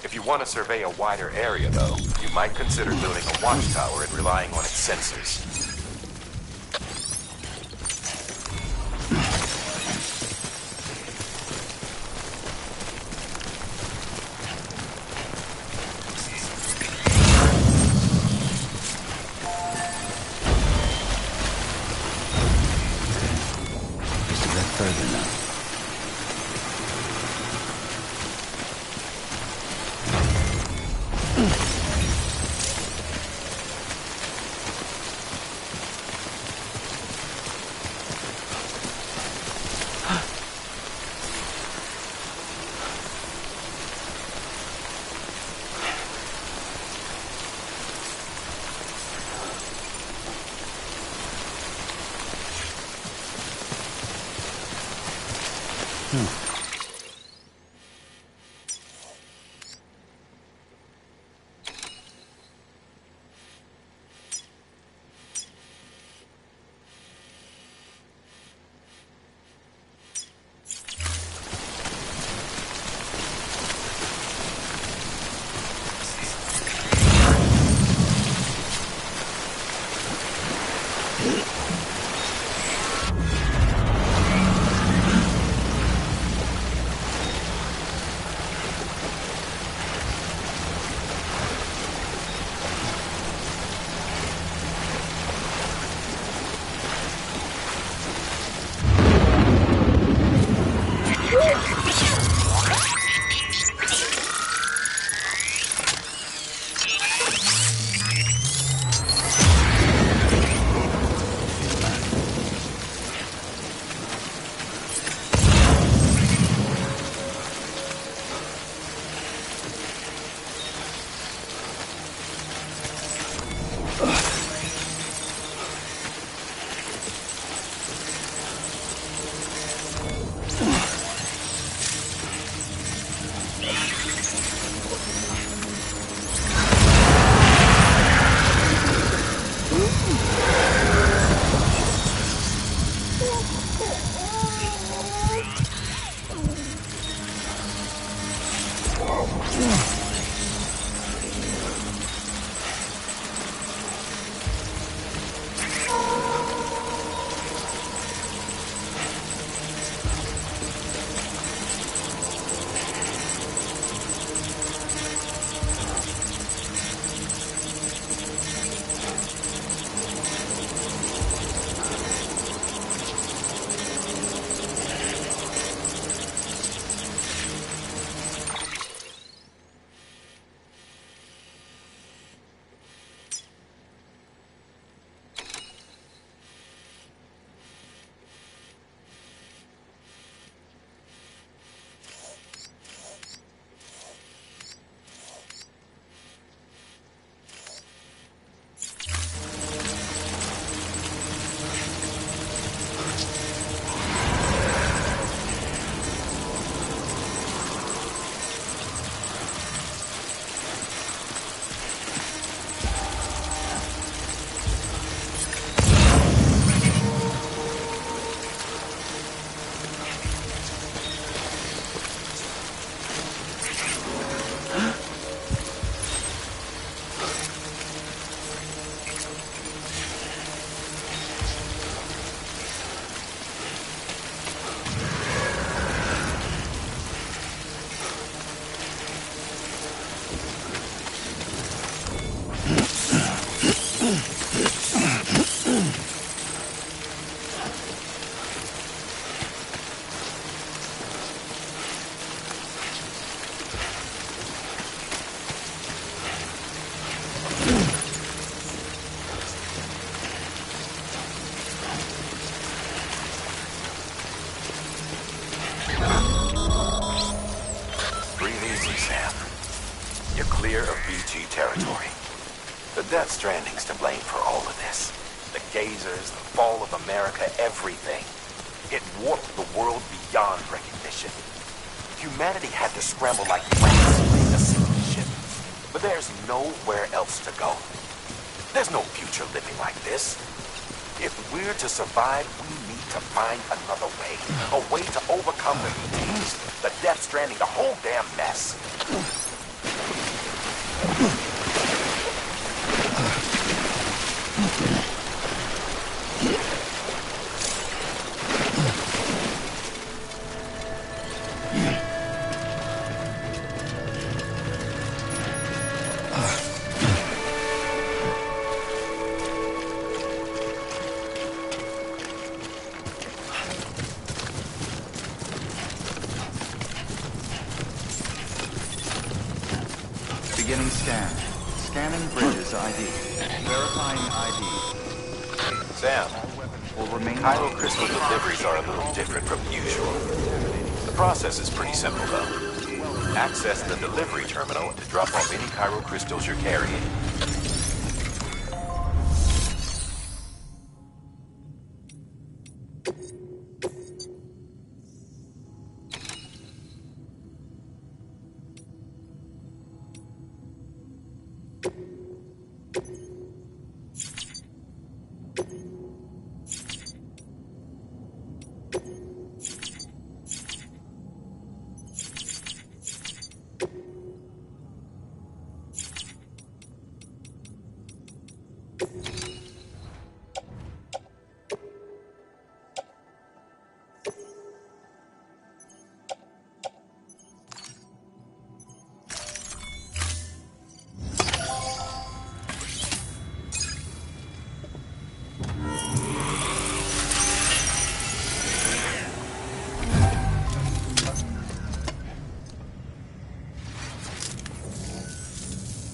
If you want to survey a wider area, though, you might consider building a watchtower and relying on its sensors. Just a bit further now. territory. The Death Stranding's to blame for all of this. The gazers, the fall of America, everything. It warped the world beyond recognition. Humanity had to scramble like rats to make a single ship. But there's nowhere else to go. There's no future living like this. If we're to survive, we need to find another way. A way to overcome the ETs, the Death Stranding, the whole damn mess. Beginning scan. Scanning Bridges ID. Verifying ID. Sam, will remain Cairo crystal deliveries are a little different from usual. The process is pretty simple, though. Access the delivery terminal to drop off any Cairo crystals you're carrying.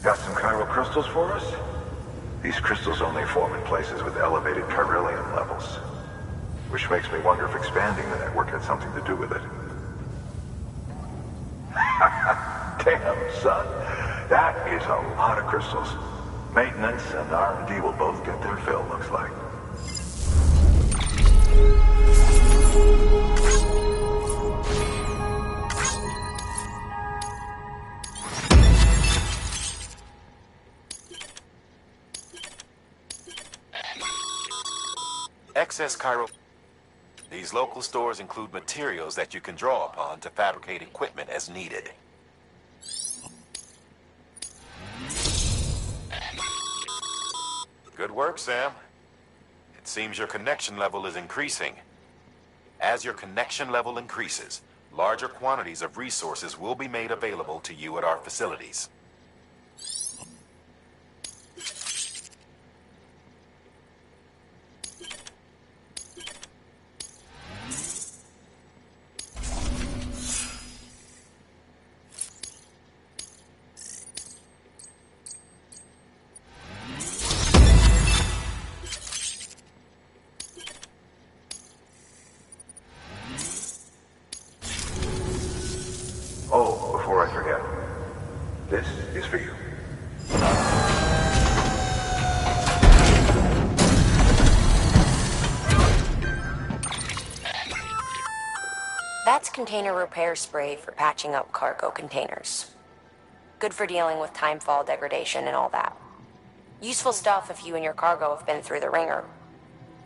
Got some chiral crystals for us? These crystals only form in places with elevated chiralium levels. Which makes me wonder if expanding the network had something to do with it. Damn, son. That is a lot of crystals. Maintenance and R&D will both get their fill, looks like. Excess chiral. These local stores include materials that you can draw upon to fabricate equipment as needed. Good work, Sam. It seems your connection level is increasing. As your connection level increases, larger quantities of resources will be made available to you at our facilities. Oh, before I forget, this is for you. That's container repair spray for patching up cargo containers. Good for dealing with timefall degradation and all that. Useful stuff if you and your cargo have been through the ringer.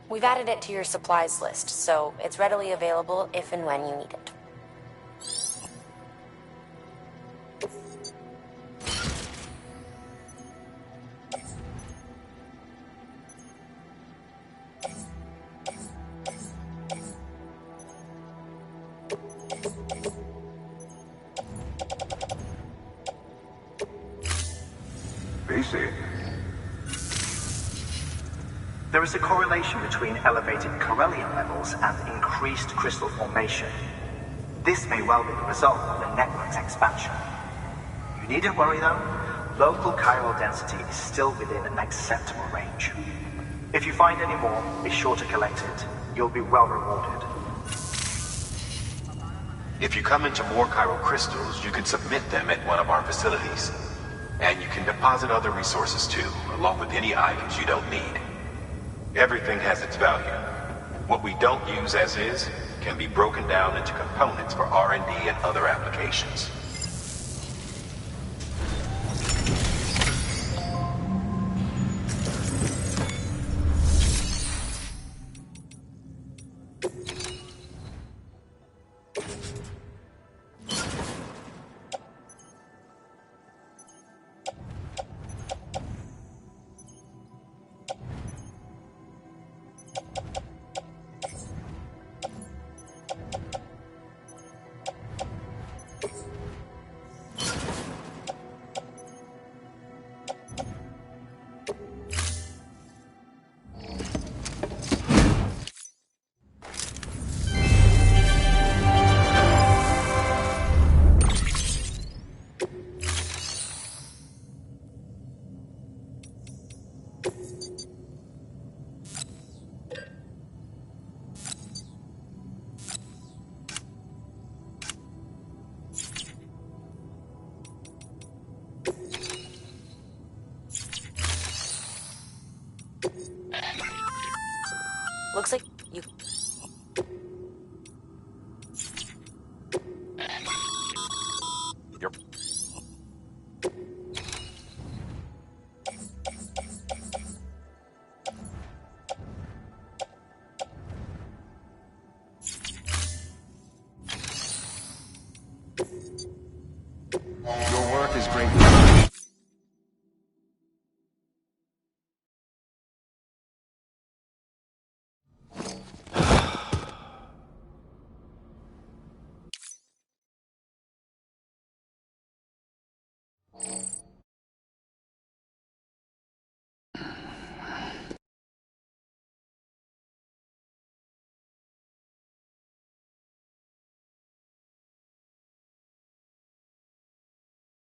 We've added it to your supplies list, so it's readily available if and when you need it. There is a correlation between elevated chiralium levels and increased crystal formation. This may well be the result of the network's expansion. You needn't worry though, local chiral density is still within an acceptable range. If you find any more, be sure to collect it. You'll be well rewarded. If you come into more chiral crystals, you can submit them at one of our facilities. And you can deposit other resources too, along with any items you don't need. Everything has its value. What we don't use as is can be broken down into components for R&D and other applications. Looks like you... You're... Your work is great.